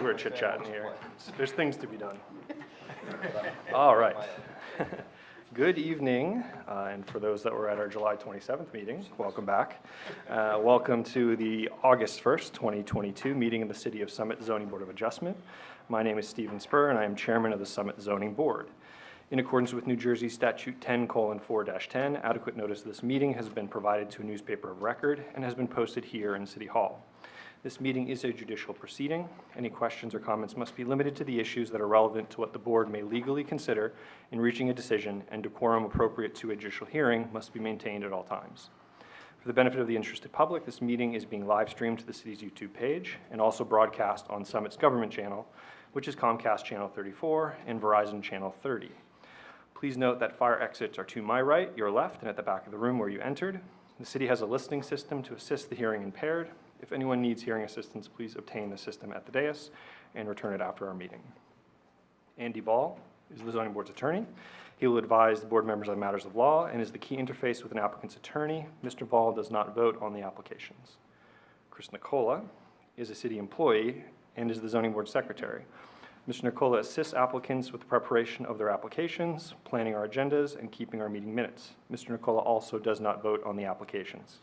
who are chit-chatting here. There's things to be done. All right. Good evening, and for those that were at our July 27th meeting, welcome back. Welcome to the August 1st, 2022 meeting of the City of Summit Zoning Board of Adjustment. My name is Stephen Spur, and I am Chairman of the Summit Zoning Board. In accordance with New Jersey Statute 10:4-10, adequate notice of this meeting has been provided to a newspaper of record and has been posted here in City Hall. This meeting is a judicial proceeding. Any questions or comments must be limited to the issues that are relevant to what the board may legally consider in reaching a decision, and decorum appropriate to a judicial hearing must be maintained at all times. For the benefit of the interested public, this meeting is being live streamed to the city's YouTube page and also broadcast on Summit's government channel, which is Comcast Channel 34 and Verizon Channel 30. Please note that fire exits are to my right, your left, and at the back of the room where you entered. The city has a listening system to assist the hearing impaired. If anyone needs hearing assistance, please obtain the system at the dais and return it after our meeting. Andy Ball is the zoning board's attorney. He will advise the board members on matters of law and is the key interface with an applicant's attorney. Mr. Ball does not vote on the applications. Chris Nicola is a city employee and is the zoning board secretary. Mr. Nicola assists applicants with the preparation of their applications, planning our agendas, and keeping our meeting minutes. Mr. Nicola also does not vote on the applications.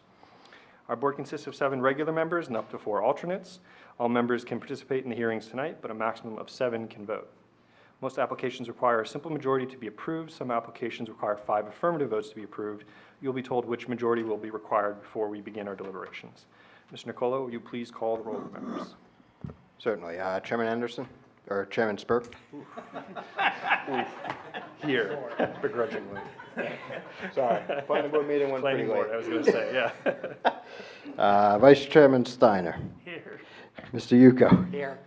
Our board consists of 7 regular members and up to 4 alternates. All members can participate in the hearings tonight, but a maximum of 7 can vote. Most applications require a simple majority to be approved. Some applications require 5 affirmative votes to be approved. You'll be told which majority will be required before we begin our deliberations. Mr. Nicola, will you please call the roll of members? Certainly. Chairman Anderson, or Chairman Spur? Here, begrudgingly. Sorry, planning board meeting went pretty Planning board, late. I was going to say, yeah. Vice Chairman Steiner. Here. Mr. Yuko. Here.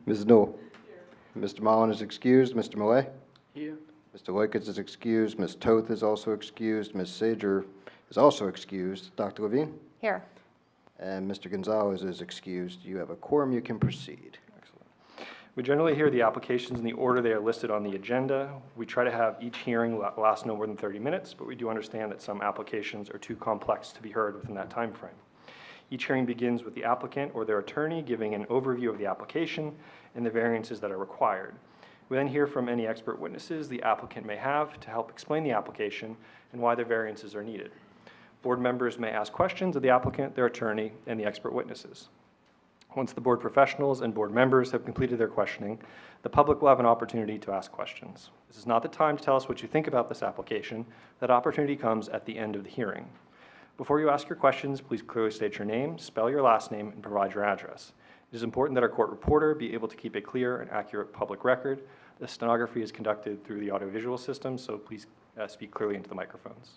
Ms. Newell. Here. Mr. Mullen is excused. Mr. Millet. Here. Mr. Loikens is excused. Ms. Toth is also excused. Ms. Sager is also excused. Dr. Levine. Here. And Mr. Gonzalez is excused. You have a quorum. You can proceed. We generally hear the applications in the order they are listed on the agenda. We try to have each hearing last no more than 30 minutes, but we do understand that some applications are too complex to be heard within that time frame. Each hearing begins with the applicant or their attorney giving an overview of the application and the variances that are required. We then hear from any expert witnesses the applicant may have to help explain the application and why the variances are needed. Board members may ask questions of the applicant, their attorney, and the expert witnesses. Once the board professionals and board members have completed their questioning, the public will have an opportunity to ask questions. This is not the time to tell us what you think about this application. That opportunity comes at the end of the hearing. Before you ask your questions, please clearly state your name, spell your last name, and provide your address. It is important that our court reporter be able to keep a clear and accurate public record. The stenography is conducted through the audiovisual system, so please speak clearly into the microphones.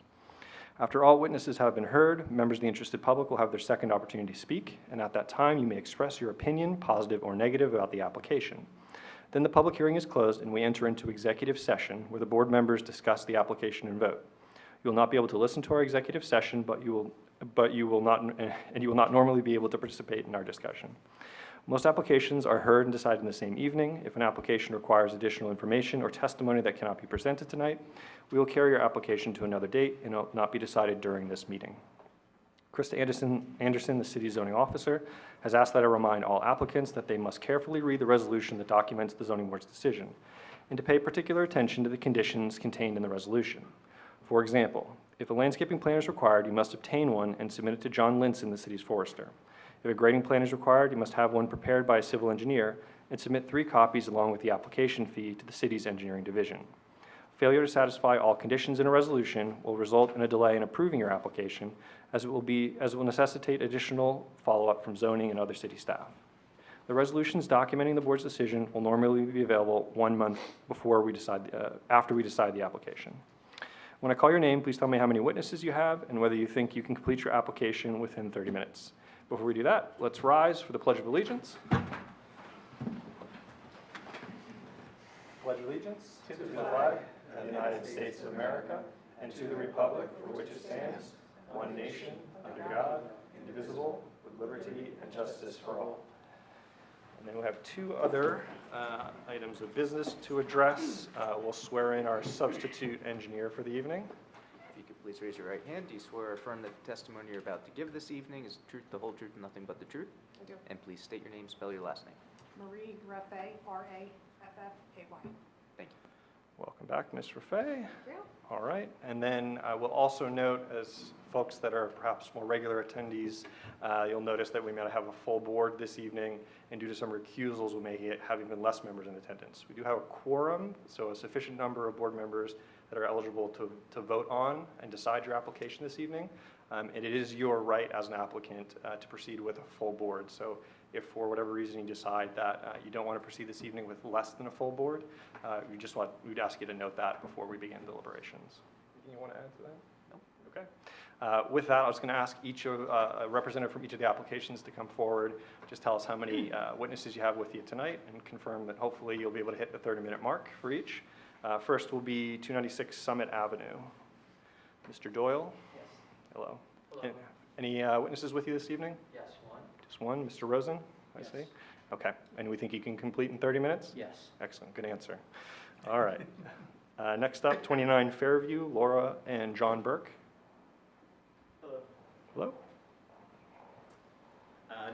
After all witnesses have been heard, members of the interested public will have their second opportunity to speak, and at that time you may express your opinion, positive or negative, about the application. Then the public hearing is closed and we enter into executive session where the board members discuss the application and vote. You will not be able to listen to our executive session, but you will not normally be able to participate in our discussion. Most applications are heard and decided in the same evening. If an application requires additional information or testimony that cannot be presented tonight, we will carry your application to another date and it will not be decided during this meeting. Krista Anderson, the city's zoning officer, has asked that I remind all applicants that they must carefully read the resolution that documents the zoning board's decision and to pay particular attention to the conditions contained in the resolution. For example, if a landscaping plan is required, you must obtain one and submit it to John Linson, the city's forester. If a grading plan is required, you must have one prepared by a civil engineer and submit 3 copies along with the application fee to the city's engineering division. Failure to satisfy all conditions in a resolution will result in a delay in approving your application, as it will necessitate additional follow-up from zoning and other city staff. The resolutions documenting the board's decision will normally be available 1 month before we decide, after we decide the application. When I call your name, please tell me how many witnesses you have and whether you think you can complete your application within 30 minutes. Before we do that, let's rise for the Pledge of Allegiance. Pledge allegiance to the flag of the United States of America and to the republic for which it stands, one nation, under God, indivisible, with liberty and justice for all. And then we'll have 2 other items of business to address. We'll swear in our substitute engineer for the evening. If you could please raise your right hand. Do you swear or affirm that the testimony you're about to give this evening is the truth, the whole truth, and nothing but the truth? I do. And please state your name, spell your last name. Marie Raffay, R-A-F-F-A-Y. Thank you. Welcome back, Ms. Raffay. Thank you. All right, and then I will also note, as folks that are perhaps more regular attendees, you'll notice that we may have a full board this evening, and due to some recusals, we may have even less members in attendance. We do have a quorum, so a sufficient number of board members that are eligible to vote on and decide your application this evening. And it is your right as an applicant to proceed with a full board. So if for whatever reason you decide that you don't want to proceed this evening with less than a full board, we'd ask you to note that before we begin deliberations. Anything you want to add to that? No. Okay. With that, I was going to ask a representative from each of the applications to come forward, just tell us how many witnesses you have with you tonight, and confirm that hopefully you'll be able to hit the 30-minute mark for each. First will be 296 Summit Avenue. Mr. Doyle? Yes. Hello. Hello. Any witnesses with you this evening? Yes, one. Just one. Mr. Rosen, I Yes. see. Okay. And we think you can complete in 30 minutes? Yes. Excellent. Good answer. All right. Next up, 29 Fairview, Laura and John Burke. Hello. Hello?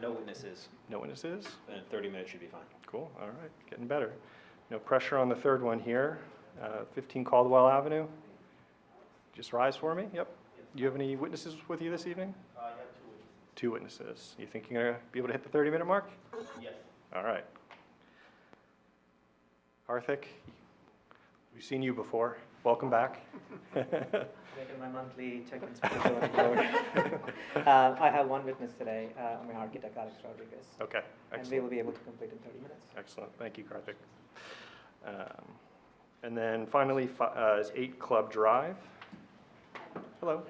No witnesses, No witnesses? and 30 minutes should be fine. Cool. All right. Getting better. No pressure on the third one here. 15 Caldwell Avenue. Just rise for me. Yep. Do you have any witnesses with you this evening? I have Two witnesses. You think you're going to be able to hit the 30-minute mark? Yes. All right. Karthik, we've seen you before. Welcome back. Making my monthly check-ins with the zoning board. I have one witness today, my architect, Alex Rodriguez. Okay, And we excellent. will be able to complete in 30 minutes. Excellent. Thank you, Karthik. And then finally is 8 Club Drive. Hello.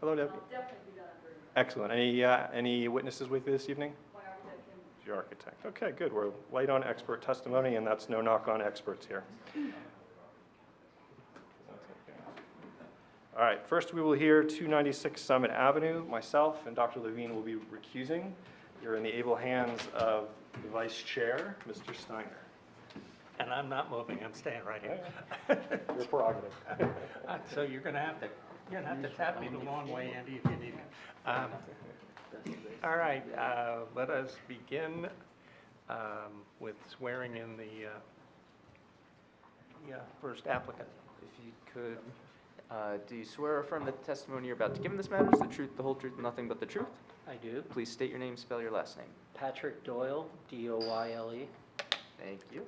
Hello, Deb. Excellent. Any witnesses with you this evening? Your architect. Okay, good. We're light on expert testimony, and that's no knock on experts here. All right, first we will hear 296 Summit Avenue. Myself and Dr. Levine will be recusing. You're in the able hands of the Vice Chair, Mr. Steiner. And I'm not moving, I'm staying right here. Your prerogative. So you're gonna have to tap me the long way, Andy, if you need me. All right, let us begin with swearing in the first applicant. If you could, do you swear or affirm that the testimony you're about to give in this matter is the truth, the whole truth, and nothing but the truth? I do. Please state your name, spell your last name. Patrick Doyle, D-O-Y-L-E. Thank you.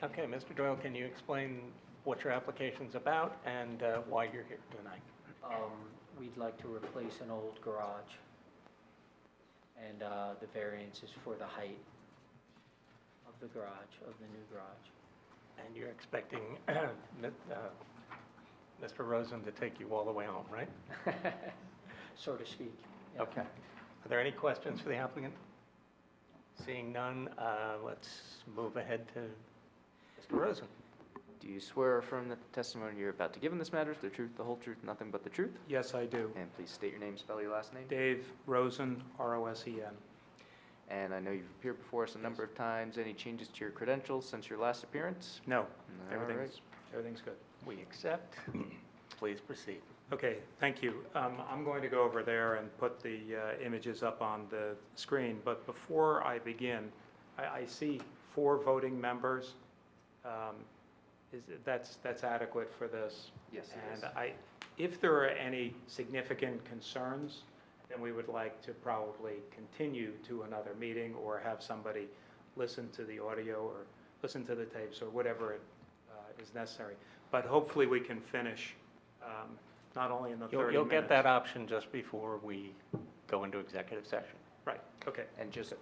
Okay, Mr. Doyle, can you explain what your application's about and why you're here tonight? We'd like to replace an old garage, and the variance is for the height of the garage, of the new garage. And you're expecting Mr. Rosen to take you all the way home, right? So to speak. Yeah. Okay. Are there any questions for the applicant? Seeing none, let's move ahead to Mr. Rosen. Do you swear or affirm that the testimony you're about to give in this matter is the truth, the whole truth, nothing but the truth? Yes, I do. And please state your name, spell your last name. Dave Rosen, R-O-S-E-N. And I know you've appeared before us a number of times. Any changes to your credentials since your last appearance? No, All right. everything's good. We accept. Please proceed. Okay, thank you. I'm going to go over there and put the images up on the screen, but before I begin, I see 4 voting members. That's adequate for this? Yes, it is. And if there are any significant concerns, then we would like to probably continue to another meeting or have somebody listen to the audio or listen to the tapes or whatever is necessary. But hopefully we can finish not only in the 30 minutes. You'll get that option just before we go into executive session. Right, okay. And just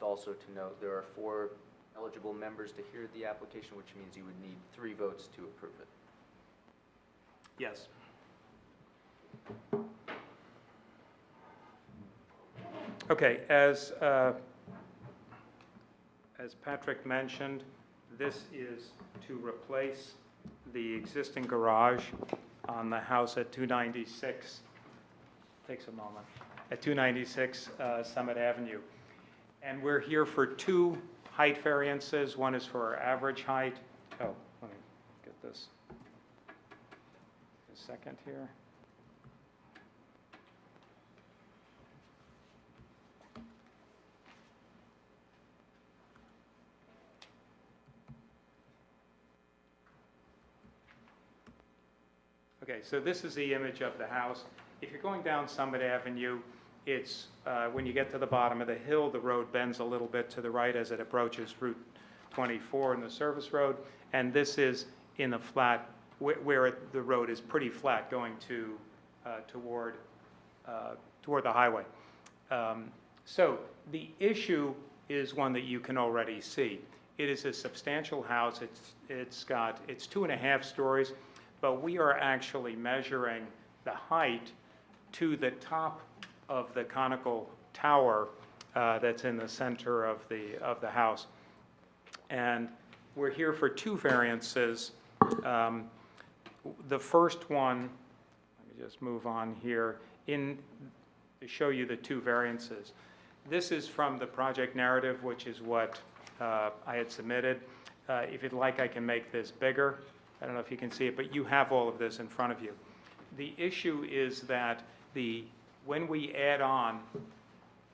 also to note, there are 4 eligible members to hear the application, which means you would need 3 votes to approve it. Yes. Okay, as Patrick mentioned, this is to replace the existing garage on the house at 296, takes a moment, at 296 Summit Avenue. And we're here for 2 height variances. One is for average height. Oh, let me get this. A second here. Okay, so this is the image of the house. If you're going down Summit Avenue, it's, when you get to the bottom of the hill, the road bends a little bit to the right as it approaches Route 24 and the service road. And this is in a flat, where the road is pretty flat going to, toward the highway. So the issue is one that you can already see. It is a substantial house. It's 2.5 stories, but we are actually measuring the height to the top of the conical tower that's in the center of the house. And we're here for 2 variances. The first one, let me just move on here, to show you the 2 variances. This is from the project narrative, which is what I had submitted. If you'd like, I can make this bigger. I don't know if you can see it, but you have all of this in front of you. The issue is that when we add on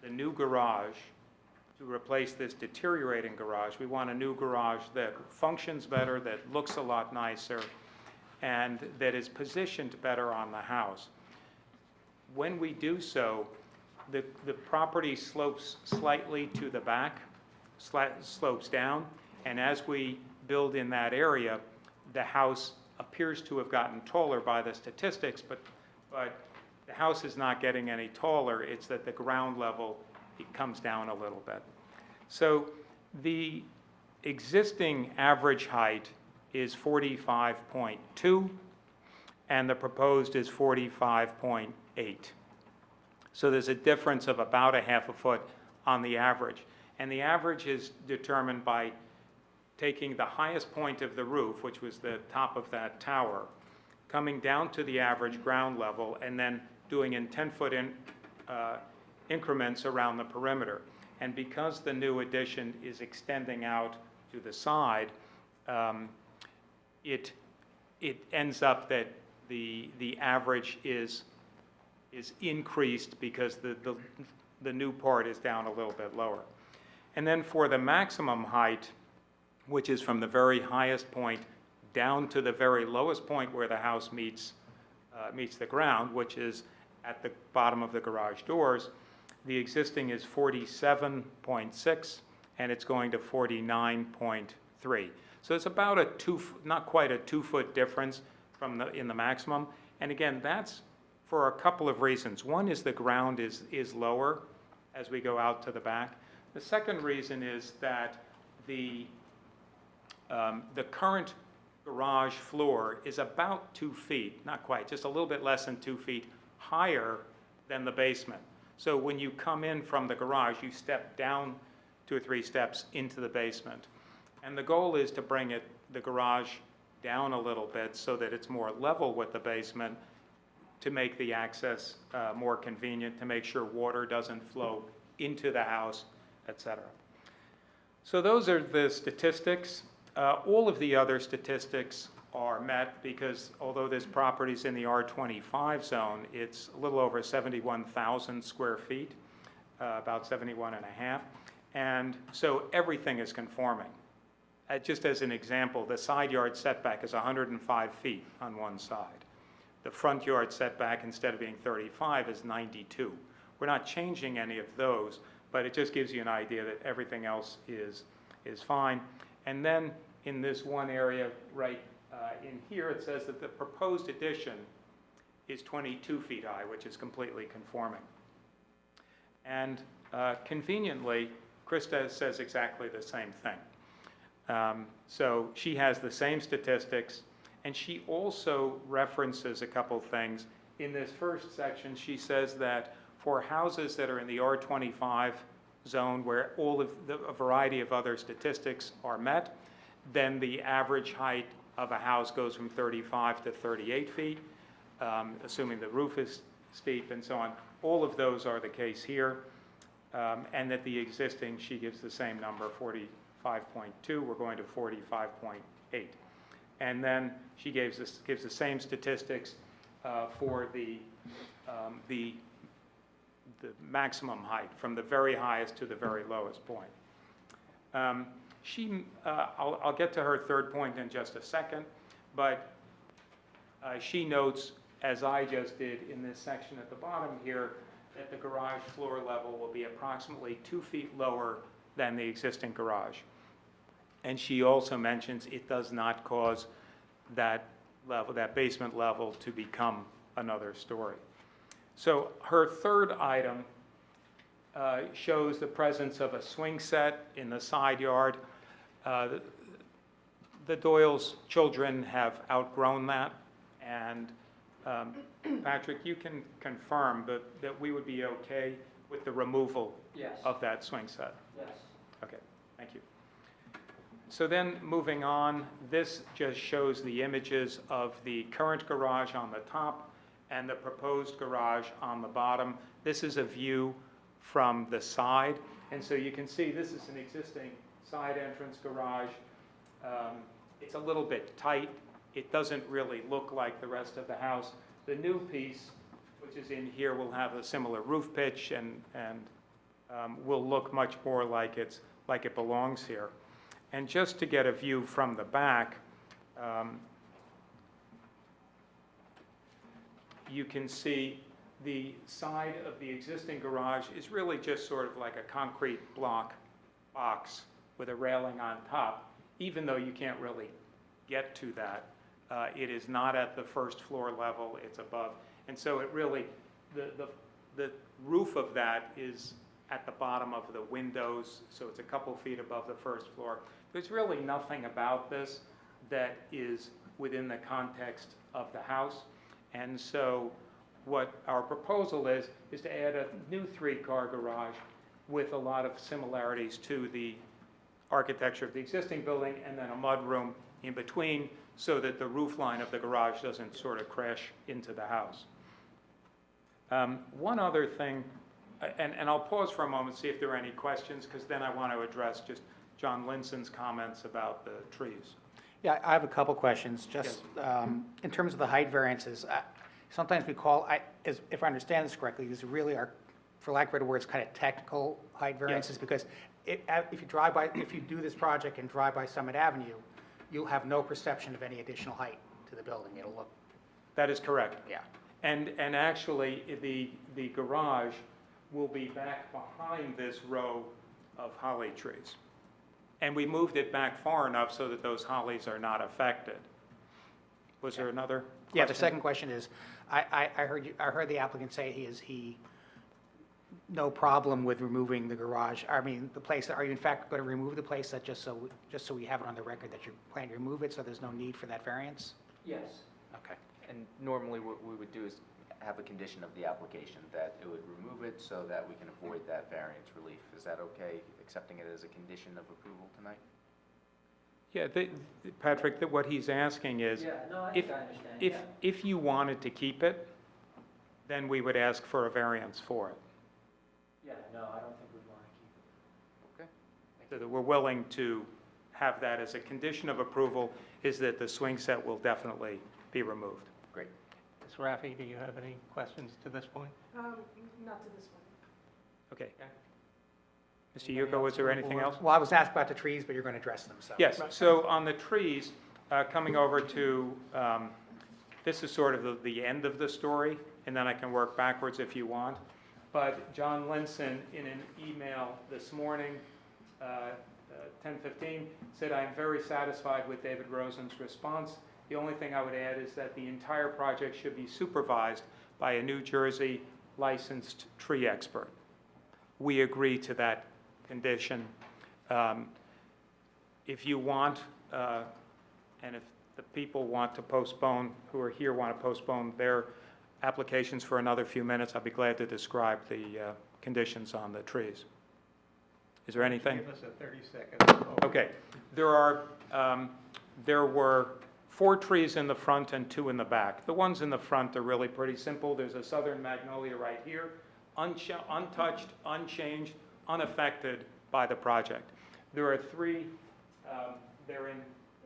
the new garage to replace this deteriorating garage, we want a new garage that functions better, that looks a lot nicer, and that is positioned better on the house. When we do so, the property slopes slightly to the back, slopes down, and as we build in that area, the house appears to have gotten taller by the statistics, but the house is not getting any taller. It's that the ground level, it comes down a little bit. So the existing average height is 45.2, and the proposed is 45.8. So there's a difference of about a half a foot on the average. And the average is determined by taking the highest point of the roof, which was the top of that tower, coming down to the average ground level, and then doing in 10-foot increments around the perimeter. And because the new addition is extending out to the side, it ends up that the average is increased because the new part is down a little bit lower. And then for the maximum height, which is from the very highest point down to the very lowest point where the house meets the ground, which is at the bottom of the garage doors, the existing is 47.6, and it's going to 49.3. So it's about not quite a 2-foot difference in the maximum. And again, that's for a couple of reasons. One is the ground is lower as we go out to the back. The second reason is that the current garage floor is about 2 feet, not quite, just a little bit less than 2 feet higher than the basement. So when you come in from the garage, you step down 2 or 3 steps into the basement. And the goal is to bring the garage down a little bit so that it's more level with the basement, to make the access more convenient, to make sure water doesn't flow into the house, etc. So those are the statistics. All of the other statistics are met because although this property is in the R25 zone, it's a little over 71,000 square feet, about 71 and a half. And so everything is conforming. Just as an example, the side yard setback is 105 feet on one side. The front yard setback, instead of being 35, is 92. We're not changing any of those, but it just gives you an idea that everything else is fine. And then in this one area right in here, it says that the proposed addition is 22 feet high, which is completely conforming. And conveniently, Krista says exactly the same thing. So she has the same statistics, and she also references a couple things. In this first section, she says that for houses that are in the R25 zone where all of a variety of other statistics are met, then the average height of a house goes from 35 to 38 feet, assuming the roof is steep and so on. All of those are the case here, and that the existing, she gives the same number, 45.2, we're going to 45.8. And then she gives the same statistics for the maximum height, from the very highest to the very lowest point. I'll get to her third point in just a second, but She notes, as I just did in this section at the bottom here, that the garage floor level will be approximately 2 feet lower than the existing garage. And she also mentions it does not cause that level, that basement level, to become another story. So her third item shows the presence of a swing set in the side yard. The Doyle's children have outgrown that, and Patrick, you can confirm that we would be okay with the removal Yes. of that swing set. Yes. Okay, thank you. So then, moving on, this just shows the images of the current garage on the top and the proposed garage on the bottom. This is a view from the side, and so you can see this is an existing side entrance garage. It's a little bit tight. It doesn't really look like the rest of the house. The new piece, which is in here, will have a similar roof pitch and will look much more like it belongs here. And just to get a view from the back, you can see the side of the existing garage is really just sort of like a concrete block box with a railing on top, even though you can't really get to that. It is not at the first floor level, it's above. And so it really, the roof of that is at the bottom of the windows, so it's a couple feet above the first floor. There's really nothing about this that is within the context of the house. And so what our proposal is to add a new 3-car garage with a lot of similarities to the architecture of the existing building, and then a mudroom in between, so that the roof line of the garage doesn't sort of crash into the house. One other thing, and I'll pause for a moment, see if there are any questions, because then I want to address just John Linson's comments about the trees. Yeah, I have a couple questions, just in terms of the height variances. Sometimes we call, if I understand this correctly, these really are, for lack of better words, kind of technical height variances, because if you do this project and drive by Summit Avenue, you'll have no perception of any additional height to the building. It'll look, That is correct. yeah. And actually, the garage will be back behind this row of holly trees. And we moved it back far enough so that those hollies are not affected. Was there another question? Yeah, the second question is, I heard the applicant say no problem with removing the garage. I mean, the place, are you in fact going to remove the place, that just so we have it on the record that you're planning to remove it, so there's no need for that variance? Yes. Okay. And normally what we would do is have a condition of the application that it would remove it so that we can avoid that variance relief. Is that okay, accepting it as a condition of approval tonight? Yeah, Patrick, what he's asking is, Yeah, no, I think I understand. if you wanted to keep it, then we would ask for a variance for it. Yeah, no, I don't think we'd want to keep it. Okay. So that we're willing to have that as a condition of approval, is that the swing set will definitely be removed. Great. Ms. Raffi, do you have any questions to this point? Not to this one. Okay. Mr. Yuko, was there anything else? Well, I was asked about the trees, but you're going to address them, so. Yes, so on the trees, coming over to, this is sort of the end of the story, and then I can work backwards if you want. But John Linson, in an email this morning, 10:15, said, "I am very satisfied with David Rosen's response. The only thing I would add is that the entire project should be supervised by a New Jersey licensed tree expert." We agree to that condition. If you want, and if the people want to postpone, who are here want to postpone their applications for another few minutes, I'll be glad to describe the conditions on the trees. Is there anything? Give us a 30-second. Okay. There were 4 trees in the front and 2 in the back. The ones in the front are really pretty simple. There's a southern magnolia right here, untouched, unchanged, unaffected by the project. There are 3, they're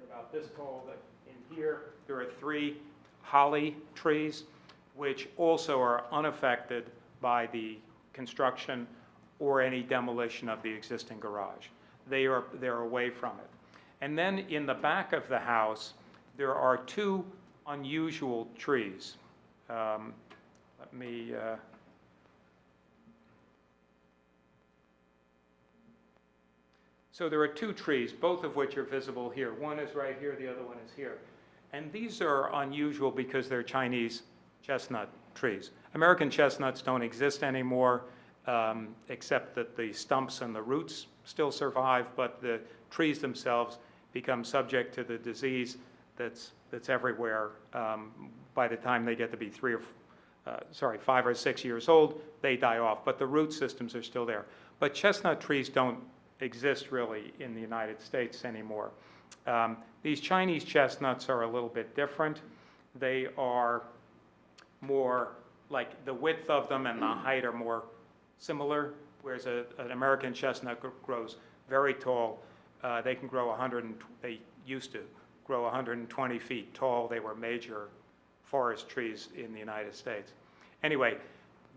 about this tall in here. There are 3 holly trees, which also are unaffected by the construction or any demolition of the existing garage. They're away from it. And then in the back of the house, there are 2 unusual trees. Let me, so there are two trees, both of which are visible here. One is right here, the other one is here. And these are unusual because they're Chinese chestnut trees. American chestnuts don't exist anymore, except that the stumps and the roots still survive, but the trees themselves become subject to the disease that's everywhere. By the time they get to be 5 or 6 years old, they die off, but the root systems are still there. But chestnut trees don't exist really in the United States anymore. These Chinese chestnuts are a little bit different. They are more like the width of them and the height are more similar, whereas an American chestnut grows very tall. They can grow they used to grow 120 feet tall. They were major forest trees in the United States. Anyway,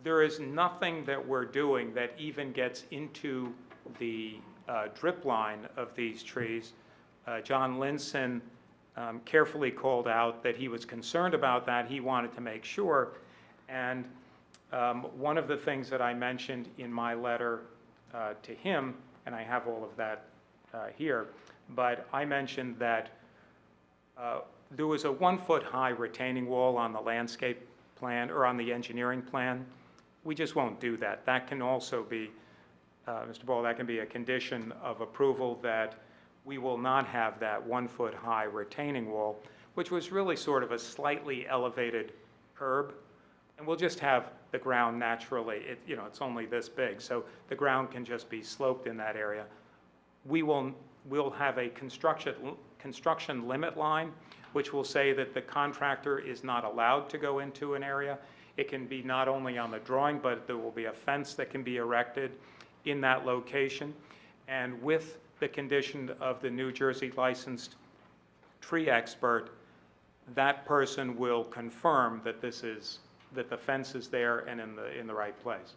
there is nothing that we're doing that even gets into the drip line of these trees. John Linson carefully called out that he was concerned about that. He wanted to make sure. And one of the things that I mentioned in my letter to him, and I have all of that here, but I mentioned that there was a 1-foot high retaining wall on the landscape plan or on the engineering plan. We just won't do that. That can also be, Mr. Ball, that can be a condition of approval that we will not have that 1-foot high retaining wall, which was really sort of a slightly elevated curb. And we'll just have the ground naturally, it's only this big, so the ground can just be sloped in that area. We'll have a construction limit line, which will say that the contractor is not allowed to go into an area. It can be not only on the drawing, but there will be a fence that can be erected in that location. And with the condition of the New Jersey licensed tree expert, that person will confirm that that the fence is there and in the right place.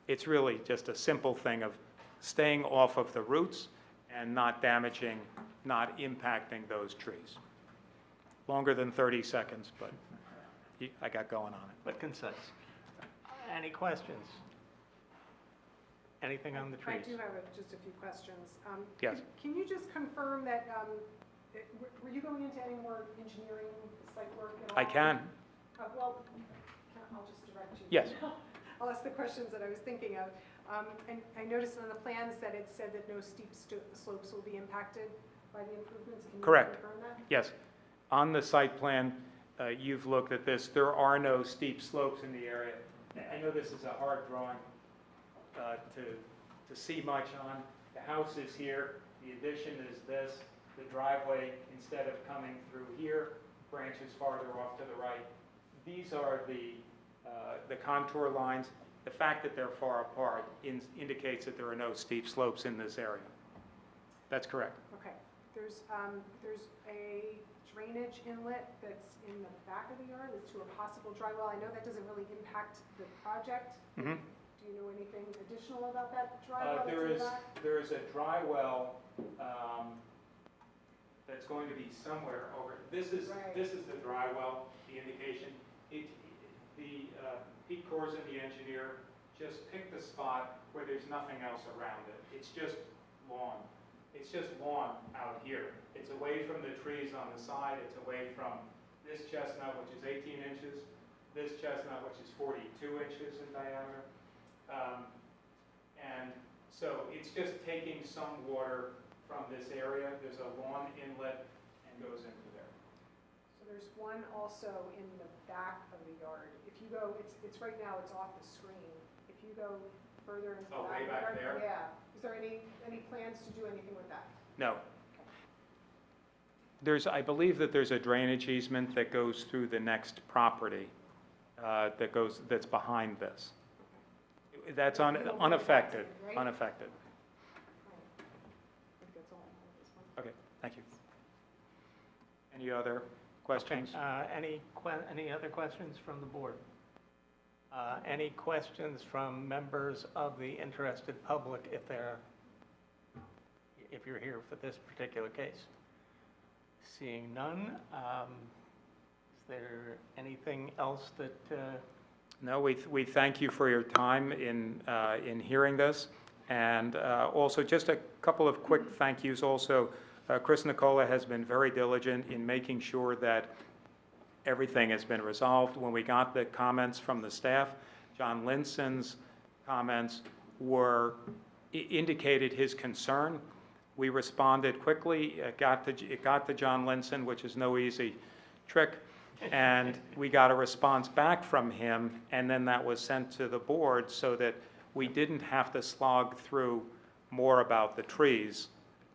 It's really just a simple thing of staying off of the roots and not damaging, not impacting those trees. Longer than 30 seconds, but I got going on it. But concise. Any questions? Anything on the I trees? do have just a few questions. Yes. Can you just confirm that, were you going into any more engineering site work at all? I can. Well, I'll just direct you. Yes. I'll ask the questions that I was thinking of. And I noticed on the plans that it said that no steep slopes will be impacted by the improvements. Can you Correct. confirm that? Yes. On the site plan, you've looked at this. There are no steep slopes in the area. I know this is a hard drawing to see much on. The house is here. The addition is this. The driveway, instead of coming through here, branches farther off to the right. These are the contour lines. The fact that they're far apart indicates that there are no steep slopes in this area. That's correct. Okay. There's a drainage inlet that's in the back of the yard. It's to a possible dry well. I know that doesn't really impact the project. Mm-hmm. Do you know anything additional about that dry well that's There in the back? is a dry well that's going to be somewhere over. This is the dry well. The indication. The Pete Corrs and the engineer just picked a spot where there's nothing else around it. It's just lawn. It's just lawn out here. It's away from the trees on the side. It's away from this chestnut, which is 18 inches, this chestnut, which is 42 inches in diameter. And so it's just taking some water from this area. There's a lawn inlet and goes into there. So there's one also in the back of the yard. If you go, it's right now, it's off the screen. If you go further into the way back back there? Yeah. Is there any plans to do anything with that? No. I believe that there's a drainage easement that goes through the next property that's behind this. That's unaffected, Right? unaffected. I think that's all I have this one. Okay, thank you. Any other questions? Any other questions from the board? Any questions from members of the interested public if you're here for this particular case? Seeing none, is there anything else that, No, we thank you for your time in hearing this. And also, just a couple of quick thank yous also. Chris Nicola has been very diligent in making sure that everything has been resolved. When we got the comments from the staff, John Linson's comments indicated his concern. We responded quickly. It got to John Linson, which is no easy trick, and we got a response back from him, and then that was sent to the board so that we didn't have to slog through more about the trees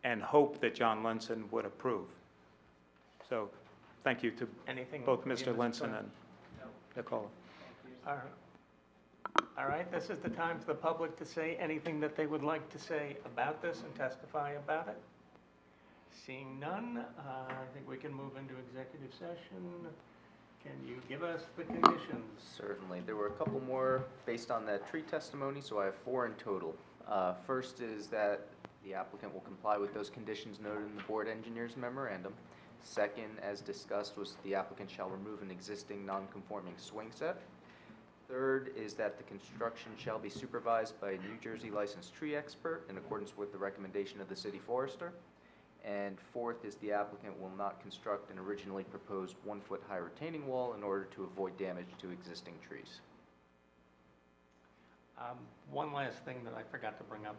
and hope that John Linson would approve. So thank you to anything? both you, Mr. Linson Clark? and Nicola. All right, this is the time for the public to say anything that they would like to say about this and testify about it. Seeing none, I think we can move into executive session. Can you give us the conditions? Certainly. There were a couple more based on that tree testimony, so I have 4 in total. First is that the applicant will comply with those conditions noted in the board engineer's memorandum. Second, as discussed, was the applicant shall remove an existing non-conforming swing set. Third is that the construction shall be supervised by a New Jersey licensed tree expert in accordance with the recommendation of the city forester. And fourth is the applicant will not construct an originally proposed 1-foot high retaining wall in order to avoid damage to existing trees. One last thing that I forgot to bring up.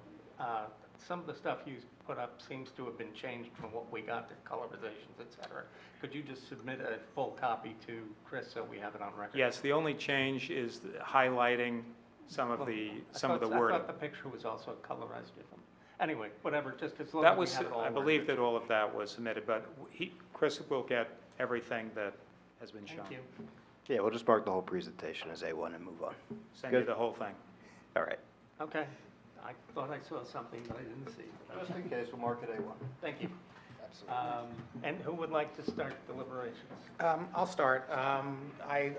Some of the stuff you put up seems to have been changed from what we got, the colorizations, et cetera. Could you just submit a full copy to Chris so we have it on record? Yes, the only change is highlighting some of the I wording. thought the picture was also colorized different. Anyway, whatever, just as long as That we was, have it all. I believe that all of that was submitted, but Chris will get everything that has been shown. Thank you. Yeah, we'll just mark the whole presentation as A1 and move on. Send you Good. the whole thing. All right. Okay. I thought I saw something that I didn't see. Just in case, we'll mark it A1. Thank you. Absolutely. And who would like to start deliberations? I'll start. I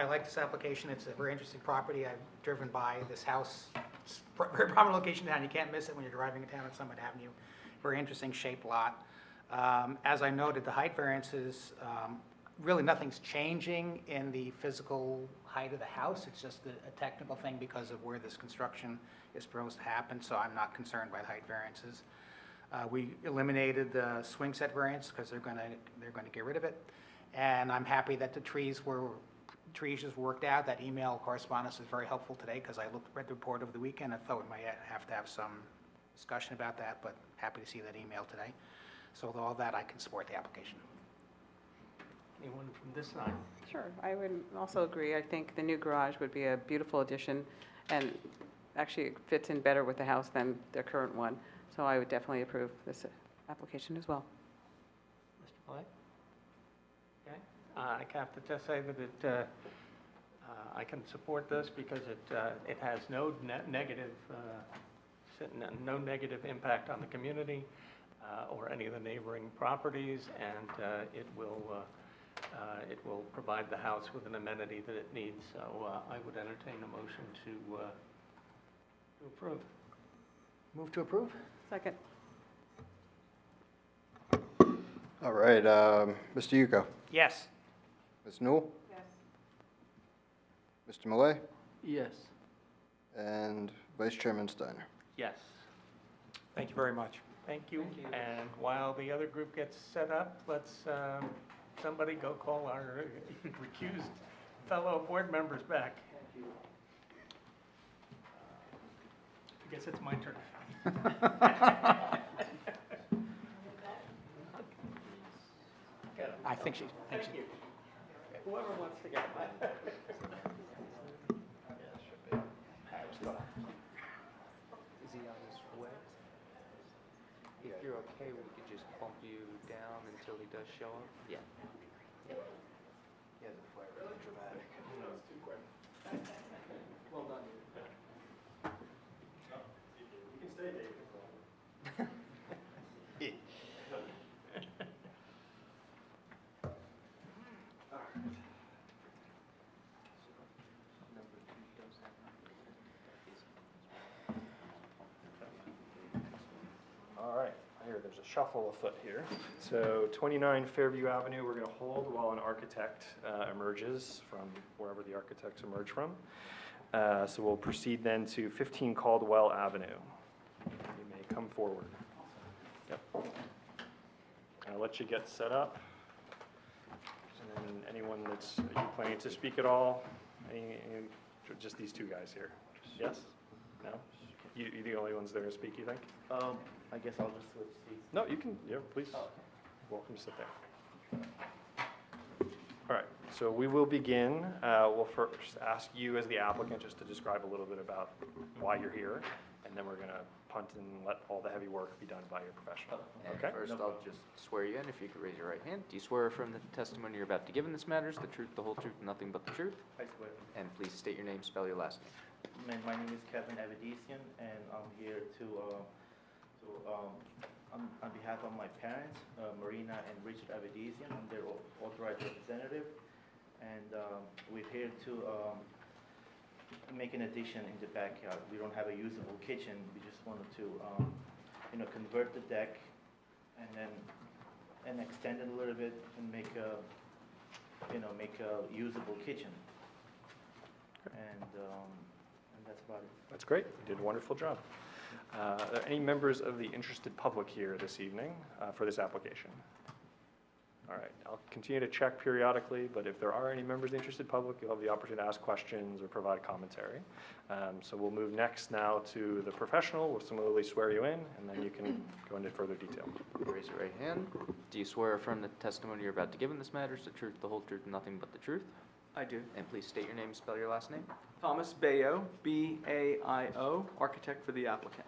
like this application. It's a very interesting property. I've driven by this house. It's a very prominent location in town. You can't miss it when you're driving in town on Summit Avenue. Very interesting shaped lot. As I noted, the height variances, really nothing's changing in the physical height of the house. It's just a technical thing because of where this construction is supposed to happen, so I'm not concerned by the height variances. We eliminated the swing set variance because they're going to get rid of it. And I'm happy that the trees just worked out. That email correspondence is very helpful today because I read the report over the weekend. I thought we might have to have some discussion about that, but happy to see that email today. So with all that, I can support the application. Anyone from this side? Sure, I would also agree. I think the new garage would be a beautiful addition, and actually it fits in better with the house than the current one. So I would definitely approve this application as well. Mr. Blake? Okay. I have to just say that I can support this because it has no negative impact on the community or any of the neighboring properties, and it will provide the house with an amenity that it needs. So I would entertain a motion to approve. Move to approve? Second. All right, Mr. Yuko, Yes. Ms. Newell, Yes. Mr. Malay, Yes. and Vice Chairman Steiner. Yes. Thank you very much. Thank you. And while the other group gets set up, let's somebody go call our recused fellow board members back. I guess it's my turn. I think she. Thank you. Whoever wants to get that. Is he on his way? If you're okay, we could just bump you down until he does show up? Yeah. Well done. You can stay, Dave. All right, I hear there's a shuffle afoot here. So 29 Fairview Avenue, we're going to hold while an architect emerges from wherever the architects emerge from. So we'll proceed then to 15 Caldwell Avenue. You may come forward. Yep. I'll let you get set up. And then anyone that's, are you planning to speak at all? Just these two guys here? Yes? No? You're the only ones that are going to speak, you think? I guess I'll just switch seats. No, you can, yeah, please. Oh, okay. Welcome to sit there. All right, so we will begin. We'll first ask you as the applicant just to describe a little bit about why you're here, and then we're going to punt and let all the heavy work be done by your professional. And Okay? first, I'll just swear you in. If you could raise your right hand. Do you swear from the testimony you're about to give in this matters, the truth, the whole truth, and nothing but the truth? I swear. And please state your name, spell your last name. My name is Kevin Avedisian, and I'm here on behalf of my parents, Marina and Richard Avedisian. I'm their authorized representative, and we're here to make an addition in the backyard. We don't have a usable kitchen. We just wanted to, convert the deck and extend it a little bit and make a usable kitchen. And that's about it. That's great. You did a wonderful job. Are there any members of the interested public here this evening for this application? All right, I'll continue to check periodically, but if there are any members of the interested public, you'll have the opportunity to ask questions or provide commentary. So we'll move next now to the professional. We'll similarly swear you in, and then you can go into further detail. Raise your right hand. Do you swear affirm the testimony you're about to give in this matters, the truth, the whole truth, and nothing but the truth? I do. And please state your name, spell your last name. Thomas Baio, B-A-I-O, architect for the applicant.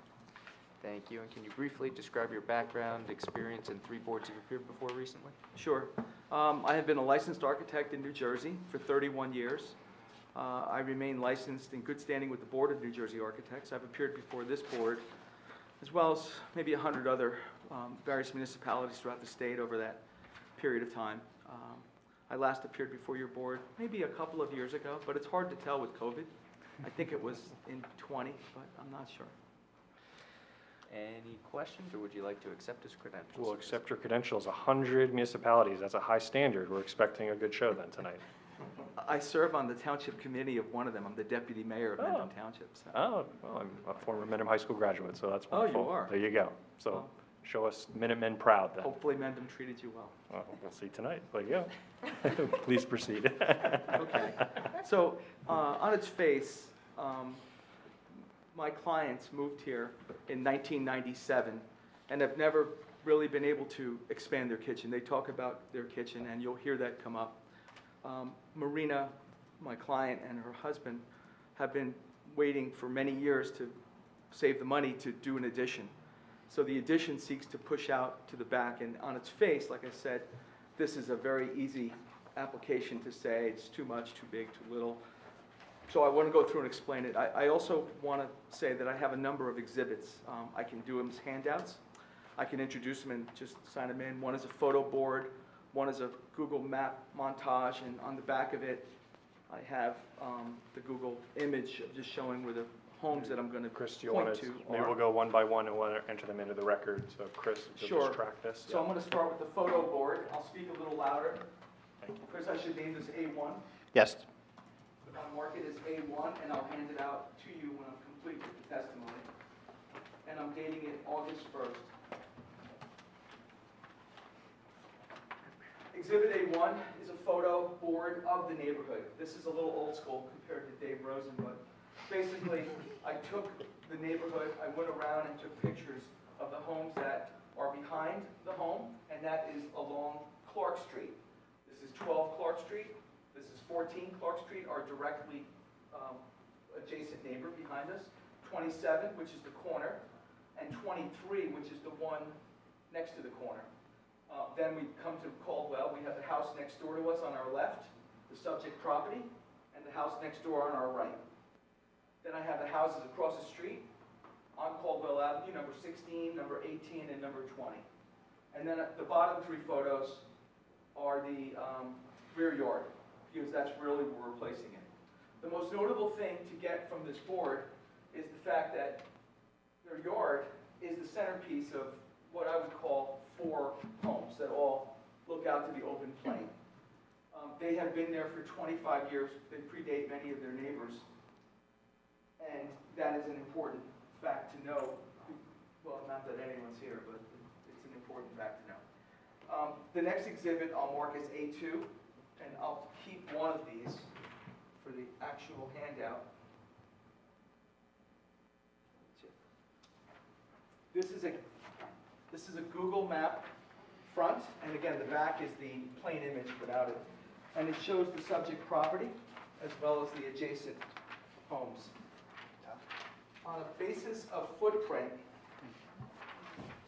Thank you. And can you briefly describe your background, experience, and 3 boards you've appeared before recently? Sure. I have been a licensed architect in New Jersey for 31 years. I remain licensed in good standing with the Board of New Jersey Architects. I've appeared before this board, as well as maybe 100 other various municipalities throughout the state over that period of time. I last appeared before your board maybe a couple of years ago, but it's hard to tell with COVID. I think it was in 20, but I'm not sure. Any questions, or would you like to accept his credentials? We'll accept your credentials. 100 municipalities, that's a high standard. We're expecting a good show then tonight. I serve on the township committee of one of them. I'm the deputy mayor of Mendham Township. So. Oh, well, I'm a former Mendham High School graduate, so that's Oh, you wonderful. are? There you go. So Well, show us Minutemen proud then. hopefully Mendham treated you well. Well, we'll see tonight. There you go. Please proceed. Okay. So on its face, my clients moved here in 1997 and have never really been able to expand their kitchen. They talk about their kitchen, and you'll hear that come up. Marina, my client, and her husband have been waiting for many years to save the money to do an addition. So the addition seeks to push out to the back, and on its face, like I said, this is a very easy application to say it's too much, too big, too little. So I want to go through and explain it. I also want to say that I have a number of exhibits. I can do them as handouts. I can introduce them and just sign them in. One is a photo board. One is a Google map montage, and on the back of it, I have the Google image of just showing where the homes that I'm going to Chris, do you want point to, to maybe we'll go one by one and we'll enter them into the record. So Chris, you'll Sure. just track this. So I'm going to start with the photo board. I'll speak a little louder. Chris, I should name this A1. Yes. I'll mark it as A1, and I'll hand it out to you when I'm complete with the testimony. And I'm dating it August 1st. Exhibit A1 is a photo board of the neighborhood. This is a little old school compared to Dave Rosen, but basically, I took the neighborhood, I went around and took pictures of the homes that are behind the home, and that is along Clark Street. This is 12 Clark Street. This is 14 Clark Street, our directly adjacent neighbor behind us. 27, which is the corner, and 23, which is the one next to the corner. Then we come to Caldwell. We have the house next door to us on our left, the subject property, and the house next door on our right. Then I have the houses across the street on Caldwell Avenue, number 16, number 18, and number 20. And then the bottom 3 photos are the rear yard, because that's really where we're placing it. The most notable thing to get from this board is the fact that their yard is the centerpiece of what I would call 4 homes that all look out to the open plain. They have been there for 25 years. They predate many of their neighbors. And that is an important fact to know. Well, not that anyone's here, but it's an important fact to know. The next exhibit I'll mark as A2, and I'll keep one of these for the actual handout. This is a Google map front, and again, the back is the plain image without it. And it shows the subject property as well as the adjacent homes. On a basis of footprint,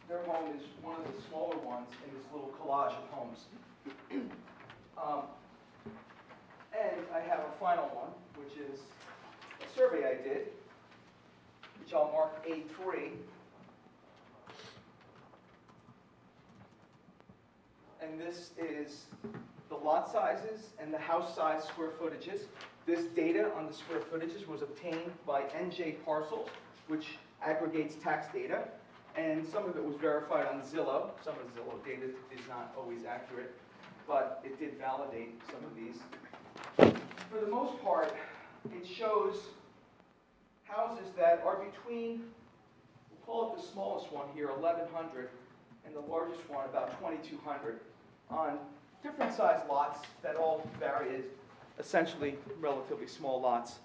their home is one of the smaller ones in this little collage of homes. And I have a final one, which is a survey I did, which I'll mark A3. And this is the lot sizes and the house size square footages. This data on the square footages was obtained by NJ Parcels, which aggregates tax data. And some of it was verified on Zillow. Some of the Zillow data is not always accurate, but it did validate some of these. For the most part, it shows houses that are between, we'll call it the smallest one here, 1,100, and the largest one, about 2,200, on different size lots that all vary as essentially relatively small lots.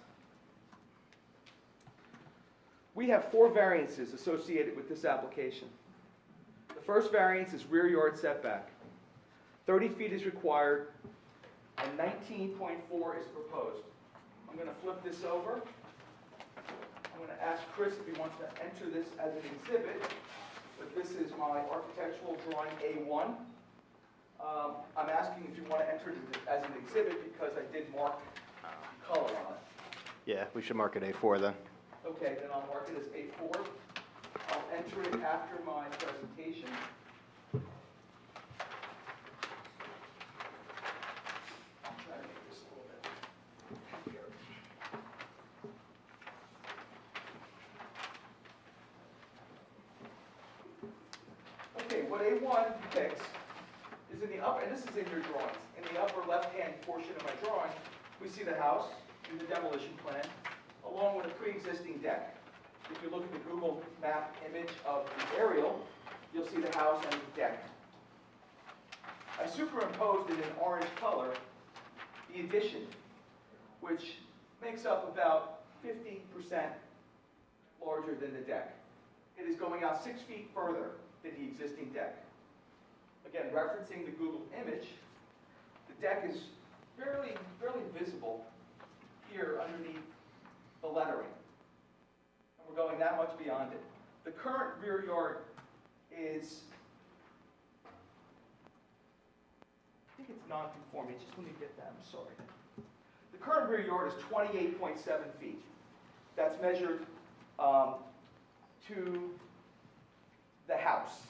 We have 4 variances associated with this application. The first variance is rear yard setback. 30 feet is required, and 19.4 is proposed. I'm going to flip this over. I'm going to ask Chris if he wants to enter this as an exhibit, but this is my architectural drawing A1. I'm asking if you want to enter it as an exhibit because I did mark color on it. Yeah, we should mark it A4 then. Okay, then I'll mark it as A4. I'll enter it after my presentation. I'll try to make this a little bit here. Okay, what A1 depicts is in the upper, and this is in your drawings, in the upper left-hand portion of my drawing, we see the house in the demolition plan, along with a pre-existing deck. If you look at the Google map image of the aerial, you'll see the house and the deck. I superimposed in an orange color the addition, which makes up about 50% larger than the deck. It is going out 6 feet further than the existing deck. Again, referencing the Google image, the deck is barely visible here underneath the lettering. And we're going that much beyond it. The current rear yard is, I think it's non-conforming, just let me get that, I'm sorry. The current rear yard is 28.7 feet. That's measured to the house.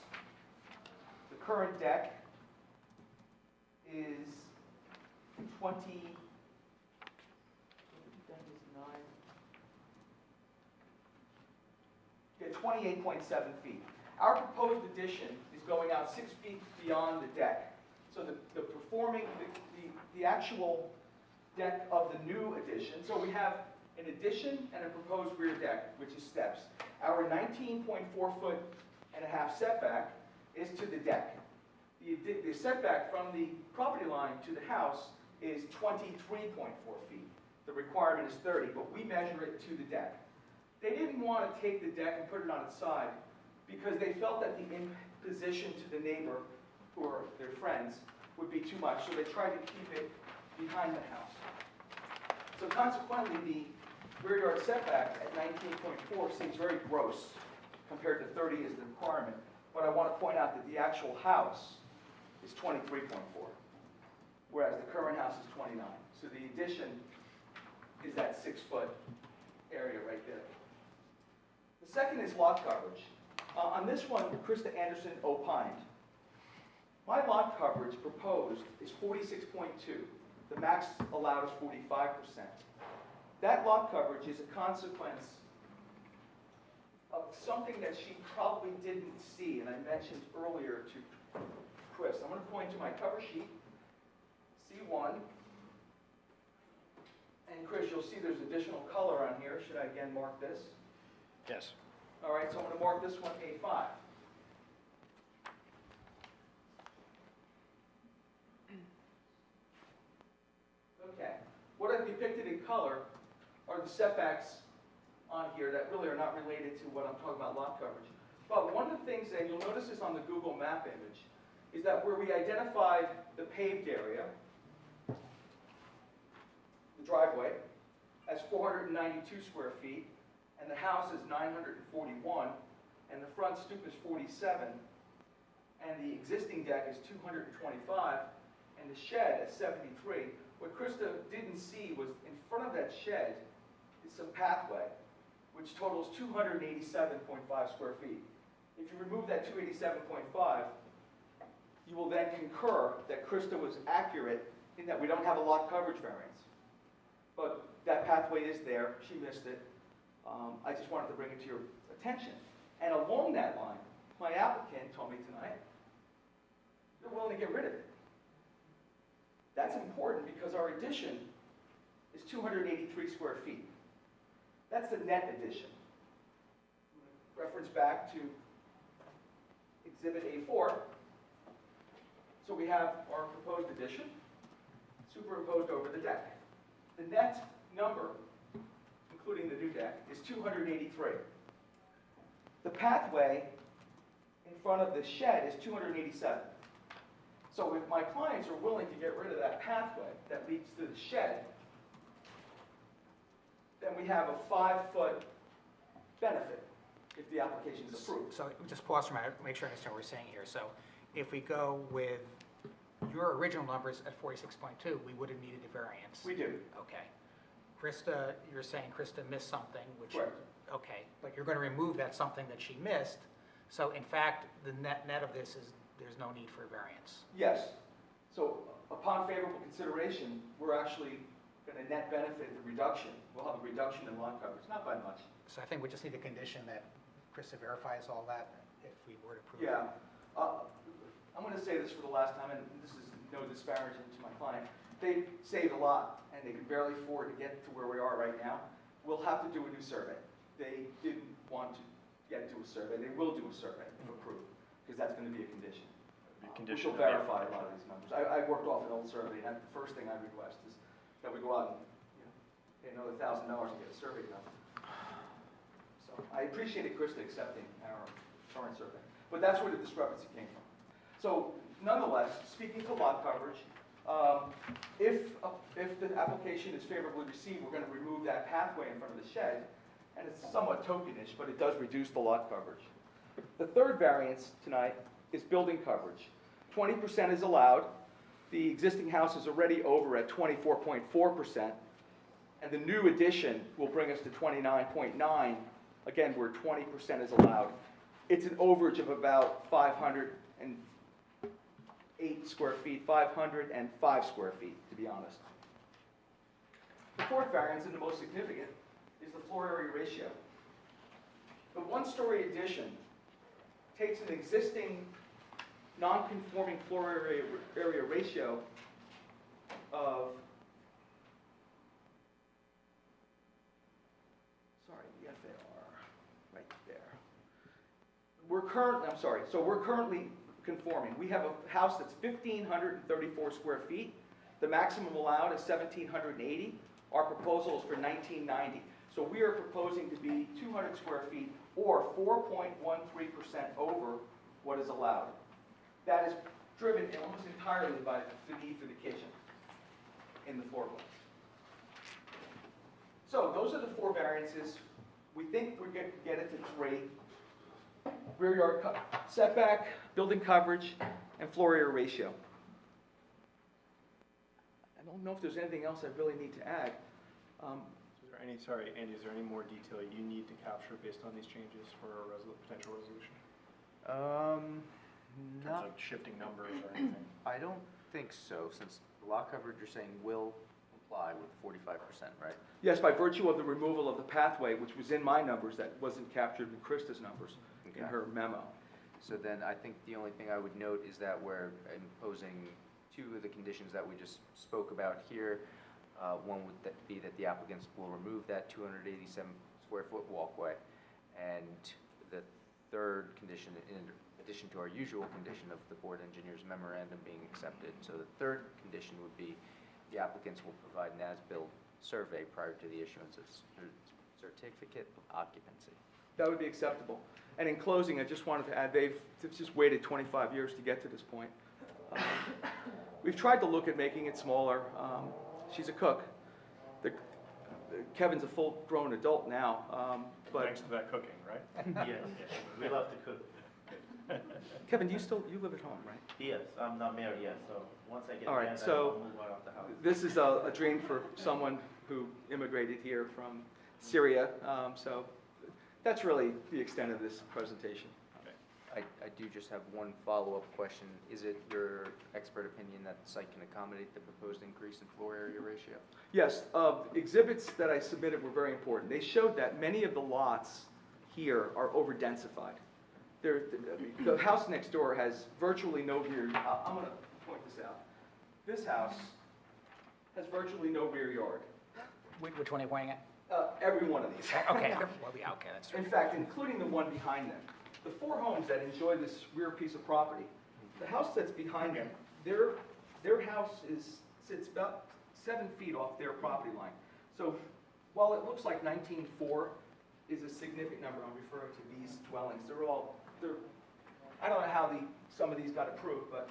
The current deck is 28.7 feet. Our proposed addition is going out 6 feet beyond the deck. So the actual deck of the new addition, so we have an addition and a proposed rear deck, which is steps. Our 19.4 foot and a half setback is to the deck. The setback from the property line to the house is 23.4 feet. The requirement is 30, but we measure it to the deck. They didn't want to take the deck and put it on its side because they felt that the imposition to the neighbor or their friends would be too much, so they tried to keep it behind the house. So consequently, the rear yard setback at 19.4 seems very gross compared to 30 as the requirement. But I want to point out that the actual house is 23.4, whereas the current house is 29. So the addition is that 6 foot area right there. The second is lot coverage. On this one, Krista Anderson opined. My lot coverage proposed is 46.2. The max allowed is 45%. That lot coverage is a consequence of something that she probably didn't see, and I mentioned earlier to Chris. I'm going to point to my cover sheet, C1. And Chris, you'll see there's additional color on here. Should I again mark this? Yes. All right, so I'm going to mark this one A5. Okay, what I've depicted in color are the setbacks on here that really are not related to what I'm talking about lot coverage. But one of the things, and you'll notice this on the Google map image, is that where we identified the paved area, the driveway, as 492 square feet, and the house is 941, and the front stoop is 47, and the existing deck is 225, and the shed is 73. What Krista didn't see was in front of that shed is some pathway, which totals 287.5 square feet. If you remove that 287.5, you will then concur that Krista was accurate in that we don't have a lot coverage variance. But that pathway is there, she missed it. I just wanted to bring it to your attention. And along that line, my applicant told me tonight, they're willing to get rid of it. That's important because our addition is 283 square feet. That's the net addition. Reference back to Exhibit A4. So we have our proposed addition superimposed over the deck. The net number, including the new deck, is 283. The pathway in front of the shed is 287. So if my clients are willing to get rid of that pathway that leads to the shed, then we have a 5-foot benefit if the application is approved. So just pause for a minute, make sure I understand what we're saying here. So if we go with your original numbers at 46.2, we would have needed a variance. We do. Okay. Krista, you're saying Krista missed something, which, Correct. okay, but you're going to remove that something that she missed. So in fact, the net of this is there's no need for a variance. Yes. So upon favorable consideration, we're actually going to net benefit the reduction. We'll have a reduction in lot coverage, not by much. So I think we just need a condition that Krista verifies all that if we were to approve it. Yeah. I'm going to say this for the last time, and this is no disparaging to my client. They saved a lot, and they can barely afford to get to where we are right now. We'll have to do a new survey. They didn't want to get to a survey. They will do a survey if approved, because that's going to be a condition. Which will verify a lot of these numbers. I worked off an old survey, and the first thing I request is that we go out and pay another $1,000 to get a survey done. So I appreciated Krista accepting our current survey, but that's where the discrepancy came from. So nonetheless, speaking to lot coverage, if the application is favorably received, we're going to remove that pathway in front of the shed, and it's somewhat tokenish, but it does reduce the lot coverage. The third variance tonight is building coverage. 20% is allowed. The existing house is already over at 24.4%, and the new addition will bring us to 29.9, again, where 20% is allowed. It's an overage of about 508 square feet, 505 square feet, to be honest. The fourth variance, and the most significant, is the floor area ratio. The one-story addition takes an existing non-conforming floor area ratio of, sorry, the FAR, right there. We're currently conforming. We have a house that's 1,534 square feet. The maximum allowed is 1,780. Our proposal is for 1,990. So we are proposing to be 200 square feet or 4.13% over what is allowed. That is driven almost entirely by the need for the kitchen in the floor plan. So those are the four variances. We think we're going to get it to 3. Rear yard setback, building coverage, and floor area ratio. I don't know if there's anything else I really need to add. Is there any, sorry, Andy, is there any more detail you need to capture based on these changes for a potential resolution? In terms of shifting numbers or anything? I don't think so, since the lot coverage you're saying will comply with 45%, right? Yes, by virtue of the removal of the pathway, which was in my numbers, that wasn't captured in Krista's numbers in Okay. her memo. So then I think the only thing I would note is that we're imposing two of the conditions that we just spoke about here. One would be that the applicants will remove that 287 square foot walkway. And the third condition, in addition to our usual condition of the board engineer's memorandum being accepted. So the third condition would be the applicants will provide an as-built survey prior to the issuance of certificate of occupancy. That would be acceptable. And in closing, I just wanted to add, they've just waited 25 years to get to this point. We've tried to look at making it smaller. She's a cook. Kevin's a full-grown adult now, but Thanks to that cooking, right? Yes, we love to cook. Kevin, you live at home, right? Yes, I'm not married yet, so once I get All married, right, I'll so move out of the house. this is a dream for someone who immigrated here from Syria. So that's really the extent of this presentation. I do just have one follow-up question. Is it your expert opinion that the site can accommodate the proposed increase in floor area ratio? Yes, exhibits that I submitted were very important. They showed that many of the lots here are over-densified. The house next door has virtually no rear. I'm going to point this out. This house has virtually no rear yard. Which one are you pointing at? Every one of these. Okay, okay, that's In fact, including the one behind them. The four homes that enjoy this rear piece of property, the house that's behind them, their house sits about 7 feet off their property line. So while it looks like 19.4 is a significant number, I'm referring to these dwellings. I don't know how some of these got approved, but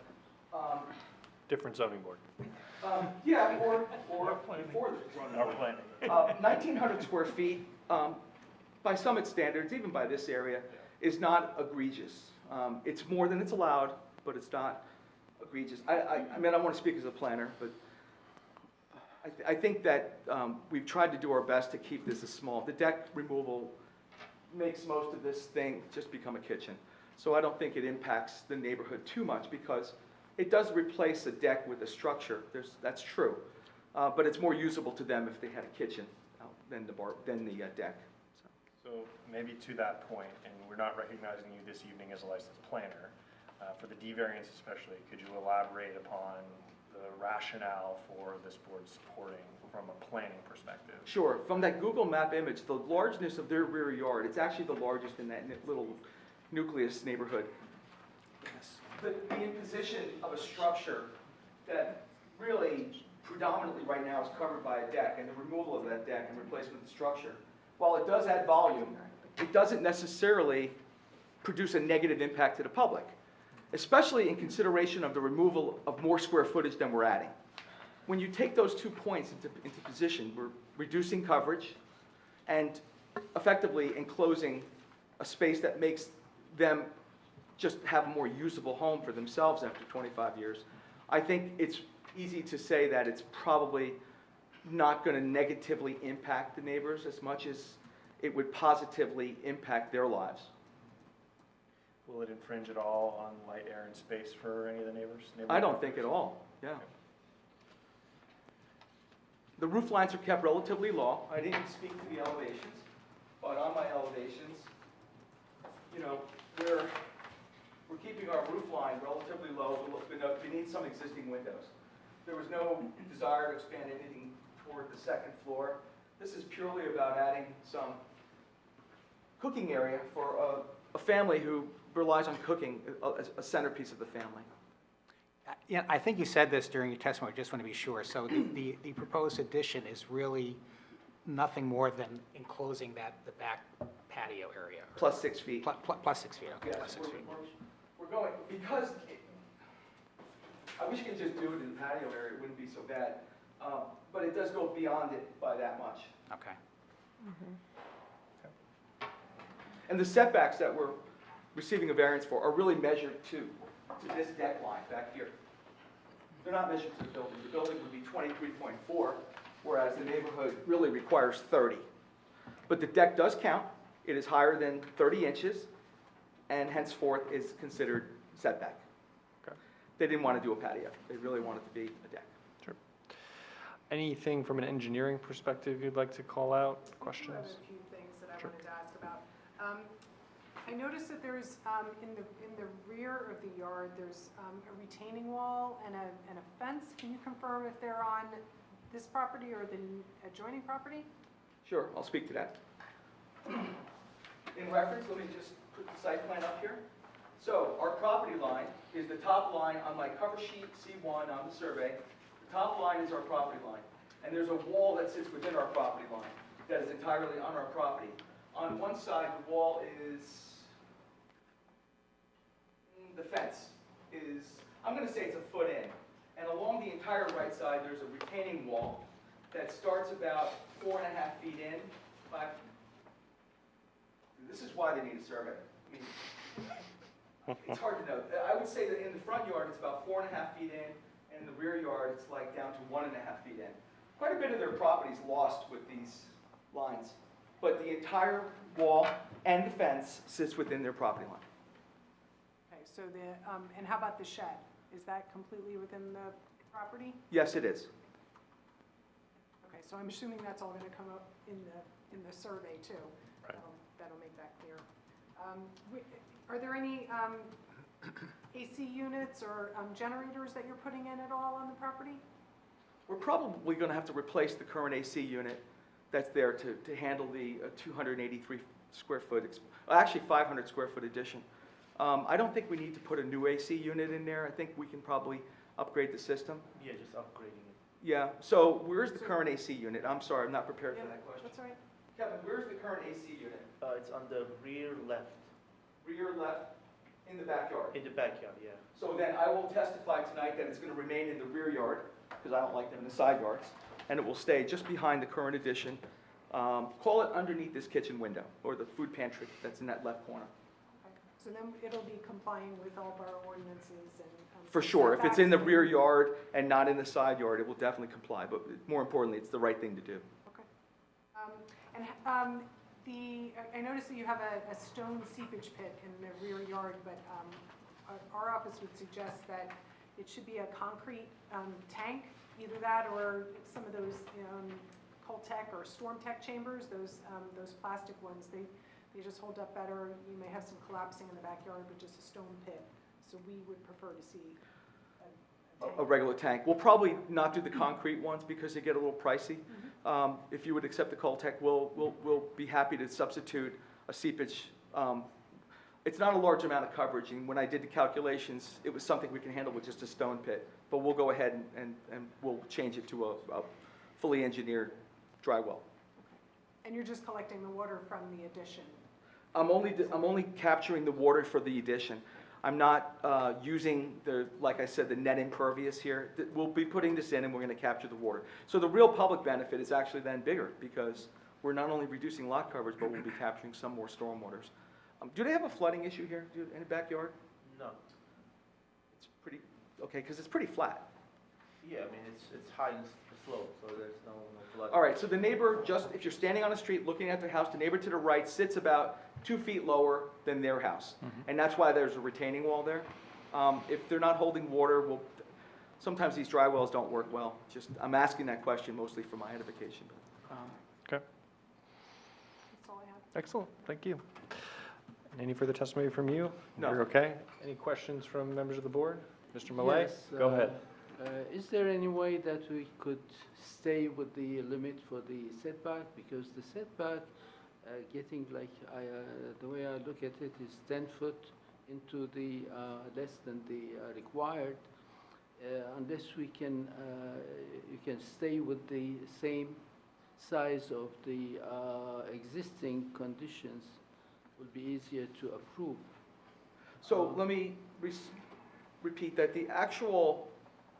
Different zoning board. yeah, or before the Our planning. 1,900 square feet, by Summit standards, even by this area, is not egregious. It's more than it's allowed, but it's not egregious. I mean, I want to speak as a planner, but I think that we've tried to do our best to keep this as small. The deck removal makes most of this thing just become a kitchen. So I don't think it impacts the neighborhood too much because it does replace a deck with a structure. That's true. But it's more usable to them if they had a kitchen than the deck. So maybe to that point, and we're not recognizing you this evening as a licensed planner, for the D variance especially, could you elaborate upon the rationale for this board supporting from a planning perspective? Sure. From that Google map image, the largeness of their rear yard, it's actually the largest in that little nucleus neighborhood. The imposition of a structure that really predominantly right now is covered by a deck, and the removal of that deck and replacement of the structure, while it does add volume, it doesn't necessarily produce a negative impact to the public, especially in consideration of the removal of more square footage than we're adding. When you take those 2 points into position, we're reducing coverage and effectively enclosing a space that makes them just have a more usable home for themselves after 25 years. I think it's easy to say that it's probably not going to negatively impact the neighbors as much as it would positively impact their lives. Will it infringe at all on light, air, and space for any of the neighbors? I don't think at all, yeah. The roof lines are kept relatively low. I didn't speak to the elevations, but on my elevations, you know, we're keeping our roof line relatively low beneath some existing windows. There was no desire to expand anything toward the second floor. This is purely about adding some cooking area for a family who relies on cooking, a centerpiece of the family. Yeah, I think you said this during your testimony, I just want to be sure. So the proposed addition is really nothing more than enclosing the back patio area? Plus 6 feet. Plus 6 feet, okay, Yes, plus 6 feet. we're going, because I wish you could just do it in the patio area, it wouldn't be so bad. But it does go beyond it by that much. Okay. And the setbacks that we're receiving a variance for are really measured to this deck line back here. They're not measured to the building. The building would be 23.4, whereas the neighborhood really requires 30. But the deck does count. It is higher than 30 inches, and henceforth is considered setback. Okay. They didn't want to do a patio. They really wanted it to be a deck. Anything from an engineering perspective you'd like to call out, I do questions? have a few things that I Sure. wanted to ask about. I noticed that there's, in the rear of the yard, there's a retaining wall and a fence. Can you confirm if they're on this property or the adjoining property? Sure, I'll speak to that. In reference, let me just put the site plan up here. So our property line is the top line on my cover sheet C1 on the survey. The top line is our property line. And there's a wall that sits within our property line that is entirely on our property. On one side, the wall is, the fence is, I'm going to say it's a foot in. And along the entire right side, there's a retaining wall that starts about 4.5 feet in. This is why they need a survey. I mean, it's hard to know. I would say that in the front yard, it's about 4.5 feet in, and in the rear yard, it's like down to 1.5 feet in. Quite a bit of their property is lost with these lines, but the entire wall and the fence sits within their property line. Okay, so and how about the shed? Is that completely within the property? Yes, it is. Okay, so I'm assuming that's all going to come up in the survey too. Right. That'll make that clear. Are there any AC units or generators that you're putting in at all on the property? We're probably going to have to replace the current AC unit that's there to handle the 283 square foot, actually 500 square foot addition. I don't think we need to put a new AC unit in there. I think we can probably upgrade the system. Yeah, just upgrading it. Yeah, so where's the current AC unit? I'm sorry, I'm not prepared for Yeah, that question. that's all right. Kevin, where's the current AC unit? It's on the rear left, Rear left in the backyard. in the backyard, yeah. So then I will testify tonight that it's going to remain in the rear yard, because I don't like them in the side yards, and it will stay just behind the current addition. Call it underneath this kitchen window, or the food pantry that's in that left corner. Okay. So then it'll be complying with all of our ordinances and. For sure, if it's in the setbacks rear yard and not in the side yard, it will definitely comply, but more importantly, it's the right thing to do. Okay. I noticed that you have a stone seepage pit in the rear yard, but our office would suggest that it should be a concrete tank, either that or some of those Coltech or StormTech chambers, those plastic ones. They just hold up better. You may have some collapsing in the backyard, but just a stone pit. So we would prefer to see a tank. A regular tank. We'll probably not do the concrete ones because they get a little pricey. If you would accept the Coltech, we'll be happy to substitute a seepage. It's not a large amount of coverage, and when I did the calculations, it was something we can handle with just a stone pit. But we'll go ahead and we'll change it to a fully engineered dry well. And you're just collecting the water from the addition? I'm only capturing the water for the addition. I'm not using like I said, the net impervious here. We'll be putting this in and we're going to capture the water. So the real public benefit is actually then bigger because we're not only reducing lot coverage, but we'll be capturing some more stormwaters. Do they have a flooding issue here in the backyard? No. It's pretty, okay, because it's pretty flat. Yeah, I mean, it's high and slope, so there's no flood. All right, so the neighbor, if you're standing on the street looking at their house, the neighbor to the right sits about 2 feet lower than their house. And that's why there's a retaining wall there. If they're not holding water, sometimes these dry wells don't work well. I'm asking that question mostly for my edification. Okay, That's all I have. excellent, thank you. Any further testimony from you? No. You're okay? Any questions from members of the board? Mr. Malay, Yes, go ahead. Is there any way that we could stay with the limit for the setback? Because the setback, getting like, the way I look at it is 10 foot into the, less than the required. Unless we can, you can stay with the same size of the existing conditions, will be easier to approve. So let me repeat that the actual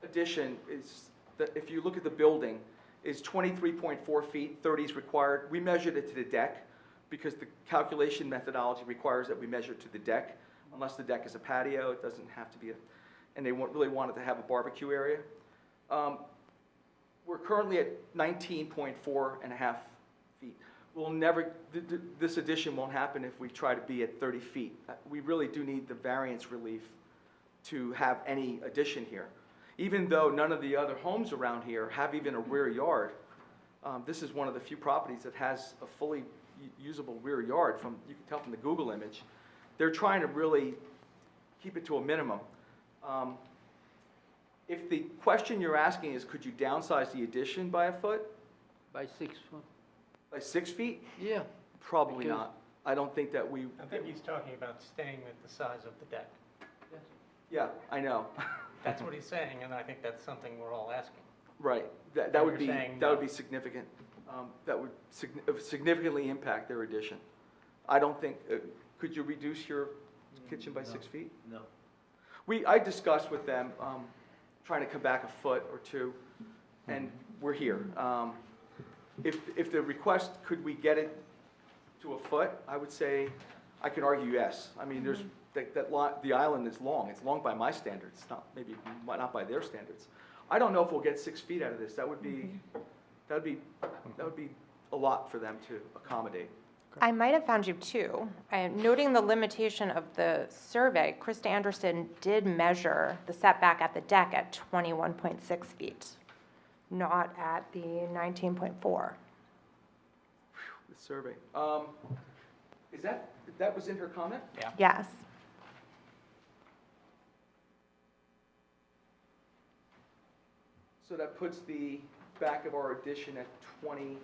addition is, that if you look at the building, is 23.4 feet, 30 is required. We measured it to the deck because the calculation methodology requires that we measure to the deck. Unless the deck is a patio, it doesn't have to be and they really wanted to have a barbecue area. We're currently at 19.4.5 feet. We'll never, this addition won't happen if we try to be at 30 feet. We really do need the variance relief to have any addition here. even though none of the other homes around here have even a rear yard, this is one of the few properties that has a fully usable rear yard from, you can tell from the Google image. They're trying to really keep it to a minimum. If the question you're asking is, could you downsize the addition by a foot, By 6 foot? by 6 feet? Yeah. Probably Because- not. I don't think that we, I think he's talking about staying at the size of the deck. Yes. yeah, I know. That's what he's saying, and I think that's something we're all asking. Right, that And would be, you're saying that would no. be significant. That would significantly impact their addition. I don't think, could you reduce your kitchen by 6 feet? No. I discussed with them, trying to come back a foot or two, and we're here. If the request, could we get it to a foot, I would say, I could argue yes. I mean, there's, the island is long, it's long by my standards, maybe not by their standards. I don't know if we'll get 6 feet out of this, that would be a lot for them to accommodate. I might have found you two. Noting the limitation of the survey, Krista Anderson did measure the setback at the deck at 21.6 feet, not at the 19.4. The survey. Is that was in her comment? Yeah. Yes. So that puts the back of our addition at 25.6.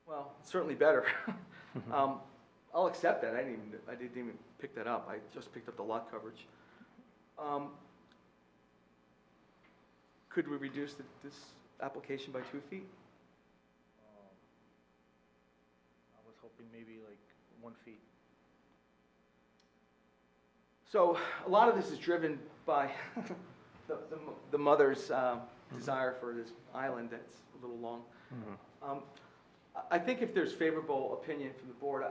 Well, it's certainly better. I'll accept that. I didn't even pick that up. I just picked up the lot coverage. Could we reduce this application by 2 feet? I was hoping maybe like 1 feet. So a lot of this is driven by the mother's desire for this island that's a little long. I think if there's favorable opinion from the board,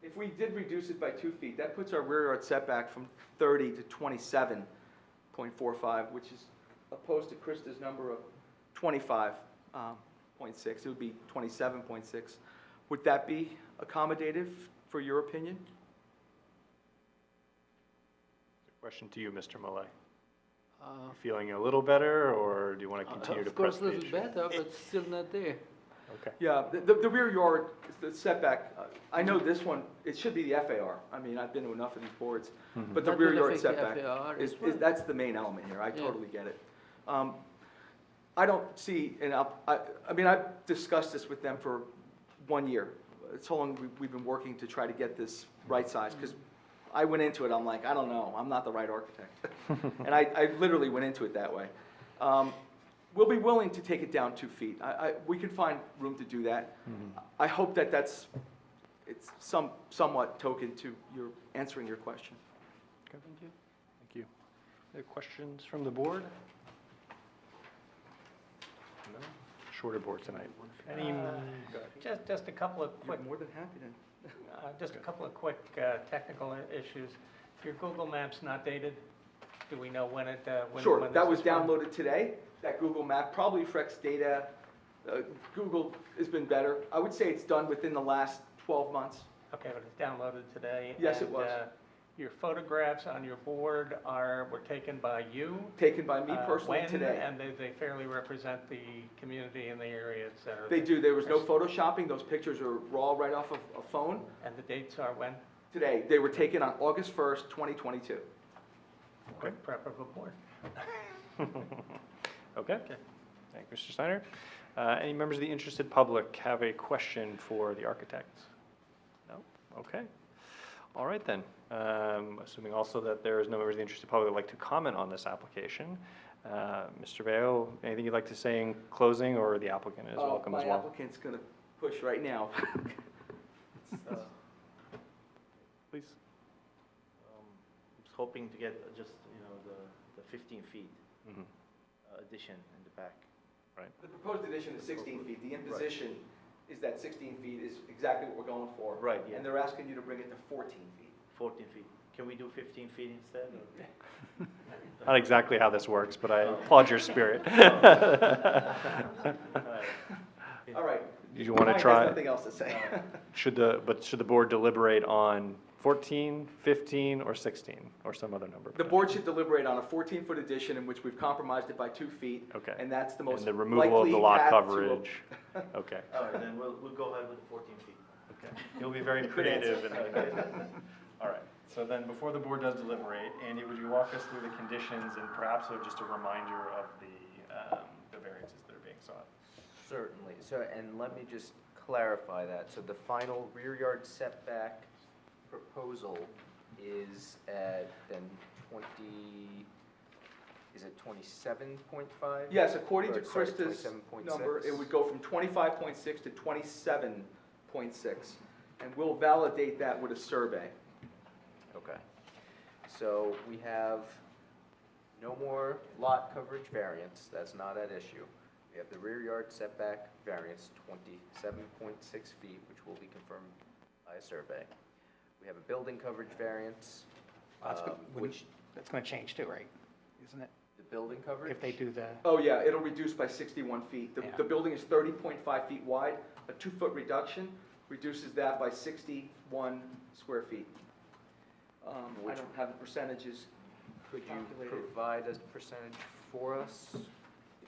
if we did reduce it by 2 feet, that puts our rear yard setback from 30 to 27.45, which is opposed to Krista's number of 25.6. It would be 27.6. Would that be accommodative for your opinion? Question to you, Mr. Malay. Feeling a little better, or do you want to continue to Of press course, the a issue? little better, but still not there. Okay. Yeah, the rear yard, the setback, I know this one, it should be the FAR. I mean, I've been to enough of these boards. But the That rear will yard affect the setback FAR is, as well. that's the main element here. I Yeah. totally get it. I don't see, I mean, I've discussed this with them for 1 year. It's how long we've been working to try to get this right size, because I went into it, I'm like, I don't know, I'm not the right architect. And I literally went into it that way. We'll be willing to take it down 2 feet. We can find room to do that. I hope that it's somewhat token to your answering your question. Okay. Thank you. Thank you. Other questions from the board? No? Shorter board tonight. Any, go ahead. Just a couple of quick, You're more than happy to. just a couple of quick technical issues. Your Google Maps not dated? Do we know when Sure, when that this was is from? downloaded today. That Google map probably reflects data. Google has been better. I would say it's done within the last 12 months. Okay, but it's downloaded today. Yes, it and, was. Your photographs on your board were taken by you? Taken by me personally when, today. and they fairly represent the community in the area, et cetera? They do. There was no photoshopping. Those pictures are raw right off of a phone. And the dates are when? Today, they were taken on August 1st, 2022. Quick prep of a board. Okay. Thank you, Mr. Steiner. Any members of the interested public have a question for the architect? No? Okay. All right then. Assuming also that there is no members of the interested public that would like to comment on this application. Mr. Veo, anything you'd like to say in closing, or the applicant is welcome as My well? applicant's going to push right now. Please. I was hoping to get just, the 15 feet addition in the back. The proposed addition is 16 feet. The imposition is that 16 feet is exactly what we're going for. Right, yeah. And they're asking you to bring it to 14 feet. 14 feet. Can we do 15 feet instead? or- Not exactly how this works, but I applaud your spirit. All right. Did you want to Mike has try? nothing else to say. Should the board deliberate on 14, 15, or 16, or some other number? The board should deliberate on a 14-foot addition in which we've compromised it by 2 feet. Okay. And that's the most And the likely removal of the lot path to a- coverage. Okay, All right, then we'll go ahead with the 14 feet. okay. You'll be very Good answer. creative. All right, so then before the board does deliberate, Andy, would you walk us through the conditions and perhaps just a reminder of the variances that are being sought? Certainly. So, and let me just clarify that. So the final rear yard setback proposal is at then 20, is it 27.5? Yes, according to Or, sorry, Krista's 27.6. number, it would go from 25.6 to 27.6. And we'll validate that with a survey. Okay. So we have no more lot coverage variance, that's not at issue. We have the rear yard setback variance, 27.6 feet, which will be confirmed by a survey. We have a building coverage variance, which, That's going to change too, right? Isn't it? the building coverage? If they do the, Oh, yeah, it'll reduce by 61 feet. Yeah. The building is 30.5 feet wide. A 2-foot reduction reduces that by 61 square feet. I Which- don't have the percentages. Could you calculated. provide a percentage for us?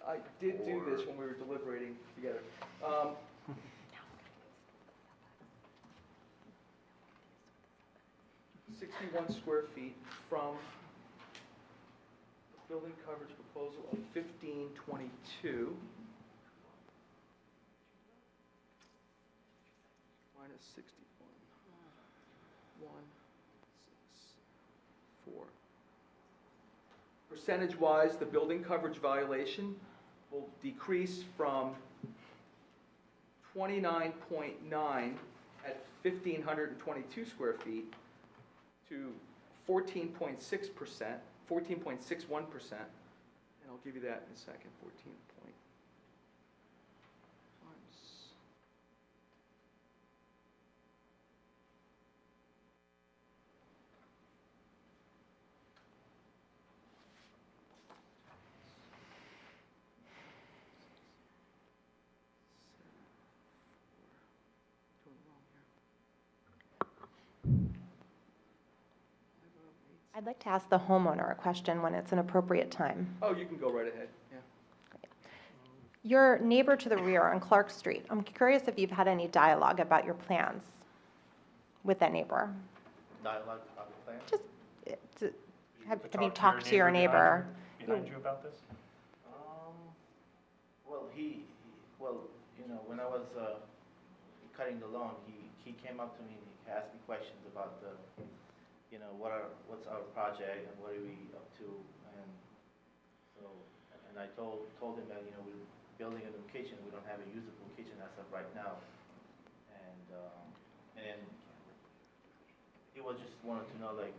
I did do this when we were deliberating together. 61 square feet from the building coverage proposal of 1522 minus 61. 164. Percentage-wise, the building coverage violation will decrease from 29.9 at 1,522 square feet to 14.6%, 14.61%, and I'll give you that in a second, 14 point times. Doing it wrong here. I'd like to ask the homeowner a question when it's an appropriate time. Oh, you can go right ahead, yeah. Your neighbor to the rear on Clark Street, I'm curious if you've had any dialogue about your plans with that neighbor? Dialogue about the plan? Just, have To you talked to your neighbor? Behind you about this? Well, well, you know, when I was cutting the lawn, he came up to me and he asked me questions about the, you know, what's our project and what are we up to, and so, and I told him that, you know, we're building a new kitchen, we don't have a usable kitchen as of right now, and he was just wanted to know, like,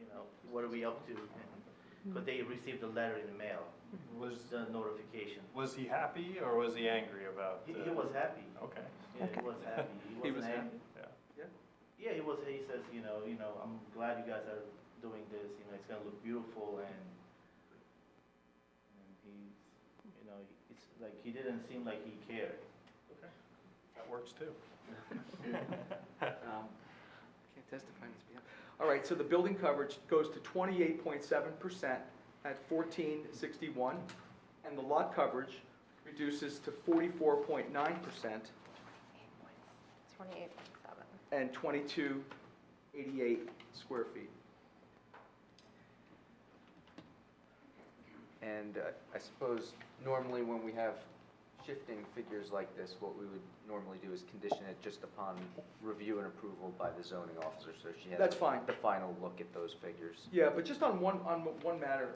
you know, what are we up to, because they received a letter in the mail, the notification. Was he happy or was he angry about? He was happy. Okay. Yeah, Okay. he was happy. He wasn't was angry. Yeah, he was. He says, you know, I'm glad you guys are doing this. You know, it's gonna look beautiful, and he's, you know, it's like he didn't seem like he cared. Okay. That works too. Can't testify on his behalf. All right, so the building coverage goes to 28.7% at 1461, and the lot coverage reduces to 44.9% 28.7. and 2288 square feet. And I suppose normally when we have shifting figures like this, what we would normally do is condition it just upon review and approval by the zoning officer, so she has That's fine. the final look at those figures. Yeah, but just on one matter,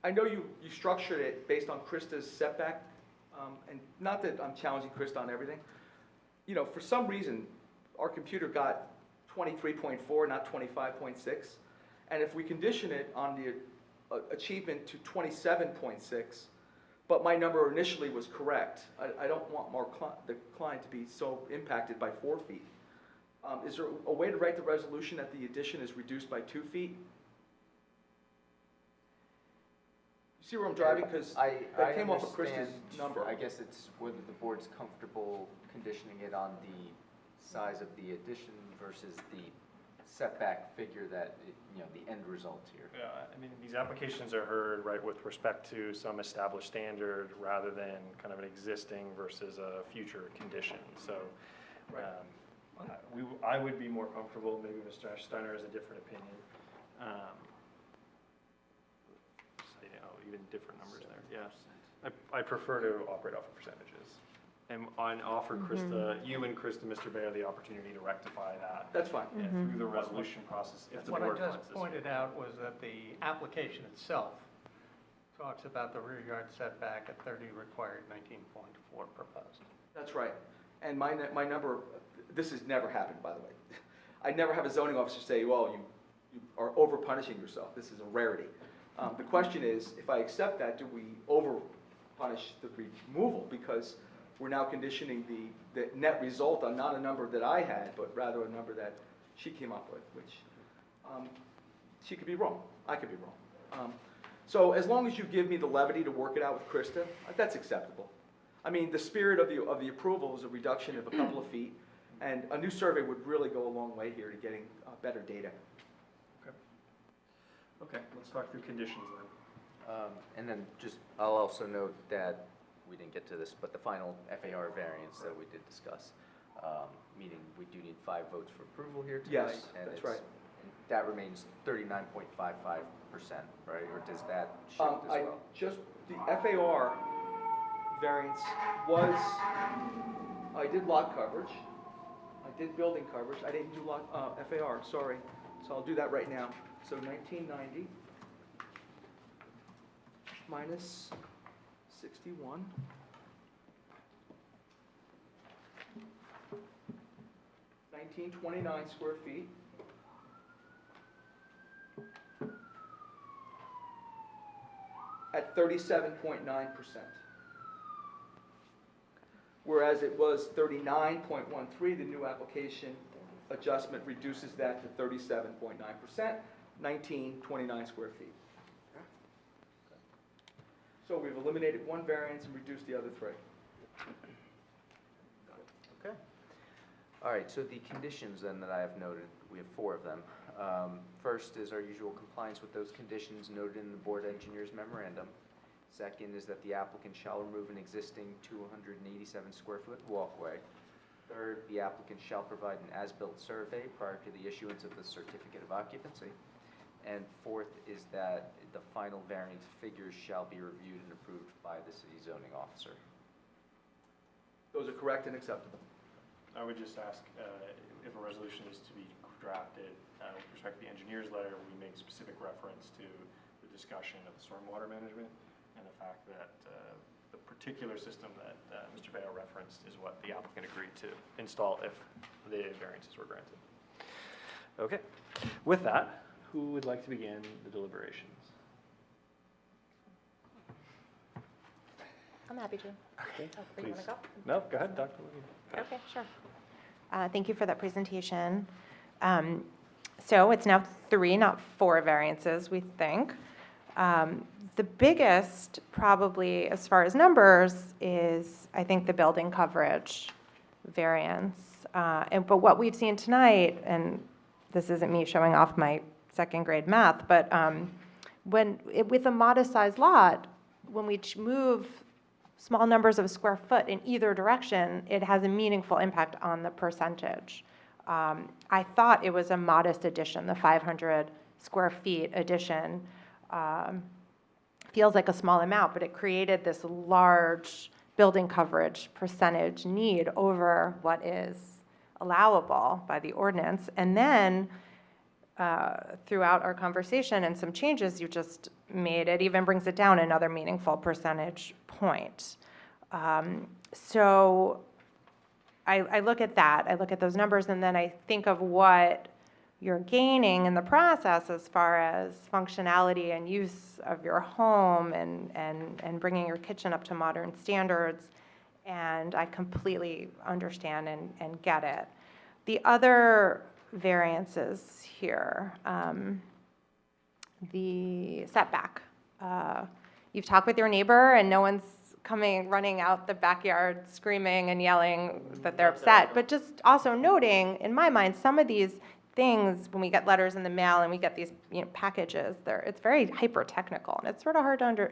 I know you structured it based on Krista's setback, and not that I'm challenging Krista on everything. You know, for some reason, our computer got 23.4, not 25.6. And if we condition it on the achievement to 27.6, but my number initially was correct, I don't want the client to be so impacted by 4 feet. Is there a way to write the resolution that the addition is reduced by 2 feet? You see where I'm driving? Because that came off of Krista's understand. number. I guess it's whether the board's comfortable conditioning it on the size of the addition versus the setback figure that, the end result here. Yeah, I mean, these applications are heard, right, with respect to some established standard rather than kind of an existing versus a future condition. So, I would be more comfortable, maybe Mr. Steiner has a different opinion. Even different numbers there, yeah. I prefer to operate off of percentages. And offer Krista, you and Krista, Mr. Bayer, the opportunity to rectify that. That's fine. Through the resolution process, if the What I board finds just this. pointed out was that the application itself talks about the rear yard setback at 30 required, 19.4 proposed. That's right. And my number, this has never happened, by the way. I never have a zoning officer say, well, you are over punishing yourself. This is a rarity. The question is, if I accept that, do we over punish the removal? Because we're now conditioning the net result on not a number that I had, but rather a number that she came up with, which she could be wrong. I could be wrong. So as long as you give me the levity to work it out with Krista, that's acceptable. I mean, the spirit of the approval is a reduction of a couple of feet, and a new survey would really go a long way here to getting better data. Okay, let's talk through conditions then. And then I'll also note that we didn't get to this, but the final FAR variance that we did discuss, meaning we do need 5 votes for approval here tonight. Yes, and that's right. That remains 39.55%, right? Or does that shift as well? The FAR variance was, I did lot coverage, I did building coverage, I didn't do FAR, sorry. So I'll do that right now. So 1990 minus 61. 1929 square feet. At 37.9%. Whereas it was 39.13, the new application adjustment reduces that to 37.9%, 1929 square feet. So we've eliminated one variance and reduced the other 3. Okay. All right, so the conditions then that I have noted, we have 4 of them. First is our usual compliance with those conditions noted in the board engineer's memorandum. Second is that the applicant shall remove an existing 287 square foot walkway. Third, the applicant shall provide an as-built survey prior to the issuance of the certificate of occupancy. And fourth is that the final variance figures shall be reviewed and approved by the city zoning officer. Those are correct and acceptable. I would just ask if a resolution is to be drafted with respect to the engineer's letter, we make specific reference to the discussion of the stormwater management and the fact that the particular system that Mr. Bayo referenced is what the applicant agreed to install if the variances were granted. Okay. With that, who would like to begin the deliberations? I'm happy to. Okay, Oh, where you please. wanna go? No, go ahead, Dr. Levine. Okay, sure. Thank you for that presentation. So it's now 3, not 4 variances, we think. The biggest, probably as far as numbers, is I think the building coverage variance. But what we've seen tonight, and this isn't me showing off my 2nd grade math, but with a modest sized lot, when we move small numbers of square foot in either direction, it has a meaningful impact on the percentage. I thought it was a modest addition, the 500 square feet addition. Feels like a small amount, but it created this large building coverage percentage need over what is allowable by the ordinance. And then throughout our conversation and some changes you just made, it even brings it down another meaningful percentage point. So I look at that, I look at those numbers, and then I think of what you're gaining in the process as far as functionality and use of your home and bringing your kitchen up to modern standards, and I completely understand and get it. The other variances here, the setback. You've talked with your neighbor and no one's running out the backyard, screaming and yelling that they're upset, but just also noting, in my mind, some of these things, when we get letters in the mail and we get these, packages, it's very hyper-technical, and it's sort of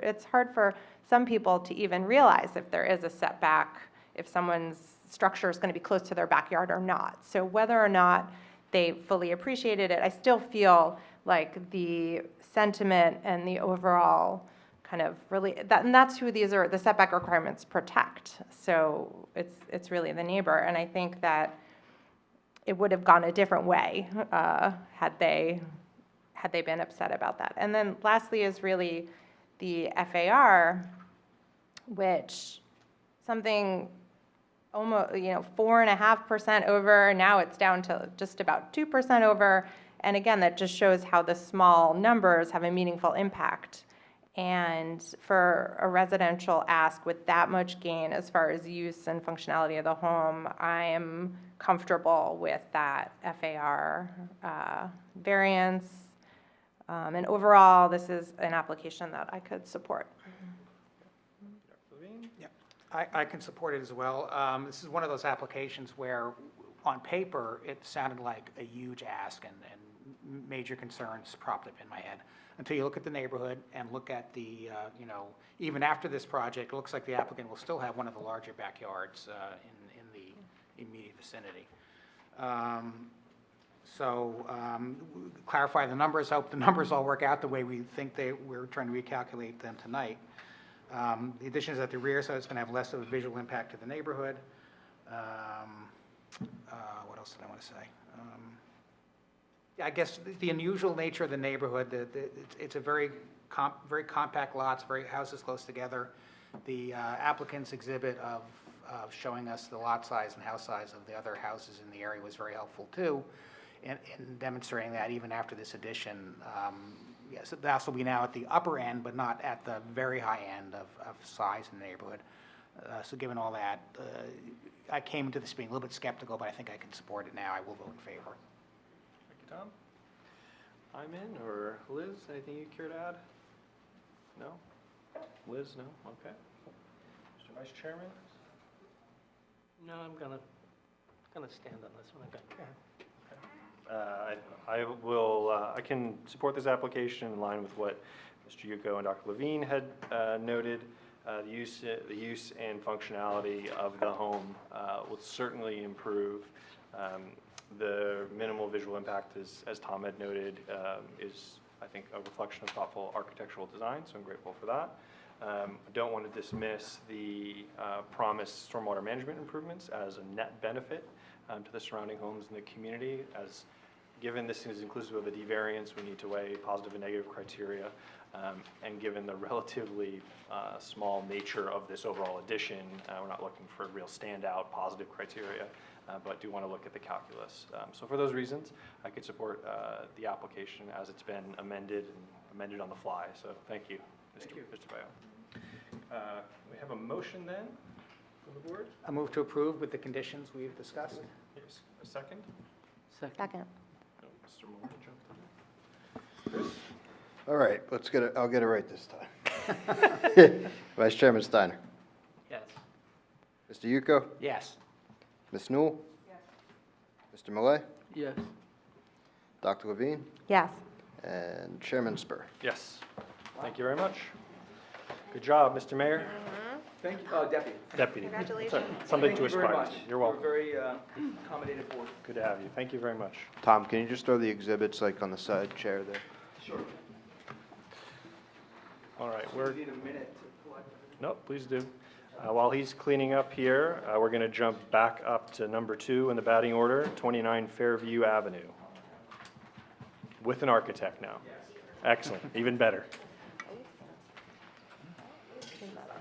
it's hard for some people to even realize if there is a setback, if someone's structure is going to be close to their backyard or not. So whether or not they fully appreciated it, I still feel like the sentiment and the overall kind of really, and that's who the setback requirements protect. So it's really the neighbor, and I think that it would have gone a different way had they been upset about that. And then lastly is really the FAR, which something almost 4.5% over. Now it's down to just about 2% over. And again, that just shows how the small numbers have a meaningful impact. And for a residential ask with that much gain as far as use and functionality of the home, I am comfortable with that FAR variance. And overall, this is an application that I could support. Yeah, I can support it as well. This is one of those applications where, on paper, it sounded like a huge ask, and major concerns propped up in my head. Until you look at the neighborhood and look at the, even after this project, it looks like the applicant will still have one of the larger backyards in the immediate vicinity. Clarify the numbers, hope the numbers all work out the way we think we're trying to recalculate them tonight. The addition is at the rear, so it's going to have less of a visual impact to the neighborhood. What else did I want to say? I guess the unusual nature of the neighborhood, it's a very compact lots, houses close together. The applicant's exhibit of showing us the lot size and house size of the other houses in the area was very helpful too, in demonstrating that even after this addition, yes, the house will be now at the upper end, but not at the very high end of size in the neighborhood. So given all that, I came into this being a little bit skeptical, but I think I can support it now. I will vote in favor. Tom? I'm in, or Liz, anything you care to add? No? Liz, no? Okay. Mr. Vice Chairman? No, I'm gonna stand on this one. Okay. I can support this application in line with what Mr. Yuko and Dr. Levine had noted. The use and functionality of the home will certainly improve. The minimal visual impact, as Tom had noted, is, I think, a reflection of thoughtful architectural design, so I'm grateful for that. I don't want to dismiss the promised stormwater management improvements as a net benefit to the surrounding homes in the community. As given this is inclusive of a D variance, we need to weigh positive and negative criteria. And given the relatively small nature of this overall addition, we're not looking for real standout positive criteria, but do want to look at the calculus. So for those reasons, I could support the application as it's been amended on the fly. So thank you, Mr. Bayo. We have a motion then from the board? I move to approve with the conditions we've discussed. Yes. A second? Second. No, Mr. Moore jumped in. Chris? All right, I'll get it right this time. Vice Chairman Steiner. Yes. Mr. Yuko? Yes. Ms. Newell? Yes. Mr. Millet? Yes. Dr. Levine? Yes. And Chairman Spur. Yes. Thank you very much. Good job, Mr. Mayor. Thank you, Deputy. Deputy. Congratulations. Something Thank to you very aspire much. to. You're welcome. We're very accommodative board. Good to have you. Thank you very much. Tom, can you just throw the exhibits like on the side chair there? Sure. All right, We we're, need a minute to collect. no, please do. While he's cleaning up here, we're going to jump back up to number 2 in the batting order, 29 Fairview Avenue. With an architect now. Excellent, even better.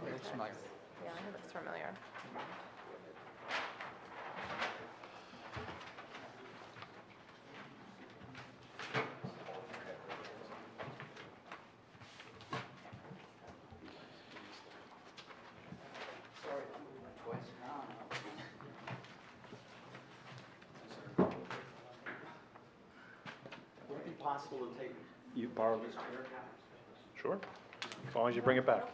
Looks familiar. Yeah, I think it's familiar. Would it be possible to take You borrow this chair? Sure, as long as you bring it back.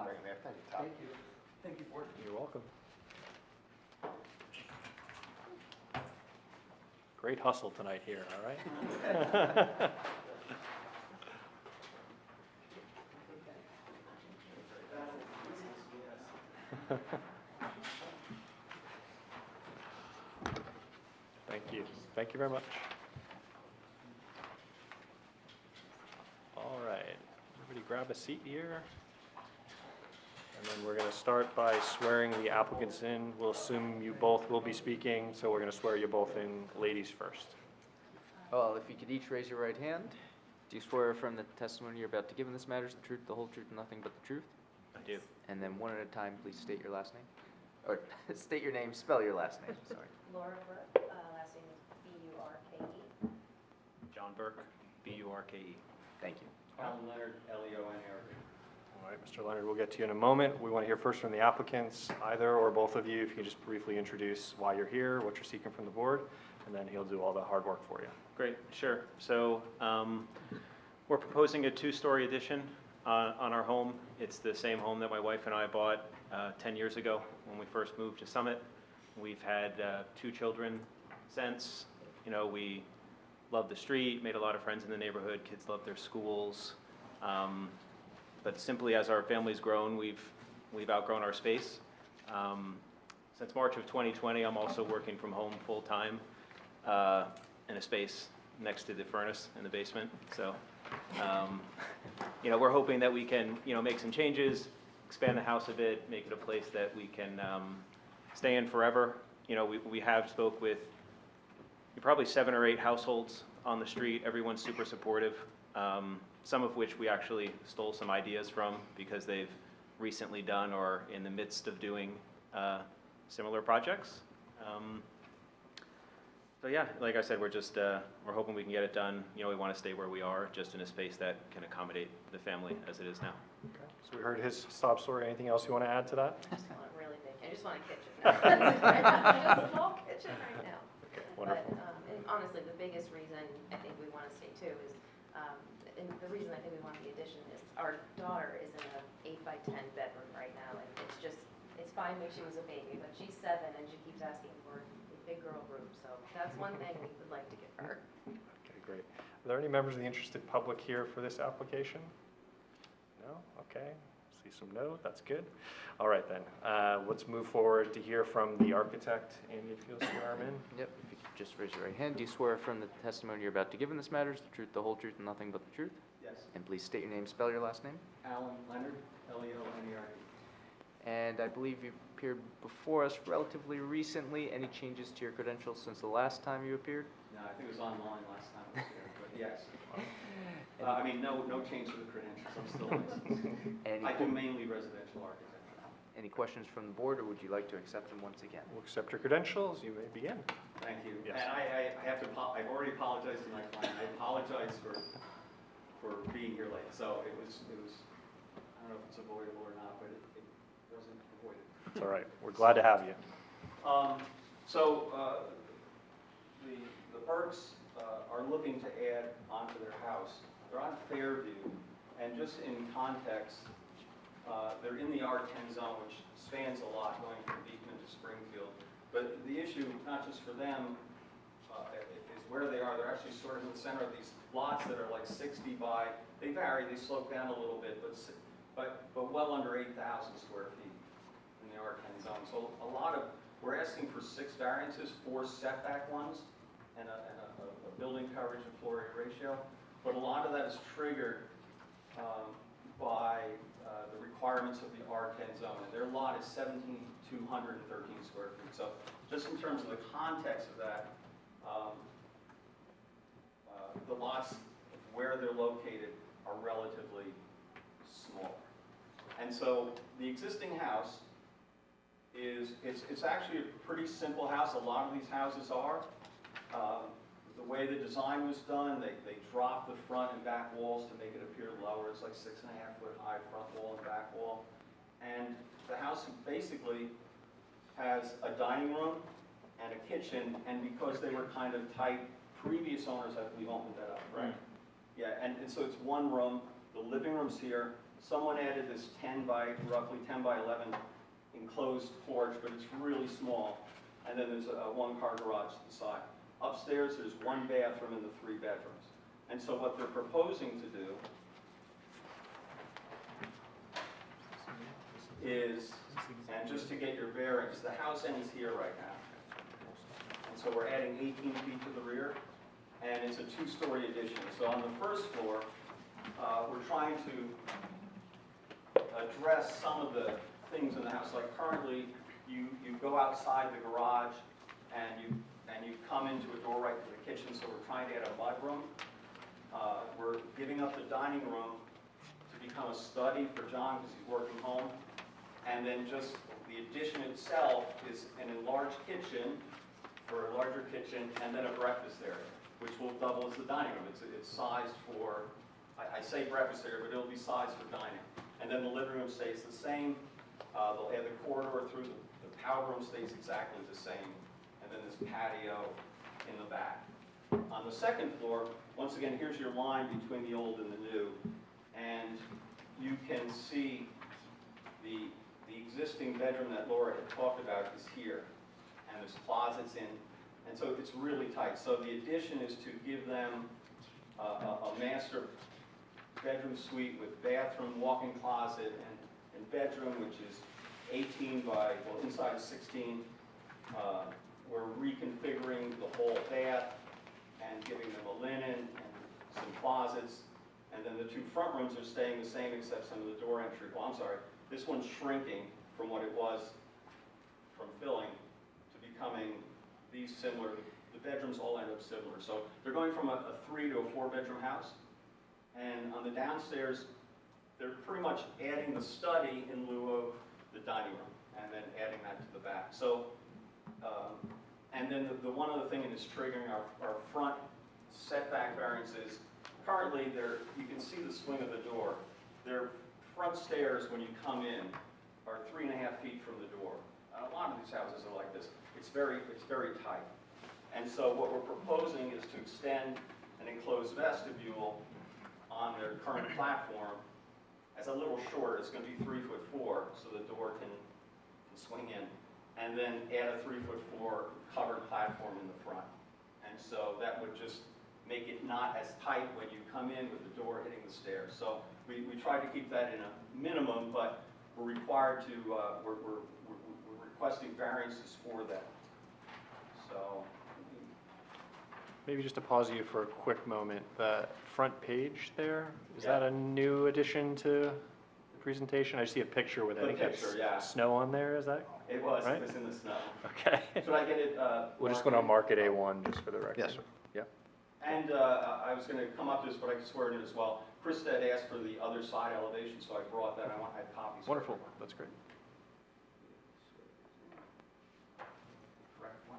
honor. Thank you. Thank you, Board. You're welcome. Great hustle tonight here, all right? Thank you. Thank you very much. All right, everybody grab a seat here. And then we're going to start by swearing the applicants in. We'll assume you both will be speaking, so we're going to swear you both in, ladies first. Well, if you could each raise your right hand. Do you swear affirm that the testimony you're about to give in this matter is the truth, the whole truth, and nothing but the truth? I do. And then one at a time, please state your last name. Or state your name, spell your last name, sorry. Laura Burke, last name is B-U-R-K-E. John Burke, B-U-R-K-E. Thank you. Alan Leonard, L-E-O-N-A-R-D. All right, Mr. Leonard, we'll get to you in a moment. We want to hear first from the applicants, either or both of you. If you can just briefly introduce why you're here, what you're seeking from the board, and then he'll do all the hard work for you. Great, sure. So we're proposing a two-story addition on our home. It's the same home that my wife and I bought 10 years ago when we first moved to Summit. We've had 2 children since. You know, we love the street, made a lot of friends in the neighborhood, kids love their schools. But simply as our family's grown, we've outgrown our space. Since March of 2020, I'm also working from home full-time in a space next to the furnace in the basement. So, you know, we're hoping that we can, you know, make some changes, expand the house a bit, make it a place that we can stay in forever. You know, we have spoke with probably 7 or 8 households on the street. Everyone's super supportive, some of which we actually stole some ideas from because they've recently done or in the midst of doing similar projects. So yeah, like I said, we're just, we're hoping we can get it done. You know, we want to stay where we are, just in a space that can accommodate the family as it is now. Okay. So we heard his sob story. Anything else you want to add to that? I just want a really big, I just want a kitchen. Just a small kitchen right now. Okay, wonderful. But and honestly, the biggest reason I think we want to stay too is, and the reason I think we want the addition is our daughter is in an 8x10 bedroom right now, and it's just, it's fine when she was a baby, but she's 7 and she keeps asking for a big girl room, so that's one thing we would like to give her. Okay, great. Are there any members of the interested public here for this application? No? Okay. See some no. That's good. All right then. Let's move forward to hear from the architect, Andy, if you'll swear him in. Yep, if you could just raise your right hand. Do you swear affirm that the testimony you're about to give in this matter is the truth, the whole truth, and nothing but the truth? Yes. And please state your name, spell your last name. Alan Leonard, L-E-O-N-E-R-D. And I believe you appeared before us relatively recently. Any changes to your credentials since the last time you appeared? No, I think it was online last time I was here, but yes. I mean, no change to the credentials, I'm still licensed. I do mainly residential architecture. Any questions from the board, or would you like to accept them once again? We'll accept your credentials. You may begin. Thank you. Yes. And I have to, I've already apologized to my client. I apologize for being here late. So it was, I don't know if it's avoidable or not, but it wasn't avoided. It's all right. We're glad to have you. The Burkes are looking to add onto their house. They're on Fairview, and just in context, they're in the R10 zone, which spans a lot going from Beekman to Springfield. But the issue, not just for them, is where they are. They're actually sort of in the center of these lots that are like 60 by, they vary, they slope down a little bit, but well under 8,000 square feet in the R10 zone. So a lot of, we're asking for 6 variances, 4 setback ones, and a building coverage and floor area ratio. But a lot of that is triggered by the requirements of the R10 zone. And their lot is 17,213 square feet. So just in terms of the context of that, the lots where they're located are relatively small. And so the existing house is, it's actually a pretty simple house. A lot of these houses are. The way the design was done, they dropped the front and back walls to make it appear lower. It's like 6.5 foot high front wall and back wall. And the house basically has a dining room and a kitchen, and because they were kind of tight, previous owners, I believe, opened that up, right? Yeah, and so it's one room. The living room's here. someone added this roughly 10 by 11 enclosed porch, but it's really small. And then there's a one-car garage to the side. Upstairs, there's 1 bathroom and the 3 bedrooms. And so what they're proposing to do is, and just to get your bearings, the house ends here right now. And so we're adding 18 feet to the rear, and it's a 2-story addition. So on the first floor, we're trying to address some of the things in the house. Like currently, you go outside the garage and you come into a door right to the kitchen, so we're trying to add a mudroom. We're giving up the dining room to become a study for John because he's working home. And then just the addition itself is an enlarged kitchen for a larger kitchen, and then a breakfast area, which will double as the dining room. It's sized for, I say breakfast area, but it'll be sized for dining. And then the living room stays the same. They'll add the corridor through, the powder room stays exactly the same, and then this patio in the back. On the second floor, once again, here's your line between the old and the new, and you can see the existing bedroom that Laura had talked about is here, and there's closets in, and so it's really tight. So the addition is to give them a master bedroom suite with bathroom, walk-in closet, and bedroom, which is 18 by, well, inside is 16. We're reconfiguring the whole bath and giving them a linen and some closets. And then the 2 front rooms are staying the same except some of the door entry. Well, I'm sorry, this one's shrinking from what it was from filling to becoming these similar. The bedrooms all end up similar. So they're going from a 3 to a 4-bedroom house. And on the downstairs, they're pretty much adding the study in lieu of the dining room, and then adding that to the back. So, and then the one other thing that is triggering our front setback variances, currently you can see the swing of the door. Their front stairs, when you come in, are 3.5 feet from the door. A lot of these houses are like this. It's very tight. And so what we're proposing is to extend an enclosed vestibule on their current platform as a little shorter. It's going to be 3'4", so the door can swing in, and then add a 3'4" covered platform in the front. And so that would just make it not as tight when you come in with the door hitting the stairs. So we try to keep that in a minimum, but we're required to, we're requesting variances for that. So. Maybe just to pause you for a quick moment, the front page there, is Yeah. that a new addition to the presentation? I see a picture with, I think that's snow on there, is that? It was, right? it was in the snow. Okay. Should I get it? We're just going to mark it A1 just for the record. Yes, sir. Yeah. And I was going to come up to this, but I can swear it in as well. Krista had asked for the other side elevation, so I brought that. I had copies. Wonderful, that's great. Correct one.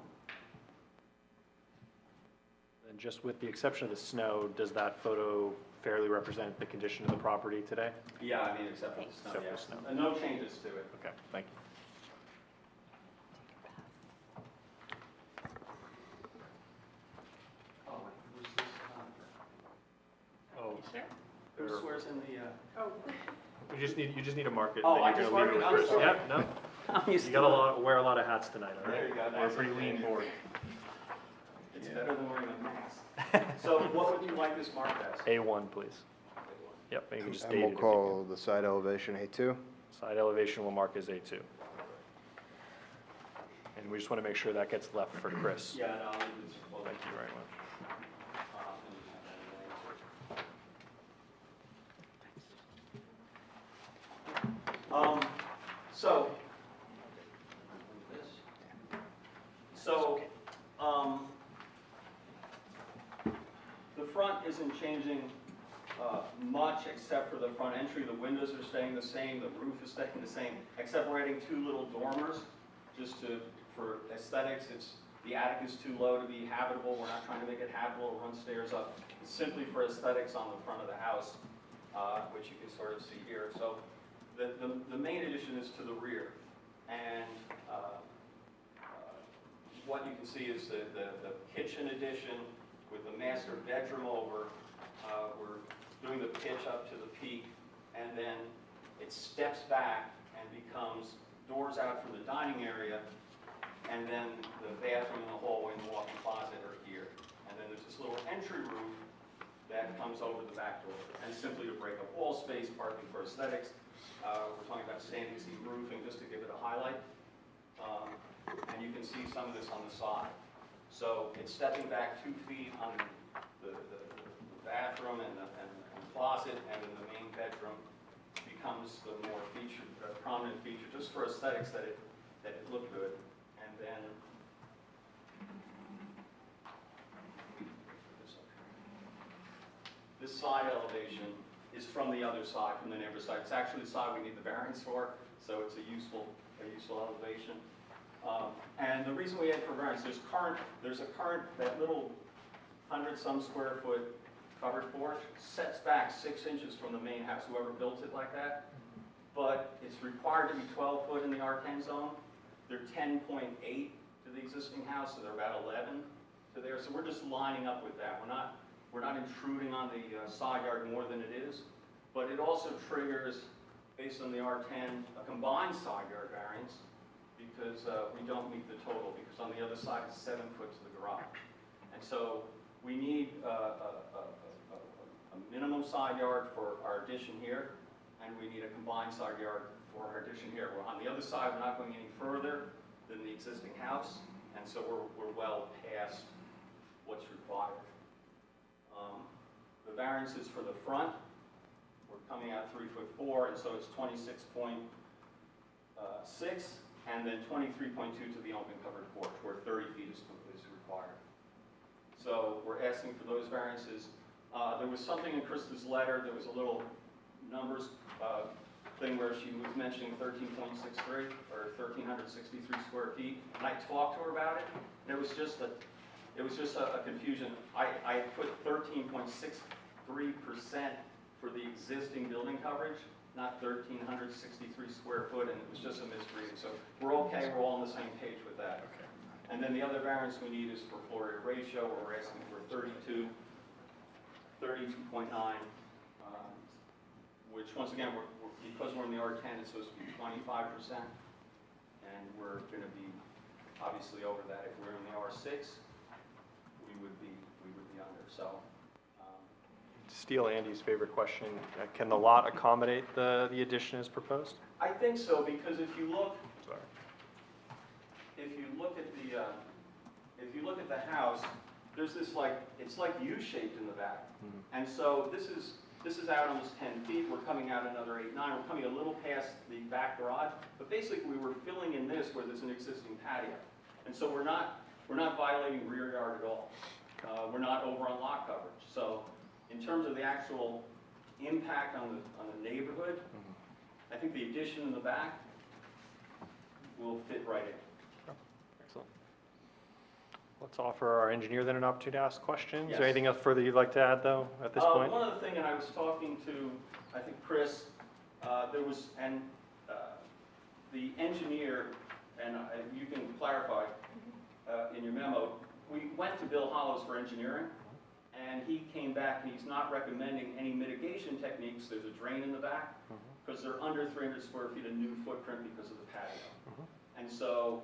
And just with the exception of the snow, does that photo fairly represent the condition of the property today? Yeah, I mean, except for the snow, Except for yes. snow. And no changes to it. Okay, thank you. Oh, who's this? Oh, Who swears in the? Oh, you just need to mark it. Oh, that I you're just gonna leave marked it? with I'm Chris. sorry. Yep, no. I'm used You to gotta wear a lot of hats tonight, all right? There you go. We're a pretty lean board. It's better than wearing a mask. So what would you like this marked as? A1, please. Yep, and you can just And date it we'll if you call the side elevation A2. can. Side elevation will mark as A2. And we just want to make sure that gets left for Chris. Yeah, no, it's, well, Thank you very much. The front isn't changing much except for the front entry. The windows are staying the same, the roof is staying the same, except we're adding 2 little dormers just for aesthetics. The attic is too low to be habitable. We're not trying to make it habitable or run stairs up. It's simply for aesthetics on the front of the house, which you can sort of see here. So the main addition is to the rear. And what you can see is the kitchen addition with the master bedroom over. We're doing the pitch up to the peak. and then it steps back and becomes doors out from the dining area, and then the bathroom and the hallway and the walk-in closet are here. And then there's this little entry roof that comes over the back door. And simply to break up wall space, parking for aesthetics, we're talking about standing seam roofing, just to give it a highlight. And you can see some of this on the side. So it's stepping back 2 feet on the bathroom and the closet, and then the main bedroom becomes the more featured, prominent feature, just for aesthetics that it looked good. And then this side elevation is from the other side, from the neighbor's side. It's actually the side we need the variance for, so it's a useful elevation. And the reason we had for variance, there's a current, that little 100-some square foot covered porch sets back 6 inches from the main house, whoever built it like that. But it's required to be 12 foot in the R10 zone. They're 10.8 to the existing house, so they're about 11 to there. So we're just lining up with that. We're not intruding on the side yard more than it is. But it also triggers, based on the R10, a combined side yard variance, because we don't meet the total, because on the other side it's 7 foot to the garage. And so we need a minimum side yard for our addition here, and we need a combined side yard for our addition here. We're on the other side, we're not going any further than the existing house, and so we're well past what's required. The variances for the front, we're coming out 3'4", and so it's 26.6, and then 23.2 to the open covered porch, where 30 feet is required. So we're asking for those variances. There was something in Krista's letter, there was a little numbers thing where she was mentioning 13.63 or 1,363 square feet, and I talked to her about it. And it was just a confusion. I put 13.63% for the existing building coverage, not 1,363 square foot, and it was just a misreading. So we're okay, we're all on the same page with that. Okay. And then the other variance we need is for floor area ratio, where we're asking for 32.9, which once again, because we're in the R10, it's supposed to be 25%, and we're going to be obviously over that. If we're in the R6, we would be under. So. To steal Andy's favorite question, can the lot accommodate the addition as proposed? I think so, because if you look at the house, there's this it's like U-shaped in the back, and so this is out almost 10 feet. We're coming out another 8, 9. We're coming a little past the back garage, but basically we were filling in this where there's an existing patio, and so we're not violating rear yard at all. We're not over on lot coverage. So in terms of the actual impact on the neighborhood, I think the addition in the back will fit right in. Excellent. Let's offer our engineer then an opportunity to ask questions. Yes. Is there anything else further you'd like to add, though, at this point? One other thing, and I was talking to, I think, Chris, the engineer, and you can clarify in your memo, we went to Bill Hollows for engineering, and he came back and he's not recommending any mitigation techniques. There's a drain in the back, because they're under 300 square feet, a new footprint because of the patio. And so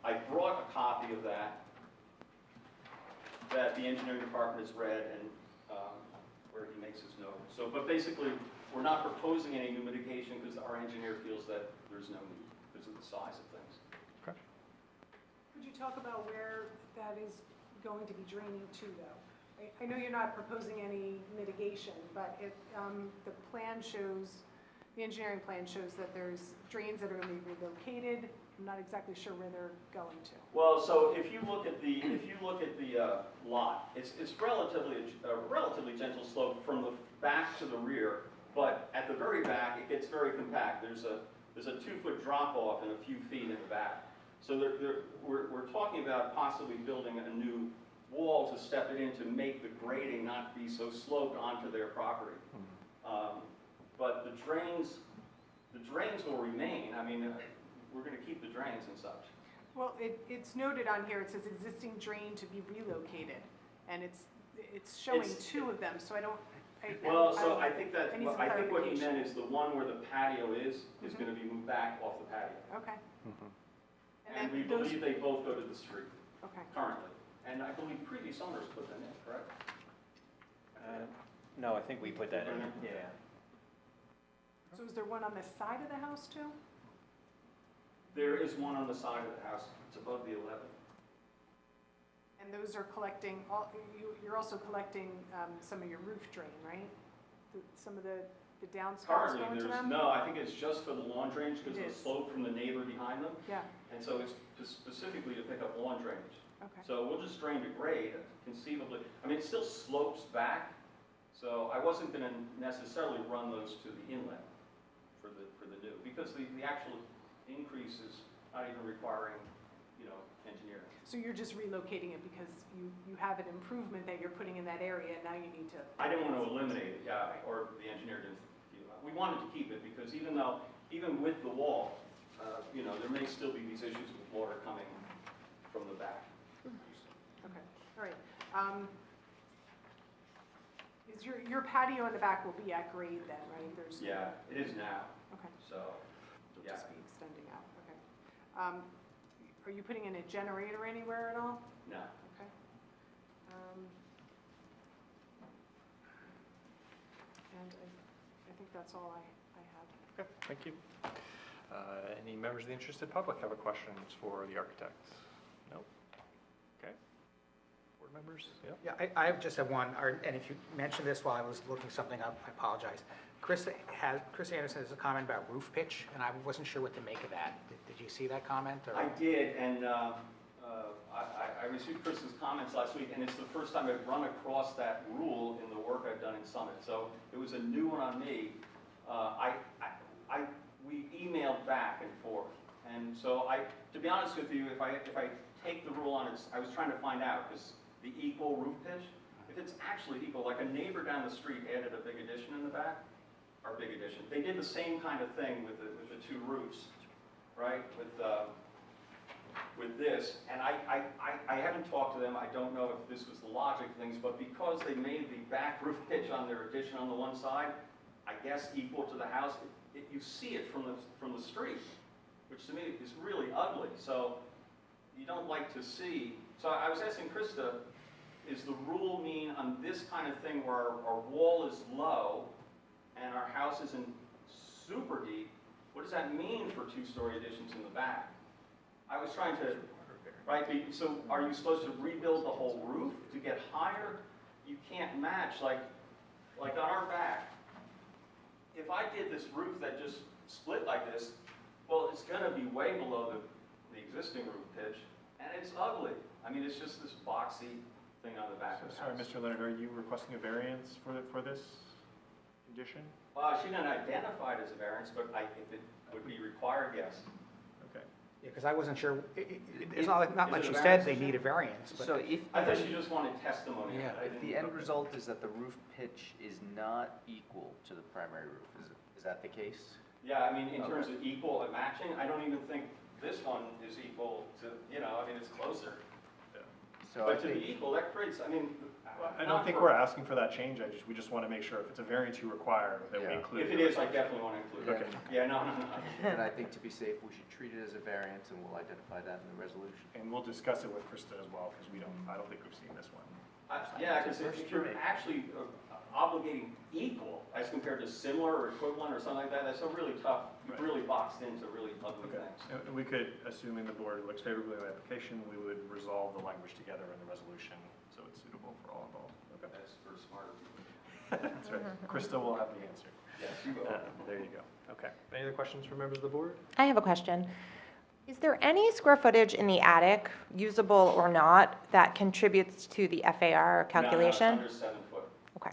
I brought a copy of that the engineering department has read, and where he makes his note. So, but basically, we're not proposing any new mitigation because our engineer feels that there's no need because of the size of things. Okay. Could you talk about where that is going to be draining to, though? I know you're not proposing any mitigation, but the plan shows, the engineering plan shows that there's drains that are going to be relocated. I'm not exactly sure where they're going to. Well, so if you look at the lot, it's a relatively gentle slope from the back to the rear, but at the very back it gets very compact. There's a 2-foot drop off and a few feet in the back. So we're talking about possibly building a new wall to step it in to make the grading not be so sloped onto their property. But the drains will remain. I mean, we're going to keep the drains and such. Well, it's noted on here, it says existing drain to be relocated, and it's showing 2 of them, so I Well, so I think that, I need some I think what he clarification. meant is the one where the patio is gonna be moved back off the patio. Okay. And we then those- believe they both go to the street Okay. currently. And I believe previous owners put them in, correct? No, I think we put that in, yeah. So is there one on the side of the house too? There is one on the side of the house, it's above the 11. And those are collecting, you're also collecting some of your roof drain, right? Some of the downspouts Currently, going to there's, them? no, I think it's just for the lawn drainage because It of the is. slope from the neighbor behind them. Yeah, And so it's specifically to pick up lawn drainage. okay. So we'll just drain to grade conceivably. I mean, it still slopes back, so I wasn't gonna necessarily run those to the inlet for the new, because the actual increase is not even requiring, engineering. So you're just relocating it because you have an improvement that you're putting in that area, and now you need to. I didn't want to eliminate it, yeah, or the engineer didn't feel that. We wanted to keep it because even with the wall, there may still be these issues with water coming from the back. Okay, all right. Is your patio in the back will be at grade then, right? There's. Yeah, it is now, Okay, so, it'll yeah. just be extending out, okay. Are you putting in a generator anywhere at all? No. Okay. And I think that's all I have. Okay, thank you. Any members of the interested public have a questions for the architect? No? Okay. Board members? Yep. Yeah, I just have one, and if you mentioned this while I was looking something up, I apologize. Chris Anderson has a comment about roof pitch, and I wasn't sure what to make of that. Did you see that comment? Or? I did, and I received Chris's comments last week, and it's the first time I've run across that rule in the work I've done in Summit. So it was a new one on me. We emailed back and forth, and so to be honest with you, if I take the rule on it, I was trying to find out, because the equal roof pitch, if it's actually equal, like a neighbor down the street added a big addition in the back, or big addition. They did the same kind of thing with the two roofs, right? With this, and I haven't talked to them. I don't know if this was the logic of things, but because they made the back roof pitch on their addition on the one side, I guess equal to the house, you see it from the street, which to me is really ugly. So you don't like to see. So I was asking Krista, is the rule mean on this kind of thing where our wall is low and our house isn't super deep, what does that mean for two-story additions in the back? I was trying to, right, so are you supposed to rebuild the whole roof to get higher? You can't match, like on our back, if I did this roof that just split like this, well, it's gonna be way below the existing roof pitch, and it's ugly. I mean, it's just this boxy thing on the back of the Sorry, house. Mr. Leonard, are you requesting a variance for this condition? She didn't identify it as a variance, but if it would be required, yes. Okay. Yeah, because I wasn't sure, it's not Is like it a she variance said they issue? need a variance, but. So if, I thought she just wanted testimony. Yeah. I if didn't- the end result is that the roof pitch is not equal to the primary roof, is that the case? Yeah, I mean, in Okay. terms of equal and matching, I don't even think this one is equal to, I mean, it's closer. So I But to think, be equal, that creates, I mean. I don't think we're asking for that change, we just want to make sure if it's a variance you require, that we Yeah. include. If it is, I definitely want to include it. Okay. Yeah, no. and I think to be safe, we should treat it as a variance, and we'll identify that in the resolution. And we'll discuss it with Krista as well, because I don't think we've seen this one. Yeah, because if you're actually obligating equal as compared to similar or equivalent or something like that, that's a really tough, Right. really boxed into really ugly Okay. things. And we could, assuming the board looks favorably on the application, we would resolve the language together in the resolution, so it's suitable for all involved. Okay. That's for smarter people. That's right. Krista will have the answer. Yes, you will. There you go. Okay. Any other questions from members of the board? I have a question. Is there any square footage in the attic, usable or not, that contributes to the FAR calculation? No, it's under 7 foot. Okay.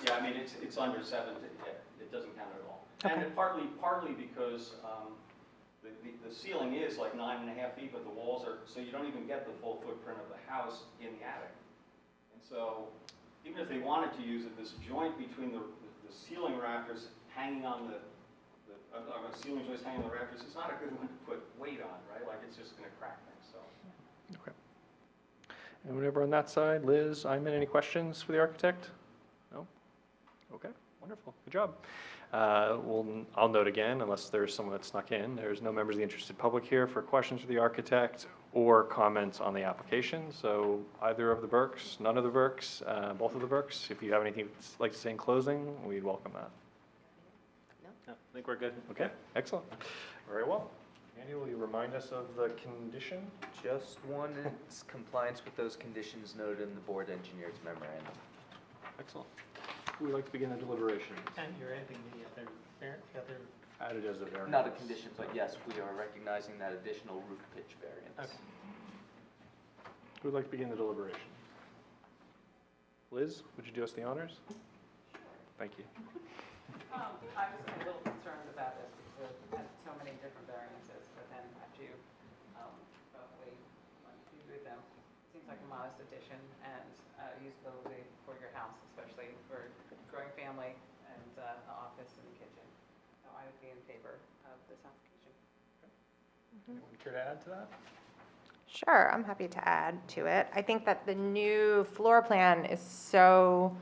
Yeah, I mean, it's under 7, it doesn't count at all. Okay. And partly because the ceiling is like 9.5 feet, but the walls are, so you don't even get the full footprint of the house in the attic. And so, even if they wanted to use it, this joint between the ceiling rafters hanging on the ceiling joist hanging on the rafters, it's not a good one to put weight on, right? Like, it's just gonna crack things, so. Okay. And whenever on that side, Liz, Iman, any questions for the architect? Okay, wonderful, good job. I'll note again, unless there's someone that snuck in, there's no members of the interested public here for questions for the architect or comments on the application. So either of the Burks, none of the Burks, both of the Burks, if you have anything you'd like to say in closing, we'd welcome that. No, I think we're good. Okay, excellent. Very well. Andy, will you remind us of the condition? Just one is compliance with those conditions noted in the board engineer's memorandum. Excellent. Who would like to begin the deliberations? And you're adding the other, Added as a variance. Not a condition, but yes, we are recognizing that additional roof pitch variance. Okay. Who would like to begin the deliberation? Liz, would you do us the honors? Thank you. I was a little concerned about this because it has so many different variances, but then after you probably went through them, it seems like a modest addition and usability for your house, especially for growing family and the office and kitchen. So I would be in favor of this application. anyone care to add to that? Sure, I'm happy to add to it. I think that the new floor plan is so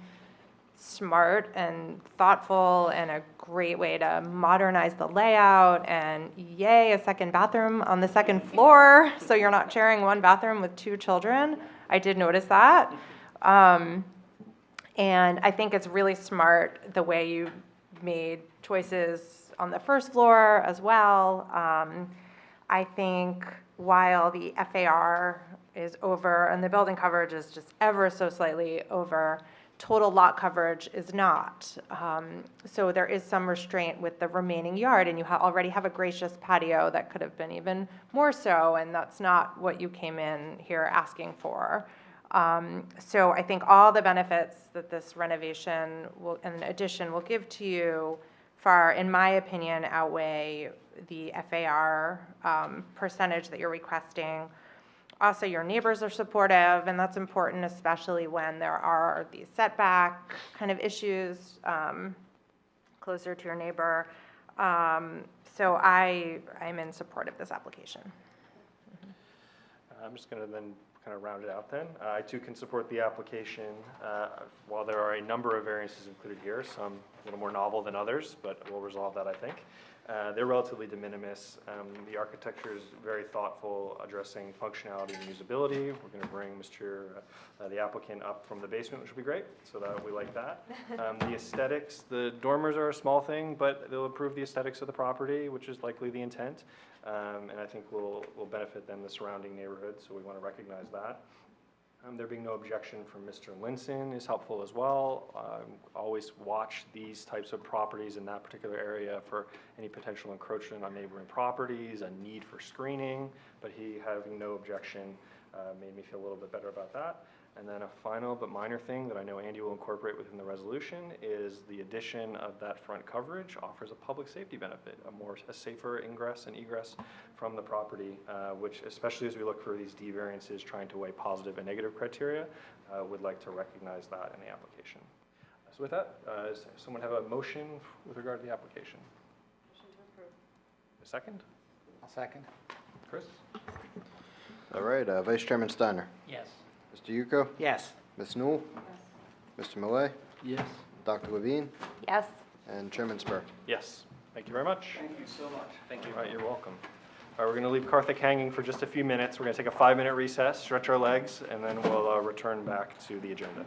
smart and thoughtful and a great way to modernize the layout, and yay, a second bathroom on the second floor, so you're not sharing one bathroom with 2 children. I did notice that. And I think it's really smart the way you made choices on the first floor as well. I think while the FAR is over and the building coverage is just ever so slightly over, total lot coverage is not. So there is some restraint with the remaining yard, and you already have a gracious patio that could have been even more so, and that's not what you came in here asking for. So I think all the benefits that this renovation and addition will give to you far, in my opinion, outweigh the FAR percentage that you're requesting. Also, your neighbors are supportive, and that's important, especially when there are these setback kind of issues closer to your neighbor. So I'm in support of this application. I'm just going to then kind of round it out then. I too can support the application. While there are a number of variances included here, some a little more novel than others, but we'll resolve that, I think. They're relatively de minimis. The architecture is very thoughtful, addressing functionality and usability. We're going to bring the applicant up from the basement, which will be great, so that we like that. The aesthetics, the dormers are a small thing, but they'll improve the aesthetics of the property, which is likely the intent. And I think will benefit then the surrounding neighborhood, so we want to recognize that. There being no objection from Mr. Linson is helpful as well. Always watch these types of properties in that particular area for any potential encroachment on neighboring properties, a need for screening, but he having no objection made me feel a little bit better about that. And then a final but minor thing that I know Andy will incorporate within the resolution is the addition of that front coverage offers a public safety benefit, a safer ingress and egress from the property, which especially as we look for these D variances trying to weigh positive and negative criteria, would like to recognize that in the application. So with that, does someone have a motion with regard to the application? Motion to approve. A second? I'll second. Chris? All right, Vice Chairman Steiner. Yes. Mr. Yuko? Yes. Ms. Newell? Mr. Millet? Yes. Dr. Levine? Yes. And Chairman Spur. Yes. Thank you very much. Thank you so much. Thank you. All right, you're welcome. All right, we're going to leave Karthik hanging for just a few minutes. We're going to take a 5-minute recess, stretch our legs, and then we'll return back to the agenda.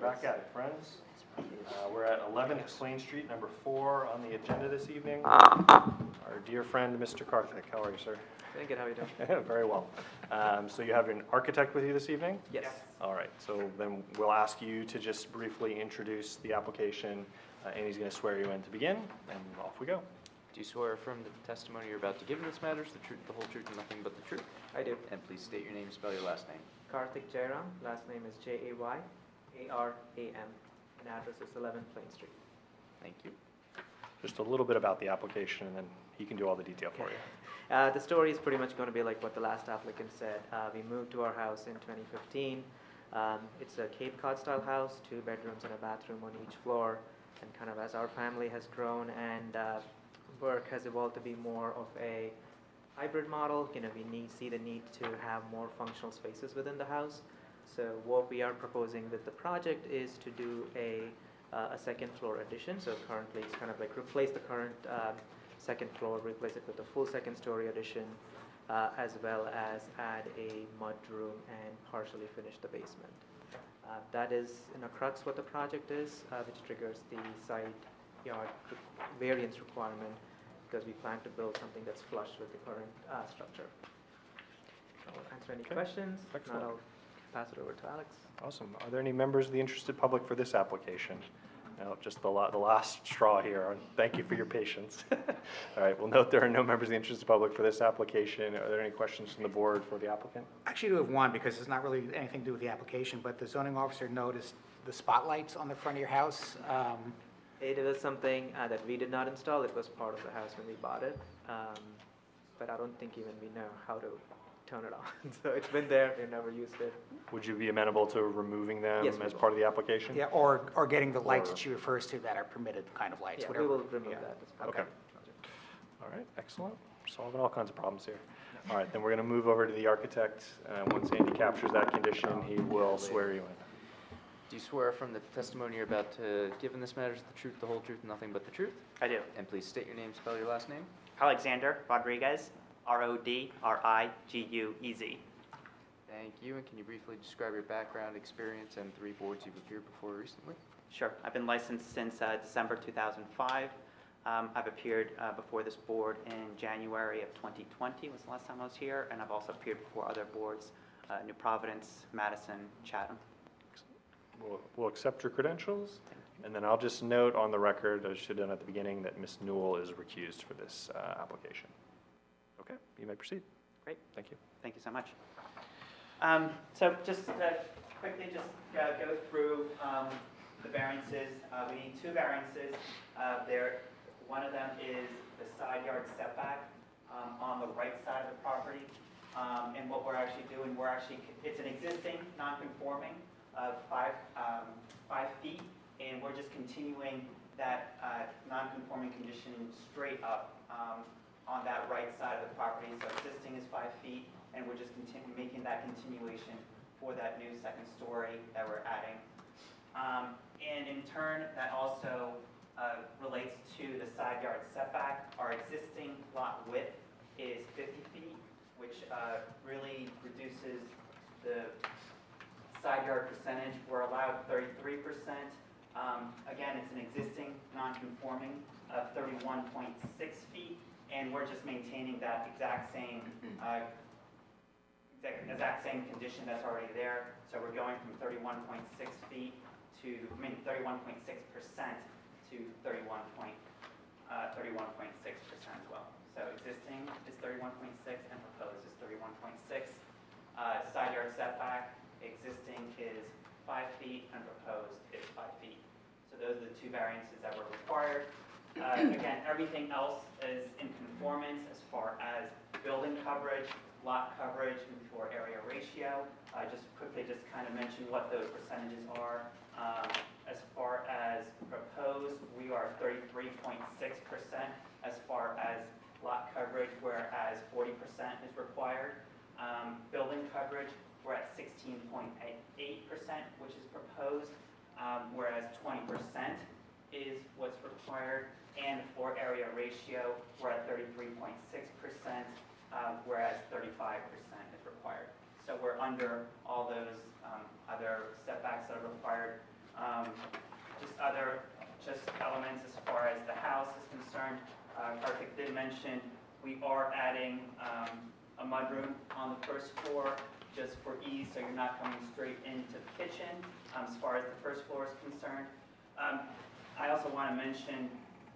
back at it, friends. We're at 11th Plain Street, number 4 on the agenda this evening. Our dear friend, Mr. Karthik. How are you, sir? Doing good, how are you doing? Very well. So you have an architect with you this evening? Yes. All right, so then we'll ask you to just briefly introduce the application. Amy's going to swear you in to begin, and off we go. Do you swear affirm that the testimony you're about to give in this matter is the truth, the whole truth, and nothing but the truth? I do. And please state your name and spell your last name. Karthik Jairam, last name is Jayaaram, and address is 11 Plain Street. Thank you. Just a little bit about the application, and then he can do all the detail for you. The story is pretty much going to be like what the last applicant said. We moved to our house in 2015. It's a Cape Cod style house, 2 bedrooms and a bathroom on each floor. And kind of as our family has grown and work has evolved to be more of a hybrid model, we see the need to have more functional spaces within the house. So what we are proposing with the project is to do a second floor addition. So currently it's kind of like replace the current second floor, replace it with a full second story addition, as well as add a mud room and partially finish the basement. That is in a crux what the project is, which triggers the side yard variance requirement, because we plan to build something that's flush with the current structure. I'll answer any questions. If not, I'll pass it over to Alex. Awesome. Are there any members of the interested public for this application? No, just the last straw here. Thank you for your patience. All right, we'll note there are no members of the interested public for this application. Are there any questions from the board for the applicant? Actually, I do have one, because it's not really anything to do with the application, but the zoning officer noticed the spotlights on the front of your house. It was something that we did not install. It was part of the house when we bought it. But I don't think even we know how to turn it on. So it's been there, we've never used it. Would you be amenable to removing them Yes, we as will. part of the application? Yeah, or getting the lights that she refers to that are permitted kind of lights, Yeah, whatever. we will remove Yeah. that. It's part of Okay. the project. All right, excellent. Solving all kinds of problems here. All right, then we're going to move over to the architect. Once Andy captures that condition, he will swear you in. Do you swear affirm that the testimony you're about to give in this matter is the truth, the whole truth, and nothing but the truth? I do. And please state your name and spell your last name. Alexander Rodriguez, Rodriguez. Thank you. And can you briefly describe your background, experience, and 3 boards you've appeared before recently? Sure. I've been licensed since December 2005. I've appeared before this board in January of 2020 was the last time I was here, and I've also appeared before other boards, New Providence, Madison, Chatham. We'll accept your credentials, and then I'll just note on the record, I should have done at the beginning, that Ms. Newell is recused for this application. Okay, you may proceed. Great. Thank you. Thank you so much. So just quickly go through the variances. We need 2 variances. One of them is the side yard setback on the right side of the property. And what we're actually doing, it's an existing non-conforming of 5 feet, and we're just continuing that non-conforming condition straight up on that right side of the property. So existing is 5 feet, and we're just making that continuation for that new second story that we're adding. And in turn, that also relates to the side yard setback. Our existing lot width is 50 feet, which really reduces the side yard percentage. We're allowed 33%. Again, it's an existing non-conforming of 31.6 feet, and we're just maintaining that exact same condition that's already there. So we're going from 31.6 feet to, 31.6% to 31.6% as well. So existing is 31.6 and proposed is 31.6. Side yard setback, existing is 5 feet and proposed is 5 feet. So those are the 2 variances that were required. Again, everything else is in conformance as far as building coverage, lot coverage, and floor area ratio. Just quickly kind of mention what those percentages are. As far as proposed, we are 33.6% as far as lot coverage, whereas 40% is required. Building coverage, we're at 16.8%, which is proposed, whereas 20% is what's required. And floor area ratio, we're at 33.6%, whereas 35% is required. So we're under all those other setbacks that are required. Just elements as far as the house is concerned. Karthik did mention we are adding a mudroom on the first floor just for ease, so you're not coming straight into the kitchen as far as the first floor is concerned. I also want to mention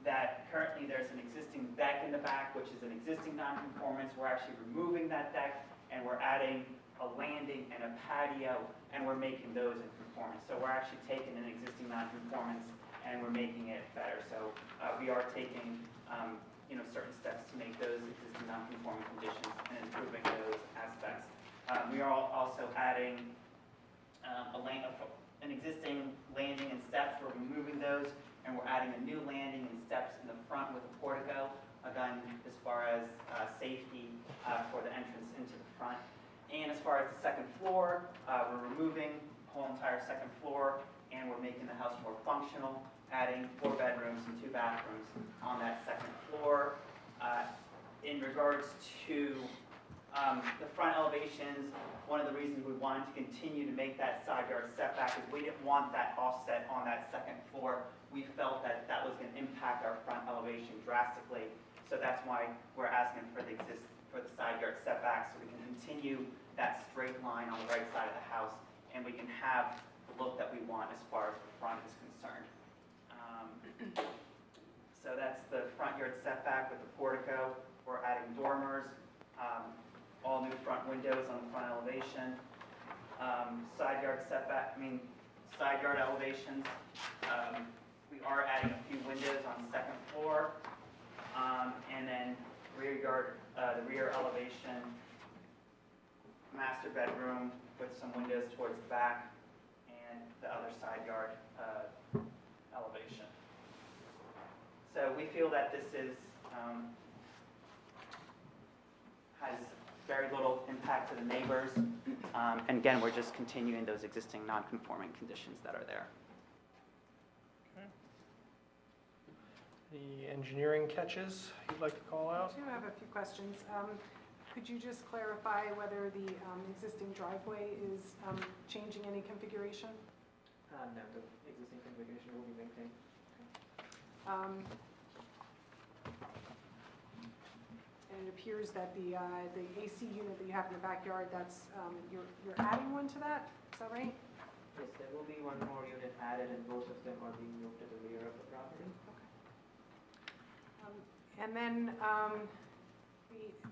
that currently there's an existing deck in the back, which is an existing nonconformance. We're actually removing that deck, and we're adding a landing and a patio, and we're making those in conformance. So we're actually taking an existing nonconformance and we're making it better. So we are taking certain steps to make those existing nonconforming conditions and improving those aspects. We are also adding an existing landing and steps. We're removing those, and we're adding a new landing and steps in the front with a portico, again, as far as safety for the entrance into the front. And as far as the second floor, we're removing the whole entire second floor, and we're making the house more functional, adding 4 bedrooms and 2 bathrooms on that second floor. In regards to the front elevations, one of the reasons we wanted to continue to make that side yard setback is we didn't want that offset on that second floor. We felt that that was going to impact our front elevation drastically. So that's why we're asking for the side yard setback, so we can continue that straight line on the right side of the house, and we can have the look that we want as far as the front is concerned. So that's the front yard setback with the portico. We're adding dormers, all new front windows on the front elevation. Side yard elevations. We are adding a few windows on the second floor. And then the rear elevation, master bedroom with some windows towards the back, and the other side yard elevation. So we feel that this is has very little impact to the neighbors. And again, we're just continuing those existing non-conforming conditions that are there. The engineering catches you'd like to call out? I do have a few questions. Could you just clarify whether the existing driveway is changing any configuration? No, the existing configuration will be maintained. And it appears that the AC unit that you have in the backyard, that's you're adding one to that. Is that right? Yes, there will be one more unit added, and both of them are being moved to the rear of the property. Okay. And then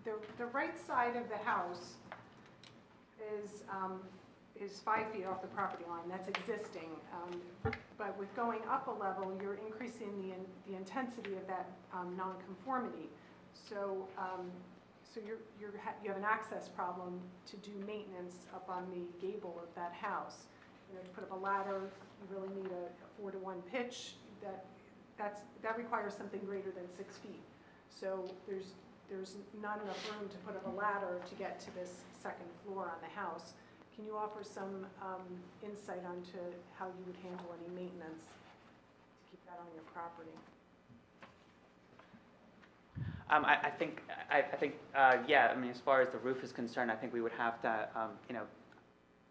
the right side of the house is 5 feet off the property line. That's existing. But with going up a level, you're increasing the intensity of that nonconformity. So, you have an access problem to do maintenance up on the gable of that house. You know, to put up a ladder, you really need a 4-to-1 pitch. That requires something greater than 6 feet. So there's not enough room to put up a ladder to get to this second floor on the house. Can you offer some insight onto how you would handle any maintenance to keep that on your property? I think, yeah, I mean, as far as the roof is concerned, I think we would have to,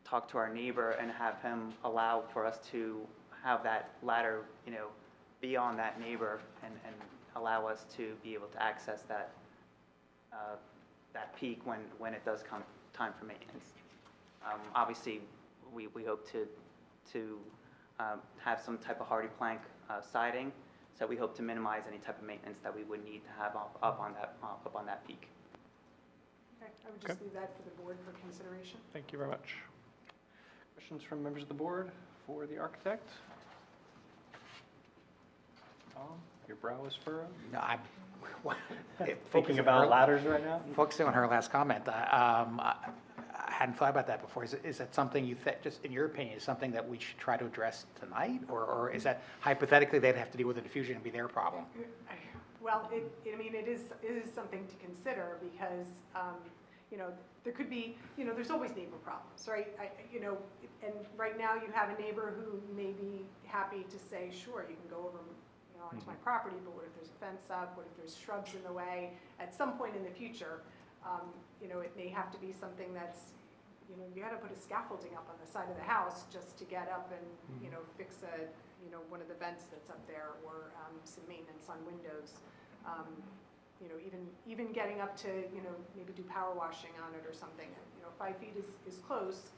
talk to our neighbor and have him allow for us to have that ladder, be on that neighbor and allow us to be able to access that, that peak when it does come time for maintenance. Obviously, we hope to have some type of hardy plank siding. So we hope to minimize any type of maintenance that we would need to have up on that peak. Okay, I would just leave that for the board for consideration. Thank you very much. Questions from members of the board for the architect? Tom, your brow is furrowed? No, I'm Thinking about ladders right now? focusing on her last comment. I hadn't thought about that before. Is that something you think, just in your opinion, is something that we should try to address tonight? Or is that hypothetically they'd have to deal with the diffusion and be their problem? Well, it is something to consider because, there could be, there's always neighbor problems, right? And right now you have a neighbor who may be happy to say, sure, you can go over, onto my property, but what if there's a fence up? What if there's shrubs in the way? At some point in the future, it may have to be something that's you know, you had to put a scaffolding up on the side of the house just to get up and, you know, fix one of the vents that's up there, or some maintenance on windows. You know, even getting up to, you know, maybe do power washing on it or something. You know, 5 feet is close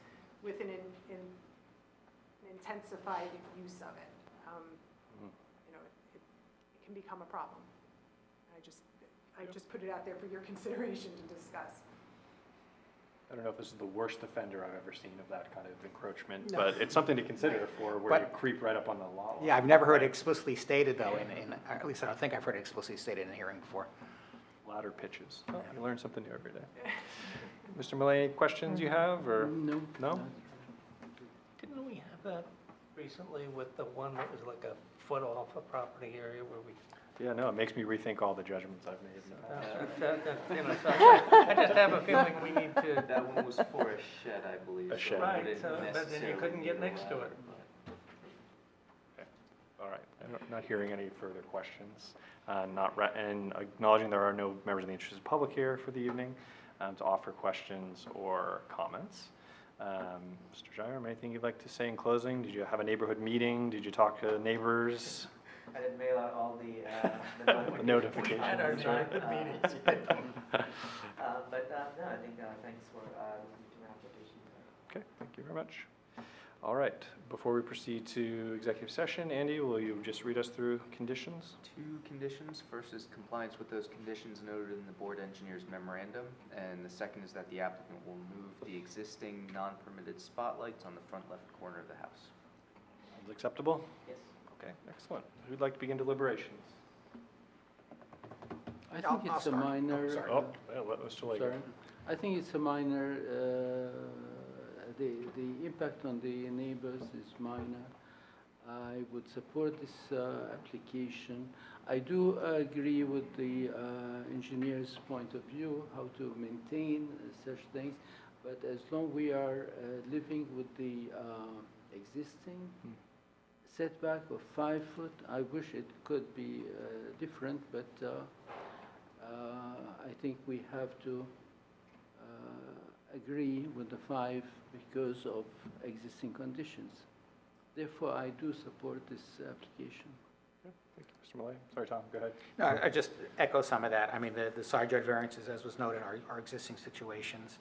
with an intensified use of it. You know, it can become a problem. I just put it out there for your consideration to discuss. I don't know if this is the worst offender I've ever seen of that kind of encroachment, No. but it's something to consider for where you creep right up on the lot line. Yeah, I've never heard it explicitly stated, though, at least I don't think I've heard it explicitly stated in a hearing before. Ladder pitches. Oh, you learn something new every day. Mr. Millay, any questions you have, or? No. No? Didn't we have that recently with the one that was like a foot off a property area where we? Yeah, no, it makes me rethink all the judgments I've made in the past. You know, so I just have a feeling we need to. That one was for a shed, I believe. A shed. Right, but then you couldn't get next to it. Okay. All right, I'm not hearing any further questions. And acknowledging there are no members of the interested public here for the evening to offer questions or comments. Mr. Gyrum, anything you'd like to say in closing? Did you have a neighborhood meeting? Did you talk to neighbors? I did mail out all the Notifications. At our neighborhood meetings. But no, I think thanks for listening to my application. Okay, thank you very much. All right, before we proceed to executive session, Andy, will you just read us through conditions? 2 conditions. First is compliance with those conditions noted in the board engineer's memorandum, and the second is that the applicant will move the existing non-permitted spotlights on the front left corner of the house. Sounds acceptable? Yes. Okay, excellent. Who'd like to begin deliberations? I think it's a minor. Oh, well, let Mr. Leggett. Sorry. I think it's a minor, the impact on the neighbors is minor. I would support this application. I do agree with the engineer's point of view, how to maintain such things, but as long we are living with the existing setback of 5 foot, I wish it could be different, but I think we have to agree with the 5 because of existing conditions. Therefore, I do support this application. Thank you, Mr. Millay. Sorry, Tom, go ahead. No, I just echo some of that. I mean, the side yard variances, as was noted, are existing situations,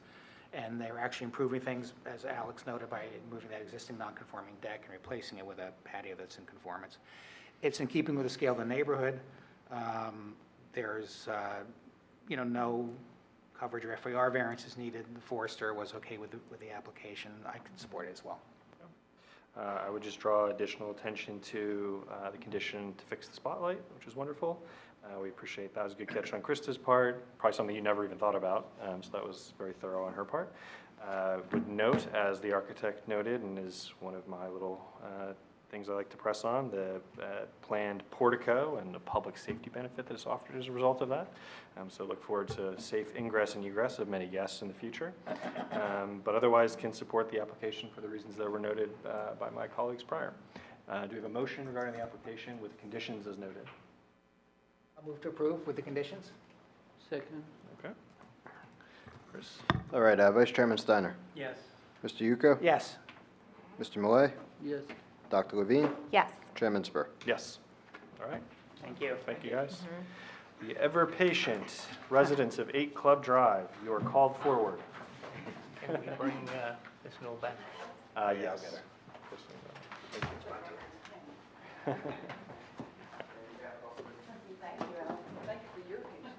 and they're actually improving things, as Alex noted, by moving that existing non-conforming deck and replacing it with a patio that's in conformance. It's in keeping with the scale of the neighborhood. There's, no coverage or FAR variances needed. The forester was okay with the application. I can support it as well. I would just draw additional attention to the condition to fix the spotlight, which is wonderful. We appreciate that. It was a good catch on Krista's part, probably something you never even thought about, so that was very thorough on her part. Would note, as the architect noted, and is one of my little things I like to press on, the planned portico and the public safety benefit that is offered as a result of that. So look forward to safe ingress and egress of many guests in the future. But otherwise can support the application for the reasons that were noted by my colleagues prior. Do we have a motion regarding the application with conditions as noted? I'll move to approve with the conditions. Second. Okay. Chris? All right, Vice Chairman Steiner. Yes. Mr. Yuko? Yes. Mr. Millay? Yes. Dr. Levine? Yes. Chairman Spur? Yes. All right. Thank you. Thank you, guys. The ever-patient residents of 8 Club Drive, you are called forward. Can we bring Ms. Newell back? Yeah, I'll get her. Thank you. Thank you for your patience.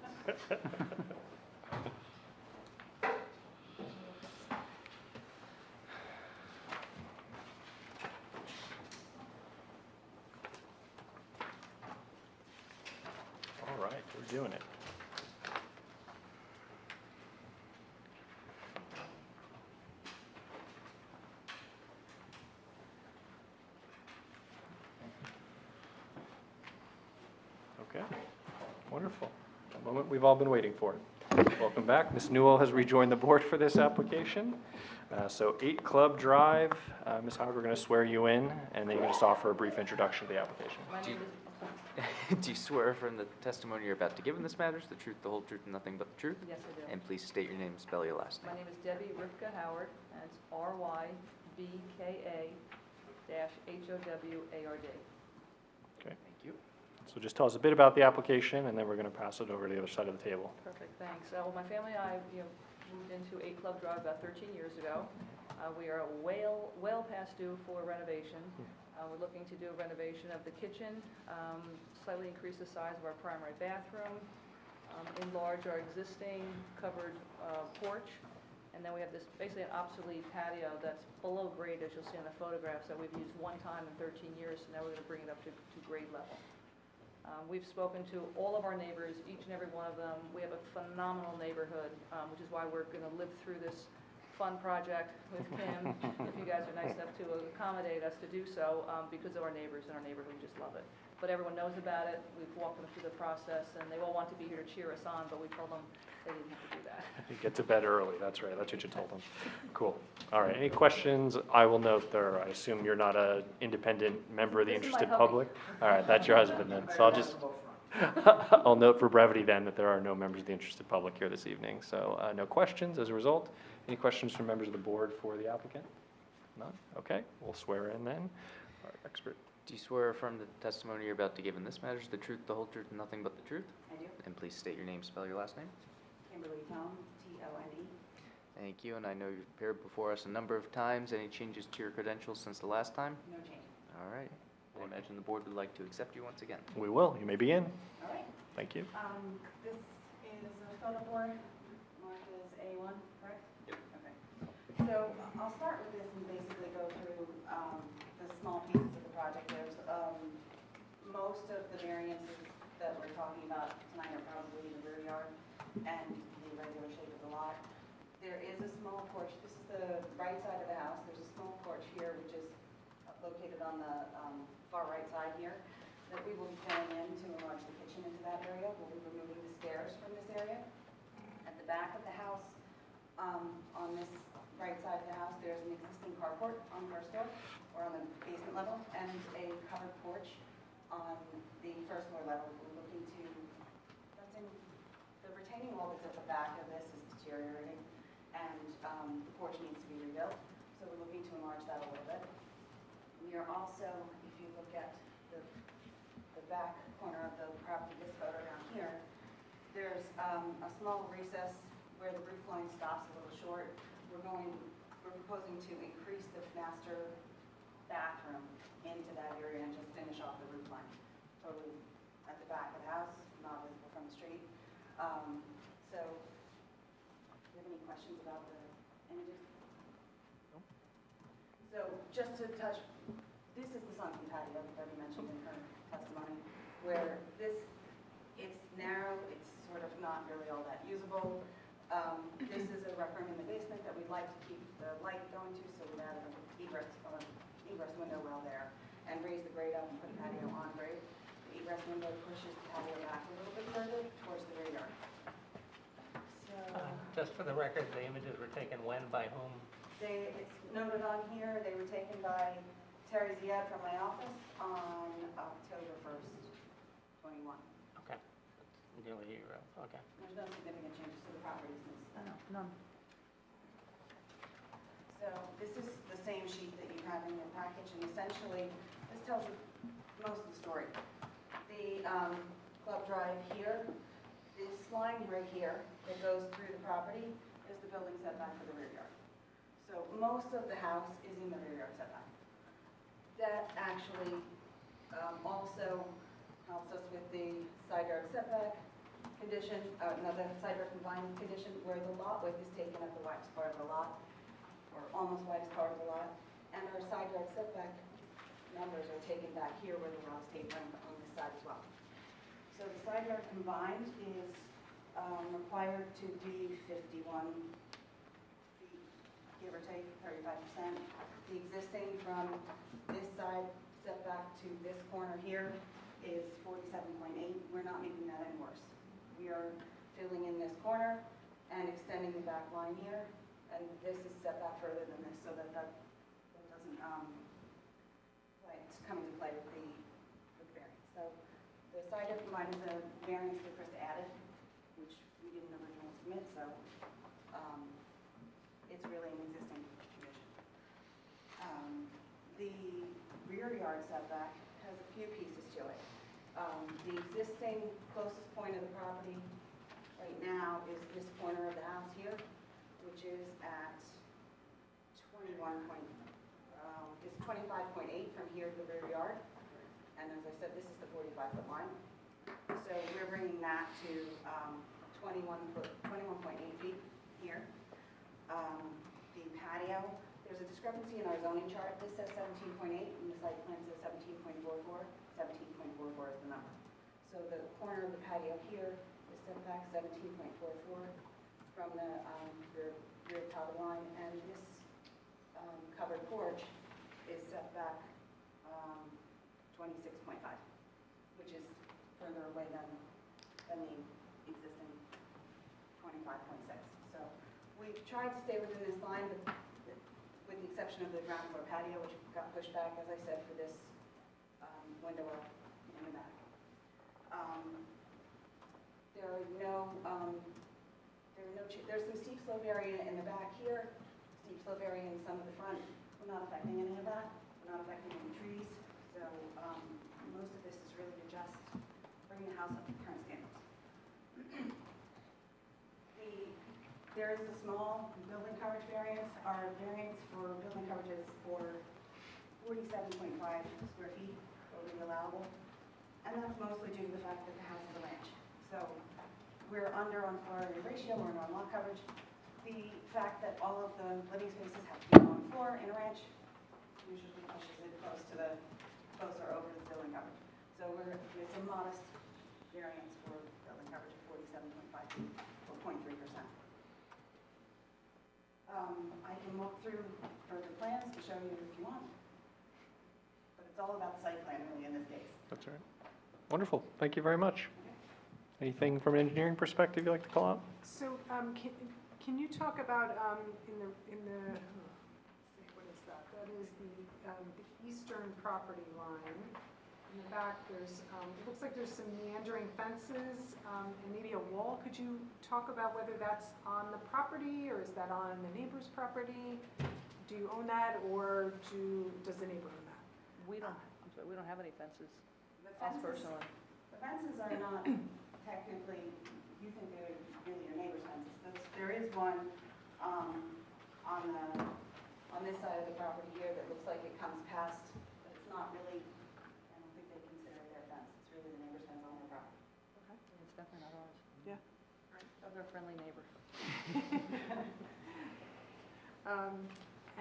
All right, we're doing it. Okay, wonderful. A moment we've all been waiting for. Welcome back. Ms. Newell has rejoined the board for this application. So 8 Club Drive, Ms. Howard, we're going to swear you in, and then you're going to just offer a brief introduction to the application. My name is Do you swear affirm the testimony you're about to give in this matter is the truth, the whole truth, and nothing but the truth? Yes, I do. And please state your name and spell your last My name. name is Debbie Rivka Howard, and it's RYVKA-HOWARD. Okay, Thank you. so just tell us a bit about the application, and then we're going to pass it over to the other side of the table. Perfect, thanks. Well, my family and I, moved into 8 Club Drive about 13 years ago. We are well past due for renovation. We're looking to do a renovation of the kitchen, slightly increase the size of our primary bathroom, enlarge our existing covered porch, and then we have this basically an obsolete patio that's below grade, as you'll see in the photographs, that we've used one time in 13 years, so now we're going to bring it up to grade level. We've spoken to all of our neighbors, each and every one of them. We have a phenomenal neighborhood, which is why we're going to live through this fun project with Kim, if you guys are nice enough to accommodate us to do so, because of our neighbors and our neighborhood, we just love it. But everyone knows about it, we've walked them through the process, and they all want to be here to cheer us on, but we told them they didn't have to do that. Get to bed early, that's right, that's what you told them. Cool. All right, any questions? I will note there, I assume you're not an independent member of the This is my interested hubby. public? All right, that's your husband then, so I'll just, I'll note for brevity then that there are no members of the interested public here this evening, so no questions as a result. Any questions from members of the board for the applicant? None? Okay, we'll swear in then. Our expert. Do you swear or affirm that the testimony you're about to give in this matter is the truth, the whole truth, and nothing but the truth? I do. And please state your name, spell your last name. Kimberly Tone, T-O-N-E. Thank you, and I know you've appeared before us a number of times. Any changes to your credentials since the last time? No change. All right. I imagine the board would like to accept you once again. We will, you may begin. All right. Thank you. This is a photo board marked as A1, correct? Yep. Okay. So I'll start with this and basically go through the small pieces of the project. There's most of the variances that we're talking about tonight are probably in the rear yard and the regular shape of the lot. There is a small porch. This is the right side of the house. There's a small porch here, which is located on the far right side here, that we will be filling in to enlarge the kitchen into that area. We'll be removing the stairs from this area. At the back of the house, on this right side of the house, there's an existing carport on the first floor, or on the basement level, and a covered porch on the first floor level. We're looking to, the retaining wall that's at the back of this is deteriorating, and the porch needs to be rebuilt, so we're looking to enlarge that a little bit. We are also, if you look at the back corner of the property, this photo down here, there's a small recess where the roof line stops a little short. We're proposing to increase the master bathroom into that area and just finish off the roof line. Totally at the back of the house, not visible from the street. So, do you have any questions about the images? No. So, just to touch, this is the sunken patio that Debbie mentioned in her testimony, where it's narrow, it's sort of not really all that usable. This is a rec room in the basement that we'd like to keep the light going to, so we've added an egress window well there, and raise the grade up and put a patio on grade. The egress window pushes the patio back a little bit further towards the rear yard. So, Just for the record, the images were taken when, by whom? it's noted on here, they were taken by Terry Ziad from my office on October 1st, 21. Okay. Nearly, okay. There's no significant changes to the property since then. None. So this is the same sheet that you have in your package, and essentially, this tells you most of the story. The club drive here, this line right here that goes through the property is the building setback for the rear yard. So most of the house is in the rear yard setback. That actually also helps us with the side yard setback condition, another side yard compliance condition, where the lot width is taken up the widest part of the lot, or almost widest part of the lot, and our side yard setback numbers are taken back here where the lot is tapering on this side as well. So the side yard combined is required to be 51 feet, give or take 35%. The existing from this side setback to this corner here is 47.8. We're not making that any worse. We are filling in this corner and extending the back line here, and this is set back further than this, so that doesn't come into play with the variance. So side yard combined is a variance that Chris added, which we didn't originally submit, so it's really an existing condition. The rear yard setback has a few pieces to it. The existing closest point of the property right now is this corner of the house here, which is at 25.8 from here to the rear yard. And as I said, this is the 45-foot line. So we're bringing that to 21.8 feet here. The patio, there's a discrepancy in our zoning chart. This says 17.8 and the site plan says 17.44. 17.44 is the number. So the corner of the patio here is set back 17.44 from the rear property line, and this covered porch is set back 26.5, which is further away than the existing 25.6. So we've tried to stay within this line, but with the exception of the ground floor patio, which got pushed back, as I said, for this window up in the back. There's some steep slope area in the back here, steep slope area in some of the front. We're not affecting any of that. We're not affecting any trees. So most of this is really to just bring the house up to current standards. There is a small building coverage variance. Our variance for building coverage is for 47.5 square feet over the allowable. And that's mostly due to the fact that the house is a ranch. So we're under on floor area ratio, we're under on lot coverage. The fact that all of the living spaces have to be on the floor in a ranch usually pushes it closer over to the building coverage. So it's a modest variance for building coverage of 47.5 feet, or 0.3%. I can walk through further plans to show you if you want, but it's all about the site plan really in this case. That's all right. Wonderful. Thank you very much. Anything from an engineering perspective you'd like to call out? So can you talk about in the let's see, what is that? That is the eastern property line. In the back, there's it looks like there's some meandering fences and maybe a wall. Could you talk about whether that's on the property or is that on the neighbor's property? Do you own that, or does the neighbor own that? We don't, I'm sorry, we don't have any fences, The us fences, personally. the fences are not technically, you think they're really your neighbor's fences. There is one on this side of the property here that looks like it comes past, but it's not really, I don't think they consider it their fence. It's really the neighbor's fence on their property. Okay. It's definitely not ours. Yeah. They're a friendly neighbor.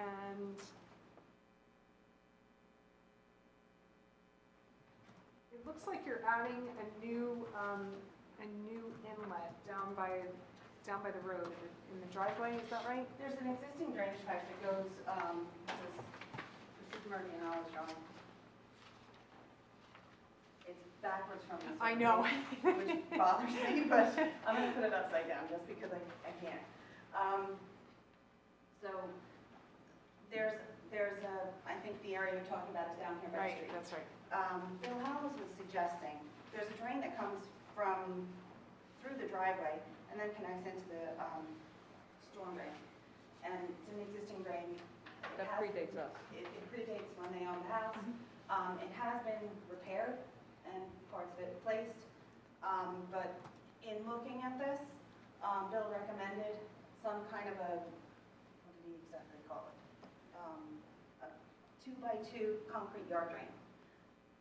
And it looks like you're adding a new inlet down by the road in the driveway. Is that right? There's an existing drainage pipe that goes, this is Murphy and Olive's drawing. It's backwards from this. I know. Which bothers me, but I'm going to put it upside down just because I can't. So there's I think the area you're talking about is down here by the street. Right, that's right. Bill Howells was suggesting, there's a drain that comes through the driveway and then connects into the storm drain. And it's an existing drain. That predates us. It predates when they owned the house. It has been repaired and parts of it replaced. But in looking at this, Bill recommended some kind of what did he exactly call it? A 2x2 concrete yard drain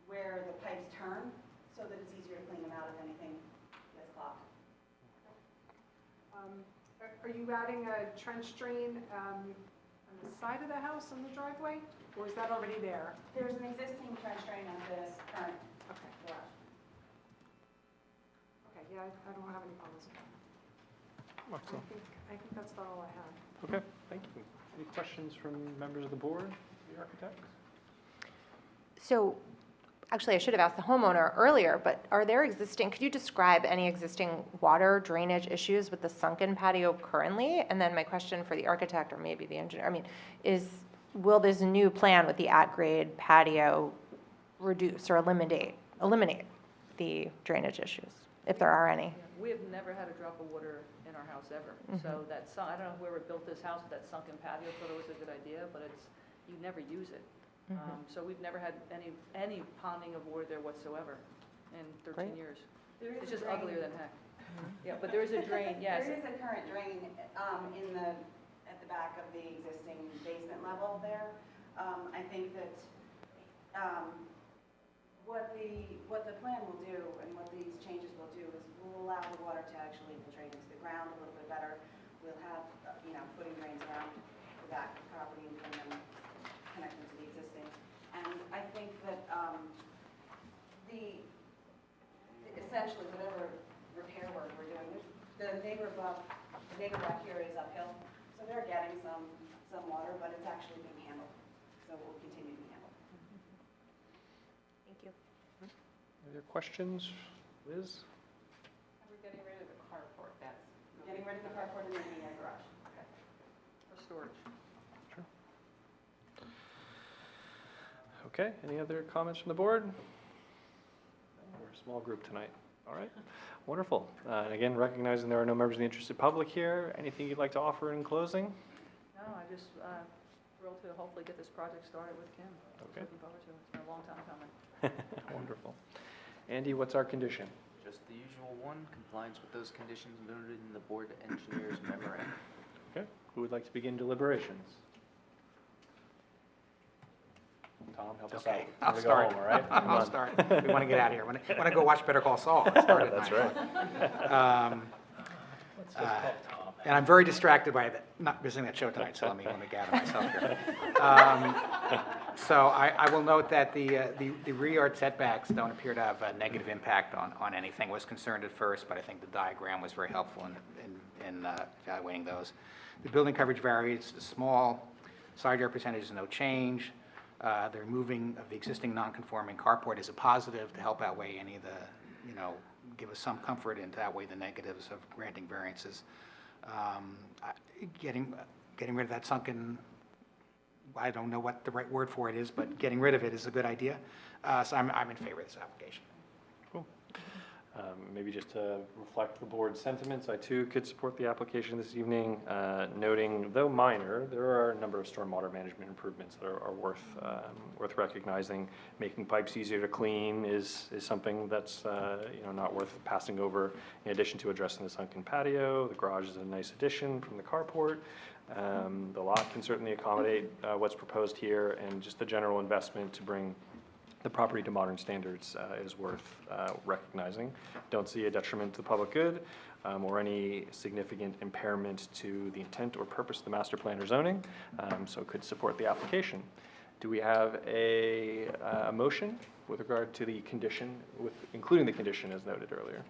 where the pipes turn so that it's easier to clean them out if anything gets clogged. Are you adding a trench drain on the side of the house on the driveway, or is that already there? There's an existing trench drain on this current garage. Okay, yeah, I don't have any problems with that. Excellent. I think that's about all I have. Okay, thank you. Any questions from members of the board, the architects? So, actually, I should have asked the homeowner earlier, but could you describe any existing water drainage issues with the sunken patio currently? And then my question for the architect, or maybe the engineer, will this new plan with the at-grade patio reduce or eliminate the drainage issues, if there are any. We have never had a drop of water in our house ever. So that, I don't know whoever built this house, that sunken patio thought it was a good idea, but you never use it. So we've never had any ponding of water there whatsoever in 13 Great. years. There is It's a just drain. uglier than heck. Yeah, but there is a drain, yes. There is a current drain at the back of the existing basement level there. I think that what the plan will do and what these changes will do is we'll allow the water to actually infiltrate into the ground a little bit better. We'll have, footing drains around the back of the property and bring them connected to the existing. And I think that essentially whatever repair work we're doing, the neighbor back here is uphill, so they're getting some water, but it's actually being handled. So it will continue to be handled. Thank you. Any other questions? Liz? We're getting rid of the carport, that's Getting rid of the carport and making a garage. for storage. Okay, any other comments from the board? We're a small group tonight. All right, wonderful. And again, recognizing there are no members of the interested public here, anything you'd like to offer in closing? No, I just thrilled to hopefully get this project started with Kim. Okay. Looking forward to it. It's been a long time coming. Wonderful. Andy, what's our condition? Just the usual one, compliance with those conditions noted in the board engineer's memorandum. Okay, who would like to begin deliberations? Tom, help us out. Okay, We're I'll gonna go start. home, all right? Come I'll on. start. We want to get out of here. Want to go watch Better Call Saul. It started at That's 9 right. o'clock. And I'm very distracted by not missing that show tonight, so let me gather myself here. So I will note that the rear yard setbacks don't appear to have a negative impact on anything. I was concerned at first, but I think the diagram was very helpful in evaluating those. The building coverage variance is small. Side yard percentage is no change. The removing of the existing non-conforming carport is a positive to help outweigh any of the, give us some comfort and to outweigh the negatives of granting variances. Getting rid of that sunken, I don't know what the right word for it is, but getting rid of it is a good idea. So I'm in favor of this application. Cool. Maybe just to reflect the board's sentiments, I too could support the application this evening, noting, though minor, there are a number of stormwater management improvements that are worth recognizing. Making pipes easier to clean is something that's not worth passing over. In addition to addressing the sunken patio, the garage is a nice addition from the carport. The lot can certainly accommodate what's proposed here, and just the general investment to bring the property to modern standards is worth recognizing. Don't see a detriment to the public good or any significant impairment to the intent or purpose of the master plan or zoning, so could support the application. Do we have a motion with regard to the condition, including the condition as noted earlier?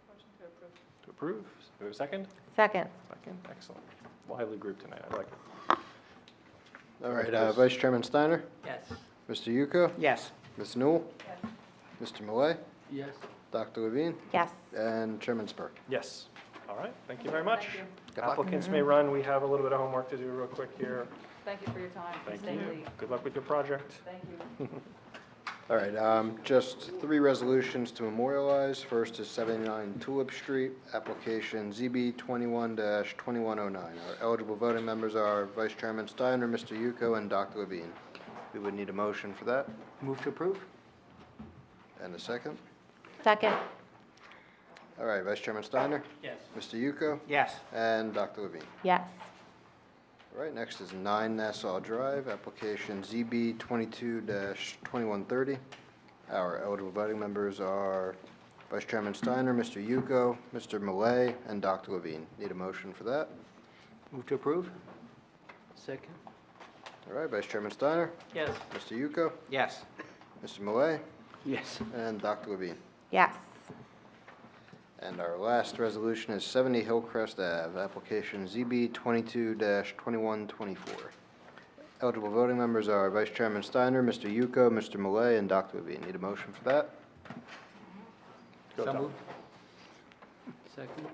Motion to approve. To approve? Do we have a second? Second. Second, excellent. Lively group tonight, I like it. All right, Vice Chairman Steiner, Yes. Mr. Yuko, Yes. Ms. Newell, Yes. Mr. Malay, Yes. Dr. Levine, Yes. and Chairman Spurk. Yes. All right, thank you very much. Thank you. Good luck. Applicants may run. We have a little bit of homework to do real quick here. Thank you for your time. Thank Stay you. late. Good luck with your project. Thank you. All right, just 3 resolutions to memorialize. First is 79 Tulip Street, application ZB 21-2109. Our eligible voting members are Vice Chairman Steiner, Mr. Yuko, and Dr. Levine. We would need a motion for that. Move to approve? And a second. Second. All right, Vice Chairman Steiner, Yes. Mr. Yuko, Yes. and Dr. Levine. Yes. All right, next is 9 Nassau Drive, application ZB 22-2130. Our eligible voting members are Vice Chairman Steiner, Mr. Yuko, Mr. Malay, and Dr. Levine. Need a motion for that? Move to approve? Second? All right, Vice Chairman Steiner, Yes. Mr. Yuko, Yes. Mr. Malay, Yes. and Dr. Levine. Yes. And our last resolution is 70 Hillcrest Ave, application ZB 22-2124. Eligible voting members are Vice Chairman Steiner, Mr. Yuko, Mr. Malay, and Dr. Levine. Need a motion for that? Go, So Tom. moved? Second?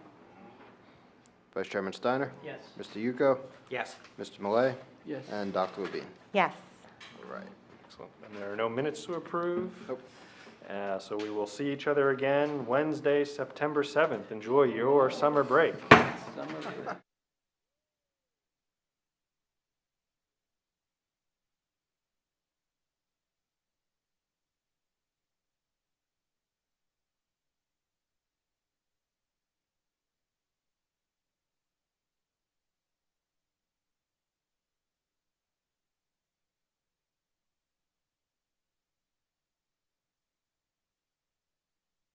Vice Chairman Steiner, Yes. Mr. Yuko, Yes. Mr. Malay, Yes. and Dr. Levine. Yes. All right. Excellent. And there are no minutes to approve? Nope. So we will see each other again Wednesday, September 7th. Enjoy your summer break. Summer break.